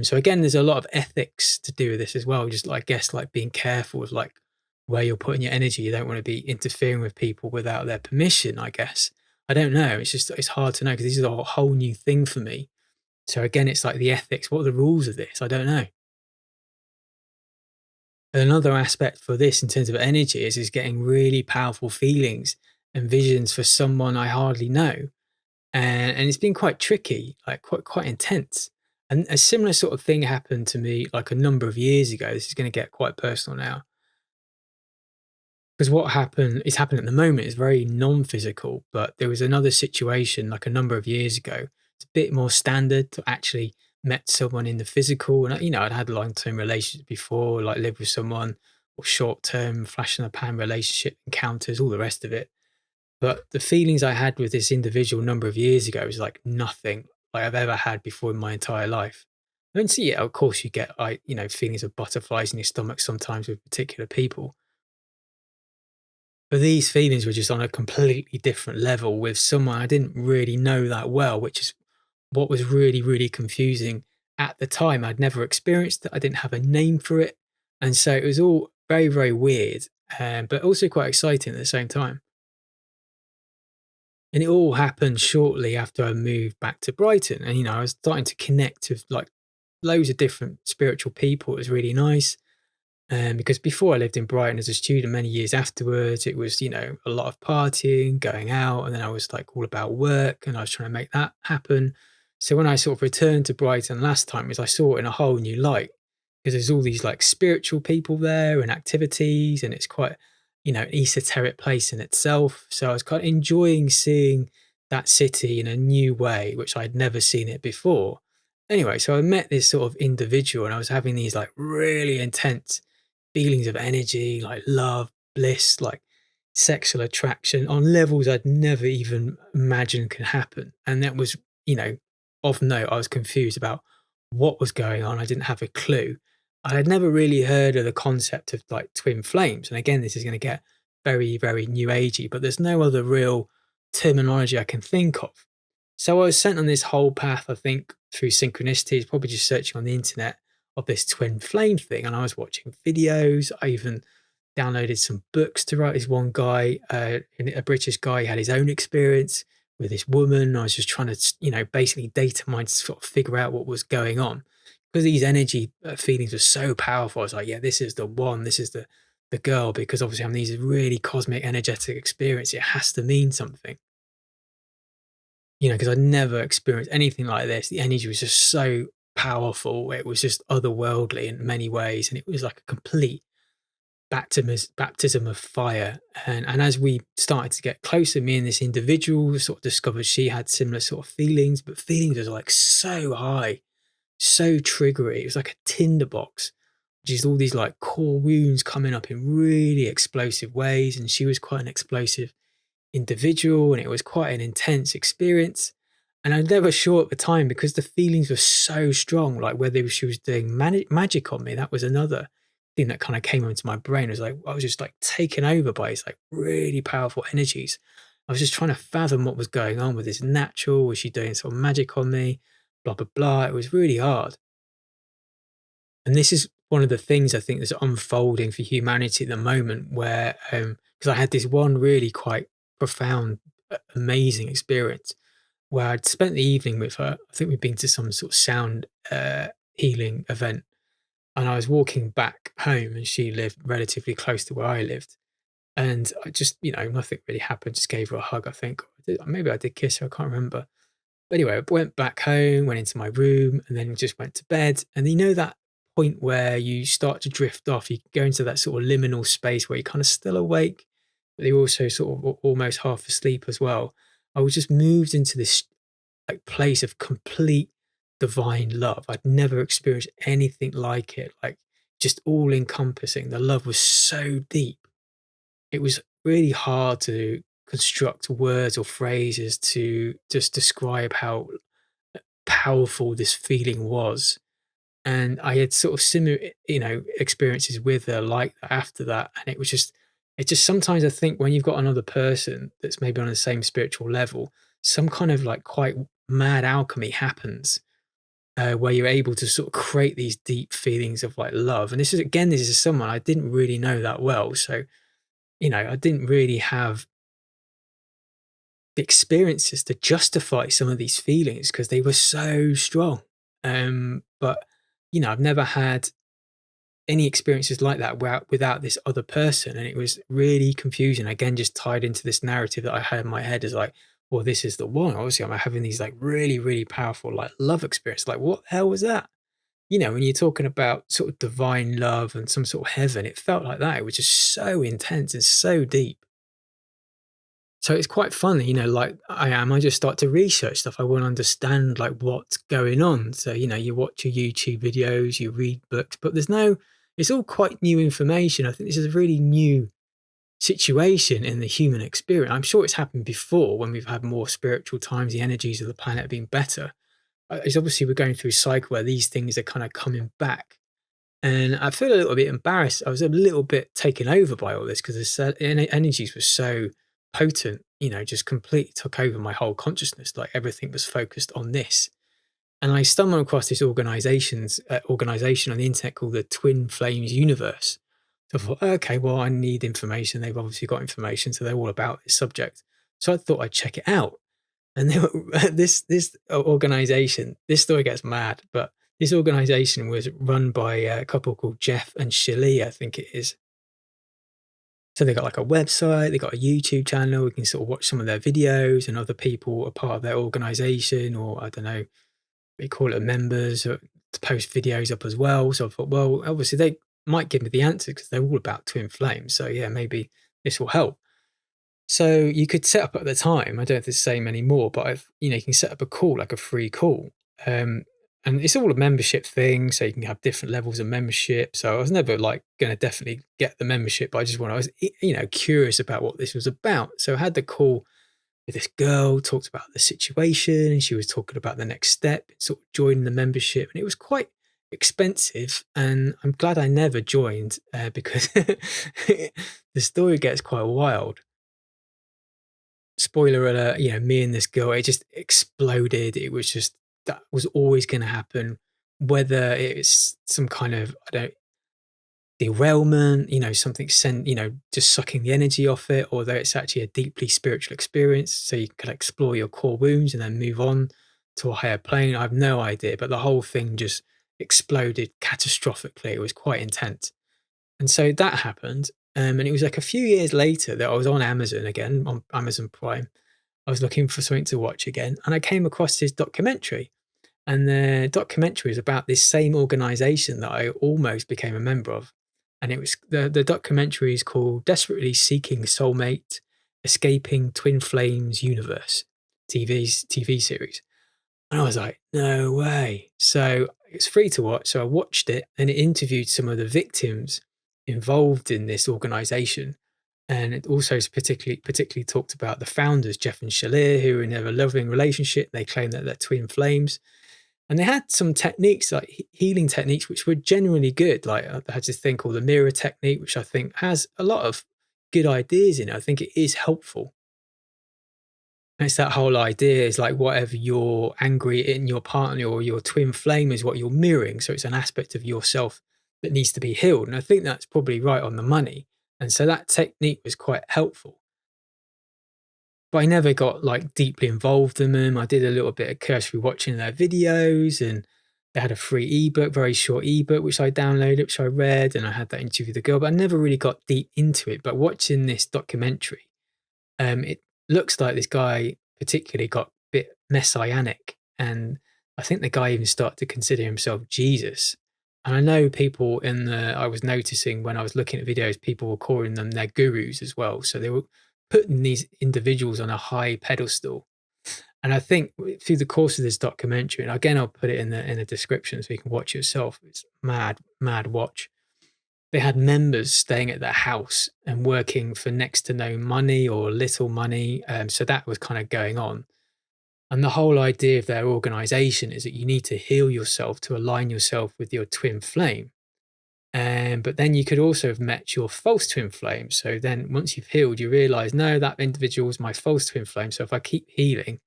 So again, there's a lot of ethics to do with this as well. Just I guess being careful with where you're putting your energy. You don't want to be interfering with people without their permission, I guess. I don't know. It's hard to know because this is a whole new thing for me. So again, it's the ethics. What are the rules of this? I don't know. Another aspect for this in terms of energy is getting really powerful feelings and visions for someone I hardly know. And it's been quite tricky, quite intense. And a similar sort of thing happened to me a number of years ago. This is going to get quite personal now. Because what is happening at the moment is very non-physical, but there was another situation a number of years ago. It's a bit more standard to actually met someone in the physical. And, I'd had long-term relationships before, lived with someone, or short-term flash in the pan relationship encounters, all the rest of it. But the feelings I had with this individual a number of years ago was nothing I've ever had before in my entire life. And so, yeah, of course you get, feelings of butterflies in your stomach sometimes with particular people. But these feelings were just on a completely different level with someone I didn't really know that well, which is what was really, really confusing at the time. I'd never experienced it. I didn't have a name for it. And so it was all very, very weird, but also quite exciting at the same time. And it all happened shortly after I moved back to Brighton. And, I was starting to connect with loads of different spiritual people. It was really nice. Because before I lived in Brighton as a student, many years afterwards, it was, a lot of partying, going out, and then I was all about work, and I was trying to make that happen. So when I sort of returned to Brighton last time, I saw it in a whole new light, because there's all these spiritual people there and activities, and it's quite, an esoteric place in itself. So I was kind of enjoying seeing that city in a new way, which I'd never seen it before. Anyway, so I met this sort of individual, and I was having these really intense feelings of energy, love, bliss, sexual attraction on levels I'd never even imagined can happen. And that was, of note, I was confused about what was going on. I didn't have a clue. I had never really heard of the concept of twin flames. And again, this is going to get very, very new agey, but there's no other real terminology I can think of. So I was sent on this whole path, I think, through synchronicities, probably just searching on the internet, of this twin flame thing. And I was watching videos. I even downloaded some books to write. This one guy, a British guy, had his own experience with this woman. I was just trying to, basically data mine to sort of figure out what was going on. Because these energy feelings were so powerful, I was like, yeah, this is the one. This is the girl. Because obviously I'm these really cosmic, energetic experience. It has to mean something. Because I'd never experienced anything like this. The energy was just so powerful. It was just otherworldly in many ways, and it was like a complete baptism of fire. And as we started to get closer, me and this individual sort of discovered she had similar sort of feelings, but feelings was so high, so triggery. It was like a tinderbox, which is all these core wounds coming up in really explosive ways. And she was quite an explosive individual, and it was quite an intense experience. And I was never sure at the time, because the feelings were so strong, whether she was doing magic on me. That was another thing that kind of came into my brain. It was I was just taken over by these really powerful energies. I was just trying to fathom what was going on with this natural. Was she doing sort of magic on me? Blah, blah, blah. It was really hard. And this is one of the things I think that's unfolding for humanity at the moment, where, because I had this one really quite profound, amazing experience where I'd spent the evening with her. I think we'd been to some sort of sound healing event, and I was walking back home, and she lived relatively close to where I lived. And I just, nothing really happened. Just gave her a hug, I think. Maybe I did kiss her. I can't remember. But anyway, I went back home, went into my room, and then just went to bed. And you know that point where you start to drift off, you go into that sort of liminal space where you're kind of still awake, but you're also sort of almost half asleep as well. I was just moved into this like place of complete divine love. I'd never experienced anything like it, like just all encompassing. The love was so deep. It was really hard to construct words or phrases to just describe how powerful this feeling was. And I had sort of similar, experiences with her like that after that. And it just sometimes I think when you've got another person that's maybe on the same spiritual level, some kind of like quite mad alchemy happens where you're able to sort of create these deep feelings of like love. And this is someone I didn't really know that well. So, I didn't really have the experiences to justify some of these feelings because they were so strong. But I've never had any experiences like that without this other person, and it was really confusing. Again, just tied into this narrative that I had in my head as like, well, this is the one. Obviously, I'm having these like really, really powerful like love experience. Like, what the hell was that? When you're talking about sort of divine love and some sort of heaven, it felt like that. It was just so intense and so deep. So it's quite funny, like I just start to research stuff. I want to understand like what's going on. So, you watch your YouTube videos, you read books, but it's all quite new information. I think this is a really new situation in the human experience. I'm sure it's happened before when we've had more spiritual times, the energies of the planet have been better. It's obviously we're going through a cycle where these things are kind of coming back. And I feel a little bit embarrassed. I was a little bit taken over by all this because the energies were so potent, just completely took over my whole consciousness. Like everything was focused on this. And I stumbled across this organization on the internet called the Twin Flames Universe. So I thought, okay, well, I need information. They've obviously got information, so they're all about this subject. So I thought I'd check it out. And they were, this organization, this story gets mad, but this organization was run by a couple called Jeff and Shirley, I think it is. So they got like a website, they got a YouTube channel. We can sort of watch some of their videos, and other people are part of their organization, or I don't know, we call it members, to post videos up as well. So I thought, well, obviously they might give me the answer because they're all about twin flames. So yeah, maybe this will help. So you could set up at the time, I don't know if it's the same anymore, but you can set up a call, like a free call. And it's all a membership thing, so you can have different levels of membership. So I was never like going to definitely get the membership, but I was curious about what this was about. So I had the call with this girl, talked about the situation, and she was talking about the next step, sort of joining the membership. And it was quite expensive, and I'm glad I never joined because the story gets quite wild. Spoiler alert, me and this girl, it just exploded. It was just, that was always going to happen, whether it's some kind of, derailment, something just sucking the energy off it, or whether it's actually a deeply spiritual experience. So you can explore your core wounds and then move on to a higher plane. I have no idea, but the whole thing just exploded catastrophically. It was quite intense. And so that happened. And it was like a few years later that I was on Amazon again, on Amazon Prime. I was looking for something to watch again, and I came across this documentary. And the documentary is about this same organization that I almost became a member of. And it was the documentary is called Desperately Seeking Soulmate, Escaping Twin Flames Universe, TV series. And I was like, no way. So it's free to watch. So I watched it, and it interviewed some of the victims involved in this organization. And it also particularly talked about the founders, Jeff and Shalir, who were in a loving relationship. They claim that they're twin flames. And they had some techniques, like healing techniques, which were genuinely good. Like I had this thing called the mirror technique, which I think has a lot of good ideas in it. I think it is helpful. And it's that whole idea is like whatever you're angry in your partner or your twin flame is what you're mirroring. So it's an aspect of yourself that needs to be healed. And I think that's probably right on the money. And so that technique was quite helpful. But I never got like deeply involved in them. I did a little bit of cursory watching their videos, and they had a free ebook, very short ebook, which I downloaded, which I read, and I had that interview with the girl, but I never really got deep into it. But watching this documentary, it looks like this guy particularly got a bit messianic. And I think the guy even started to consider himself Jesus. And I know people I was noticing when I was looking at videos, people were calling them their gurus as well. So they were putting these individuals on a high pedestal. And I think through the course of this documentary, and again, I'll put it in the description so you can watch it yourself. It's mad watch. They had members staying at their house and working for next to no money or little money. So that was kind of going on. And the whole idea of their organization is that you need to heal yourself to align yourself with your twin flame. But then you could also have met your false twin flame. So then once you've healed, you realize, no, that individual is my false twin flame. So if I keep healing,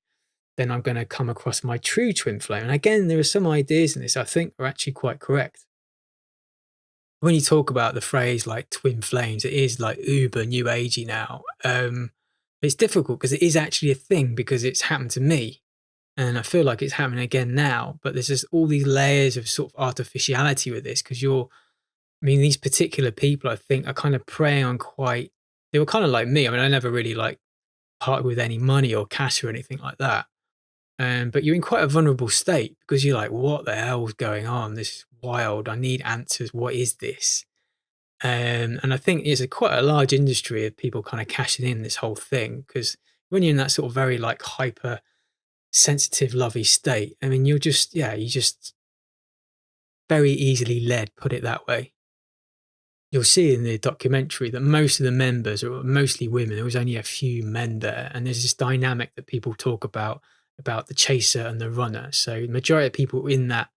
then I'm going to come across my true twin flame. And again, there are some ideas in this I think are actually quite correct. When you talk about the phrase like twin flames, it is like uber new agey now. It's difficult because it is actually a thing because it's happened to me. And I feel like it's happening again now. But there's just all these layers of sort of artificiality with this because these particular people, I think, are kind of preying on they were kind of like me. I mean, I never really like parted with any money or cash or anything like that. But you're in quite a vulnerable state because you're like, what the hell's going on? This is wild. I need answers. What is this? And I think it's quite a large industry of people kind of cashing in this whole thing because when you're in that sort of very like hyper sensitive, lovey state, I mean, you're just very easily led, put it that way. You'll see in the documentary that most of the members are mostly women. There was only a few men there. And there's this dynamic that people talk about the chaser and the runner. So the majority of people in that,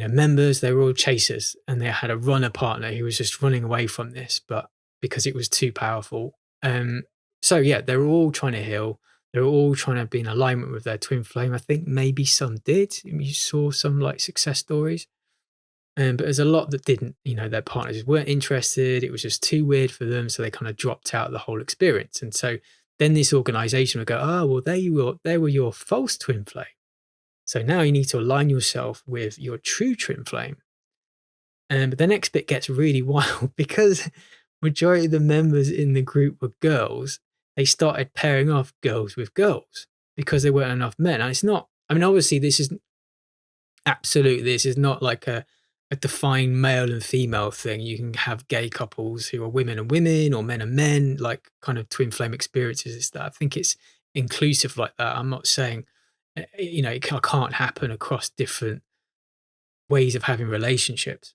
members, they were all chasers and they had a runner partner who was just running away from this, but because it was too powerful. So yeah, they were all trying to heal. They were all trying to be in alignment with their twin flame. I think maybe some did. You saw some like success stories. But there's a lot that didn't, their partners weren't interested. It was just too weird for them. So they kind of dropped out of the whole experience. And so then this organization would go, oh, well, they were your false twin flame. So now you need to align yourself with your true twin flame. But the next bit gets really wild because majority of the members in the group were girls. They started pairing off girls with girls because there weren't enough men. And it's not, obviously this is not like a defined male and female thing. You can have gay couples who are women and women or men and men, like kind of twin flame experiences and stuff. I think it's inclusive like that. I'm not saying, it can't happen across different ways of having relationships.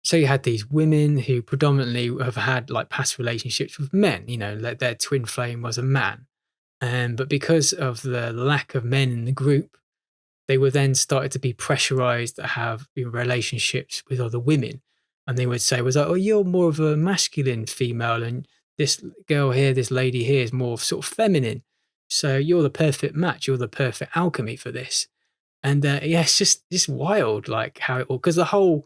So you had these women who predominantly have had like past relationships with men, their twin flame was a man. But because of the lack of men in the group, they were then started to be pressurized to have relationships with other women. And they would say, oh, you're more of a masculine female and this girl here, this lady here is more sort of feminine. So you're the perfect match. You're the perfect alchemy for this. And it's just wild, like how it all, because the whole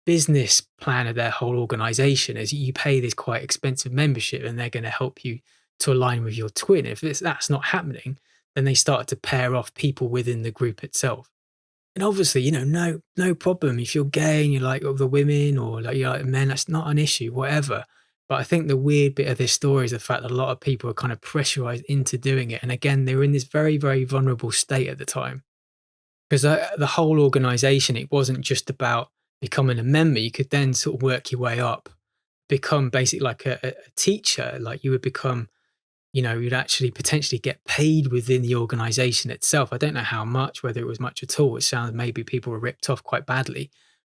business plan of their whole organization is you pay this quite expensive membership and they're going to help you to align with your twin. If that's not happening, then they start to pair off people within the group itself. And obviously, no problem. If you're gay and you like other women or like you like men, that's not an issue, whatever. But I think the weird bit of this story is the fact that a lot of people are kind of pressurized into doing it. And again, they were in this very, very vulnerable state at the time. Because the whole organization, it wasn't just about becoming a member. You could then sort of work your way up, become basically like a teacher. Like you would become, you'd actually potentially get paid within the organization itself. I don't know how much, whether it was much at all. It sounds maybe people were ripped off quite badly.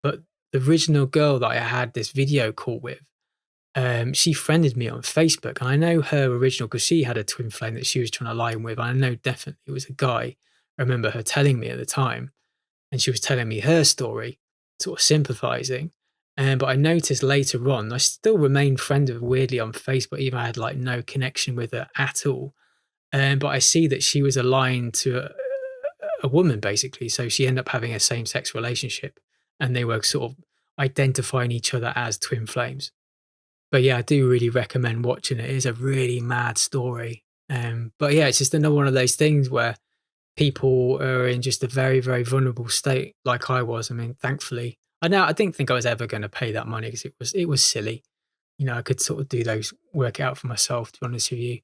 But the original girl that I had this video call with, she friended me on Facebook. And I know her original because she had a twin flame that she was trying to align with. And I know definitely it was a guy. I remember her telling me at the time. And she was telling me her story, sort of sympathizing. But I noticed later on, I still remained friends with her weirdly on Facebook, even I had like no connection with her at all. But I see that she was aligned to a woman basically. So she ended up having a same-sex relationship and they were sort of identifying each other as twin flames. But yeah, I do really recommend watching it. It is a really mad story. But yeah, it's just another one of those things where people are in just a very, very vulnerable state like I was. I mean, thankfully, I didn't think I was ever going to pay that money because it was silly. I could sort of work it out for myself, to be honest with you.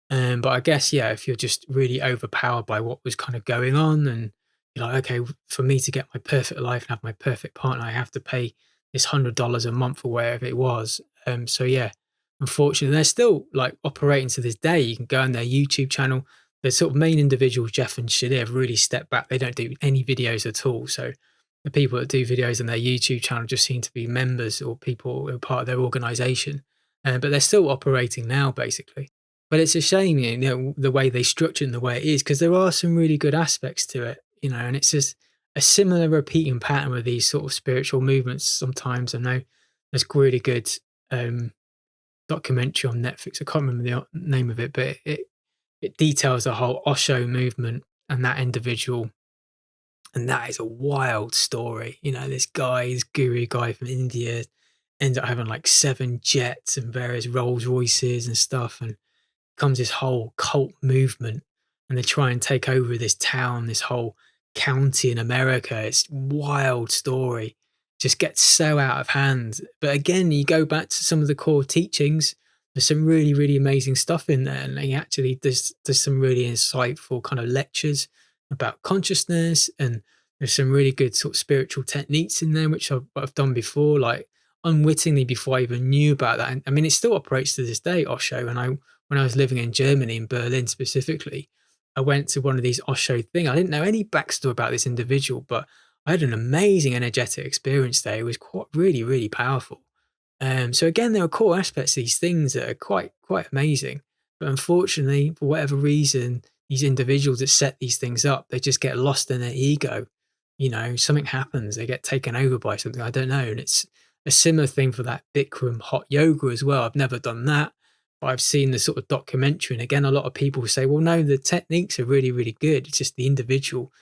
But I guess, yeah, if you're just really overpowered by what was kind of going on, and you're like, okay, for me to get my perfect life and have my perfect partner, I have to pay this $100 a month or whatever it was. So yeah, unfortunately, they're still like operating to this day. You can go on their YouTube channel. The sort of main individuals, Jeff and Shadir, have really stepped back. They don't do any videos at all. So the people that do videos on their YouTube channel just seem to be members or people who are part of their organization. But they're still operating now, basically. But it's a shame, the way they structure it and the way it is, because there are some really good aspects to it, and it's just a similar repeating pattern with these sort of spiritual movements sometimes. I know there's a really good documentary on Netflix. I can't remember the name of it, but it details the whole Osho movement and that individual. And that is a wild story. This guru guy from India, ends up having like 7 jets and various Rolls Royces and stuff. And becomes this whole cult movement, and they try and take over this town, this whole county in America. It's wild story. Just gets so out of hand. But again, you go back to some of the core teachings. There's some really, really amazing stuff in there. And he actually there's some really insightful kind of lectures about consciousness, and there's some really good sort of spiritual techniques in there, which I've done before, like unwittingly before I even knew about that. And I mean, it still operates to this day, Osho. And when I was living in Germany, in Berlin specifically, I went to one of these Osho things. I didn't know any backstory about this individual, but I had an amazing energetic experience there. It was really, really powerful. So again, there are core aspects of these things that are quite amazing. But unfortunately, for whatever reason, these individuals that set these things up, they just get lost in their ego. Something happens, they get taken over by something, I don't know. And it's a similar thing for that Bikram hot yoga as well. I've never done that, but I've seen the sort of documentary. And again, a lot of people say, well, no, the techniques are really, really good. It's just the individual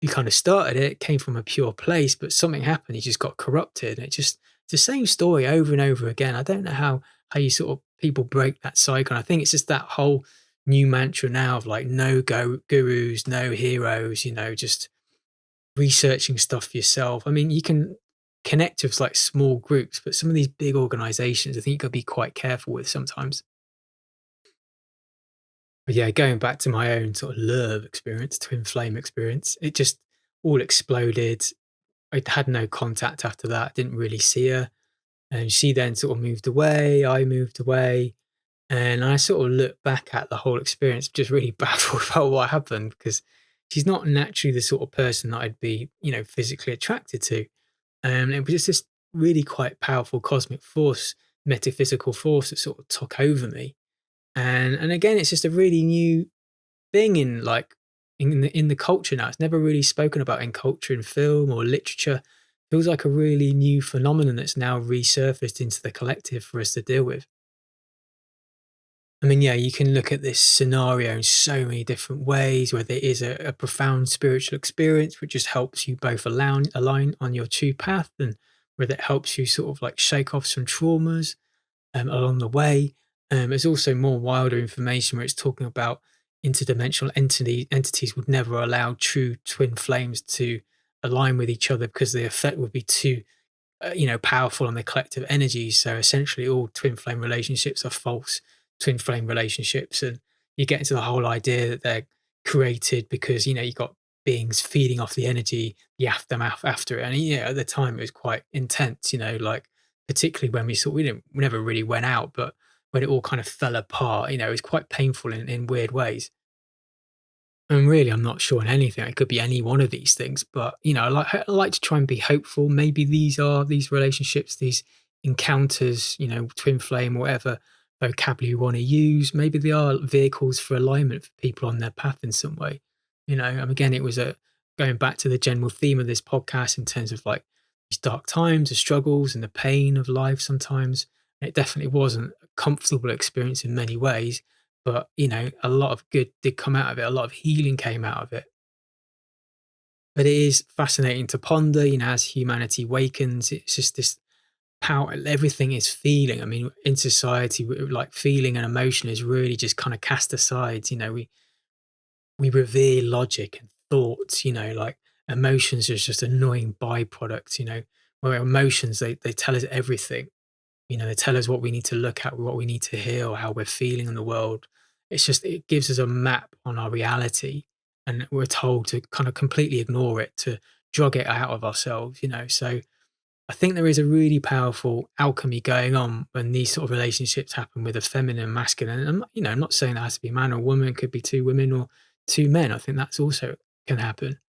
who kind of started it came from a pure place, but something happened. He just got corrupted. And it's the same story over and over again. I don't know how you sort of people break that cycle. And I think it's just that whole new mantra now of like no gurus, no heroes, just researching stuff for yourself. I mean, you can connect with like small groups, but some of these big organizations, I think you got to be quite careful with sometimes. But yeah, going back to my own sort of love experience, twin flame experience, it just all exploded. I had no contact after that. Didn't really see her. And she then sort of moved away. I moved away. And I sort of look back at the whole experience, just really baffled about what happened, because she's not naturally the sort of person that I'd be, physically attracted to. And it was just this really quite powerful cosmic force, metaphysical force that sort of took over me. And again, it's just a really new thing in the culture now. It's never really spoken about in culture, in film or literature. It feels like a really new phenomenon that's now resurfaced into the collective for us to deal with. I mean, yeah, you can look at this scenario in so many different ways, whether it is a profound spiritual experience, which just helps you both align on your true path, and whether it helps you sort of like shake off some traumas along the way. There's also more wilder information where it's talking about interdimensional entities would never allow true twin flames to align with each other because the effect would be too powerful on the collective energy. So essentially all twin flame relationships are false twin flame relationships, and you get into the whole idea that they're created because you got beings feeding off the energy, the aftermath after it. And at the time it was quite intense, like particularly when we never really went out, but when it all kind of fell apart, it was quite painful in weird ways. And really, I'm not sure on anything. It could be any one of these things, but I like to try and be hopeful. Maybe these relationships, these encounters, twin flame, whatever vocabulary you want to use. Maybe they are vehicles for alignment for people on their path in some way. And again, it was going back to the general theme of this podcast in terms of like these dark times, the struggles and the pain of life sometimes. It definitely wasn't a comfortable experience in many ways, but a lot of good did come out of it. A lot of healing came out of it. But it is fascinating to ponder, as humanity wakens. It's just this power, everything is feeling. I mean, in society, like feeling and emotion is really just kind of cast aside. We revere logic and thoughts, like emotions are just annoying byproducts, where emotions, they tell us everything. They tell us what we need to look at, what we need to hear, or how we're feeling in the world. it's just, it gives us a map on our reality, and we're told to kind of completely ignore it, to drug it out of ourselves, So I think there is a really powerful alchemy going on when these sort of relationships happen with a feminine and masculine. And I'm not saying that has to be man or woman, it could be two women or two men. I think that's also can happen.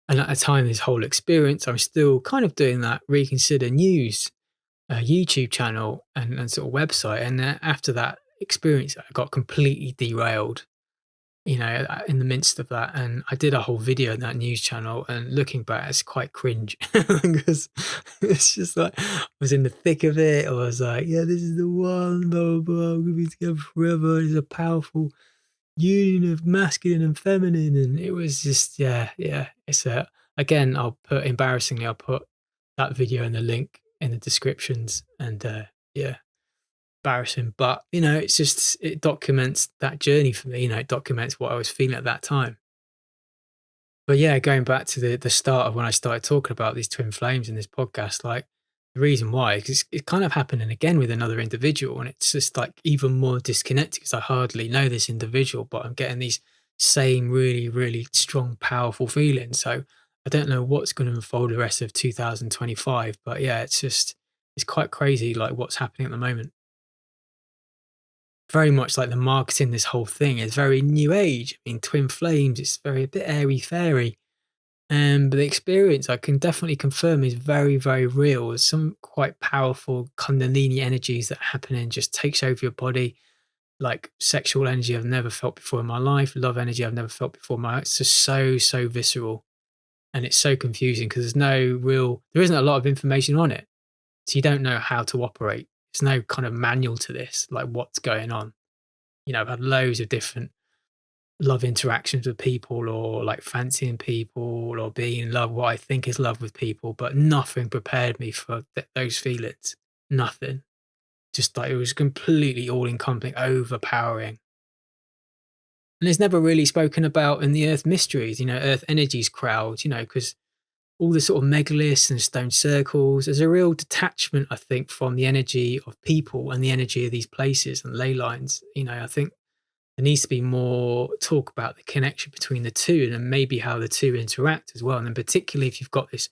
And at the time of this whole experience, I'm still kind of doing that Reconsider News YouTube channel and sort of website. And after that experience, I got completely derailed, in the midst of that. And I did a whole video on that news channel, and looking back, it's quite cringe because it's just like, I was in the thick of it. I was like, yeah, this is the one, blah, blah, blah, we'll be together forever. It's a powerful union of masculine and feminine. And it was just, yeah. It's again, I'll put that video in the link in the descriptions, and embarrassing, but it's just, it documents that journey for me. It documents what I was feeling at that time. But yeah, going back to the start of when I started talking about these twin flames in this podcast, like, the reason why is it's kind of happening again with another individual, and it's just like even more disconnected because I hardly know this individual, but I'm getting these same really, really strong, powerful feelings. So I don't know what's going to unfold the rest of 2025, but yeah, it's quite crazy, like what's happening at the moment. Very much like the marketing, this whole thing is very new age. I mean, twin flames, it's very a bit airy fairy. But the experience, I can definitely confirm, is very, very real. There's some quite powerful Kundalini energies that happen and just takes over your body, like sexual energy I've never felt before in my life, love energy I've never felt before in my life. It's just so visceral, and it's so confusing because there isn't a lot of information on it, so you don't know how to operate. There's no kind of manual to this, like what's going on. I've had loads of different love interactions with people, or like fancying people, or being in love, what I think is love with people, but nothing prepared me for those feelings. Nothing. Just like it was completely all-encompassing, overpowering. And it's never really spoken about in the Earth Mysteries, Earth Energies crowd, because all the sort of megaliths and stone circles, there's a real detachment, I think, from the energy of people and the energy of these places and ley lines. I think there needs to be more talk about the connection between the two, and maybe how the two interact as well. And then particularly if you've got this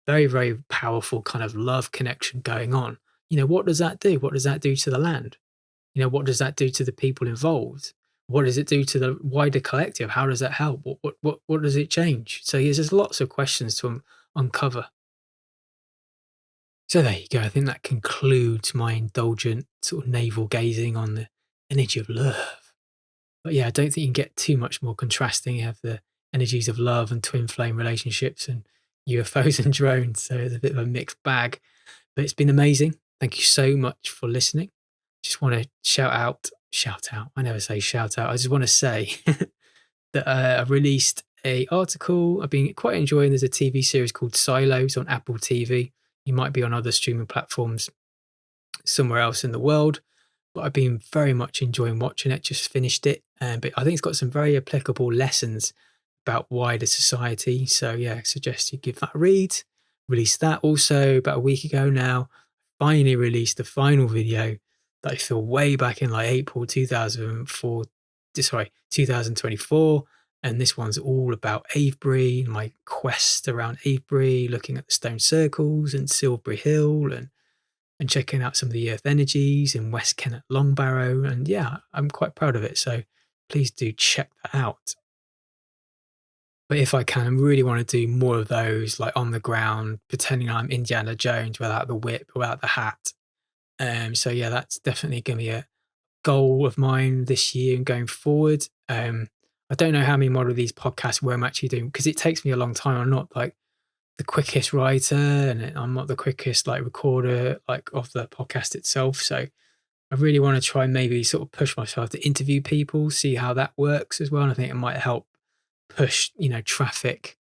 very, very powerful kind of love connection going on, what does that do? What does that do to the land? What does that do to the people involved? What does it do to the wider collective? How does that help? What does it change? So there's lots of questions to uncover. So there you go. I think that concludes my indulgent sort of navel gazing on the energy of love. But yeah, I don't think you can get too much more contrasting. You have the energies of love and twin flame relationships and UFOs and drones. So it's a bit of a mixed bag. But it's been amazing. Thank you so much for listening. Just want to shout out. I never say shout out. I just want to say that I've released an article I've been quite enjoying. There's a TV series called Silos on Apple TV. You might be on other streaming platforms somewhere else in the world, but I've been very much enjoying watching it. Just finished it. But I think it's got some very applicable lessons about wider society. So yeah, I suggest you give that a read. Released that also about a week ago now. Finally released the final video that I feel way back in like April 2024. And this one's all about Avebury, my quest around Avebury, looking at the stone circles and Silbury Hill and checking out some of the earth energies in West Kennet Longbarrow. And yeah, I'm quite proud of it. So please do check that out. But if I can, I really want to do more of those, like on the ground, pretending I'm Indiana Jones without the whip, without the hat. So yeah, that's definitely going to be a goal of mine this year and going forward. I don't know how many more of these podcasts where I'm actually doing, because it takes me a long time. I'm not like the quickest writer, and I'm not the quickest like recorder like of the podcast itself. So I really want to try and maybe sort of push myself to interview people, see how that works as well. And I think it might help push, traffic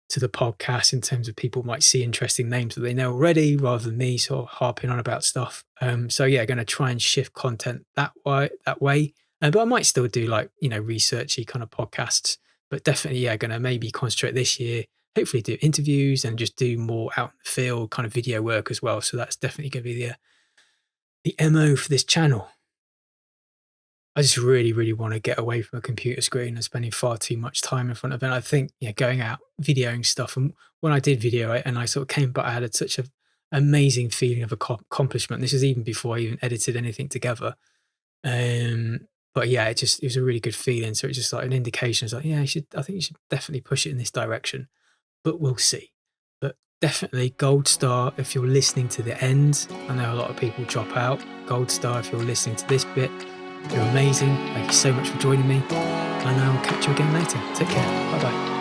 to the podcast in terms of people might see interesting names that they know already rather than me sort of harping on about stuff. So yeah, going to try and shift content that way. But I might still do like, researchy kind of podcasts, but definitely, yeah, going to maybe concentrate this year, hopefully do interviews and just do more out in the field kind of video work as well. So that's definitely going to be the MO for this channel. I just really, really want to get away from a computer screen and spending far too much time in front of it. And I think, going out, videoing stuff. And when I did video it and I sort of came back, I had such an amazing feeling of accomplishment. This is even before I even edited anything together. But yeah, it was a really good feeling. So it's just like an indication. It's like, I think you should definitely push it in this direction, but we'll see. But definitely gold star if you're listening to the end. I know a lot of people drop out. Gold star if you're listening to this bit. You're amazing. Thank you so much for joining me. And I'll catch you again later. Take care. Bye-bye.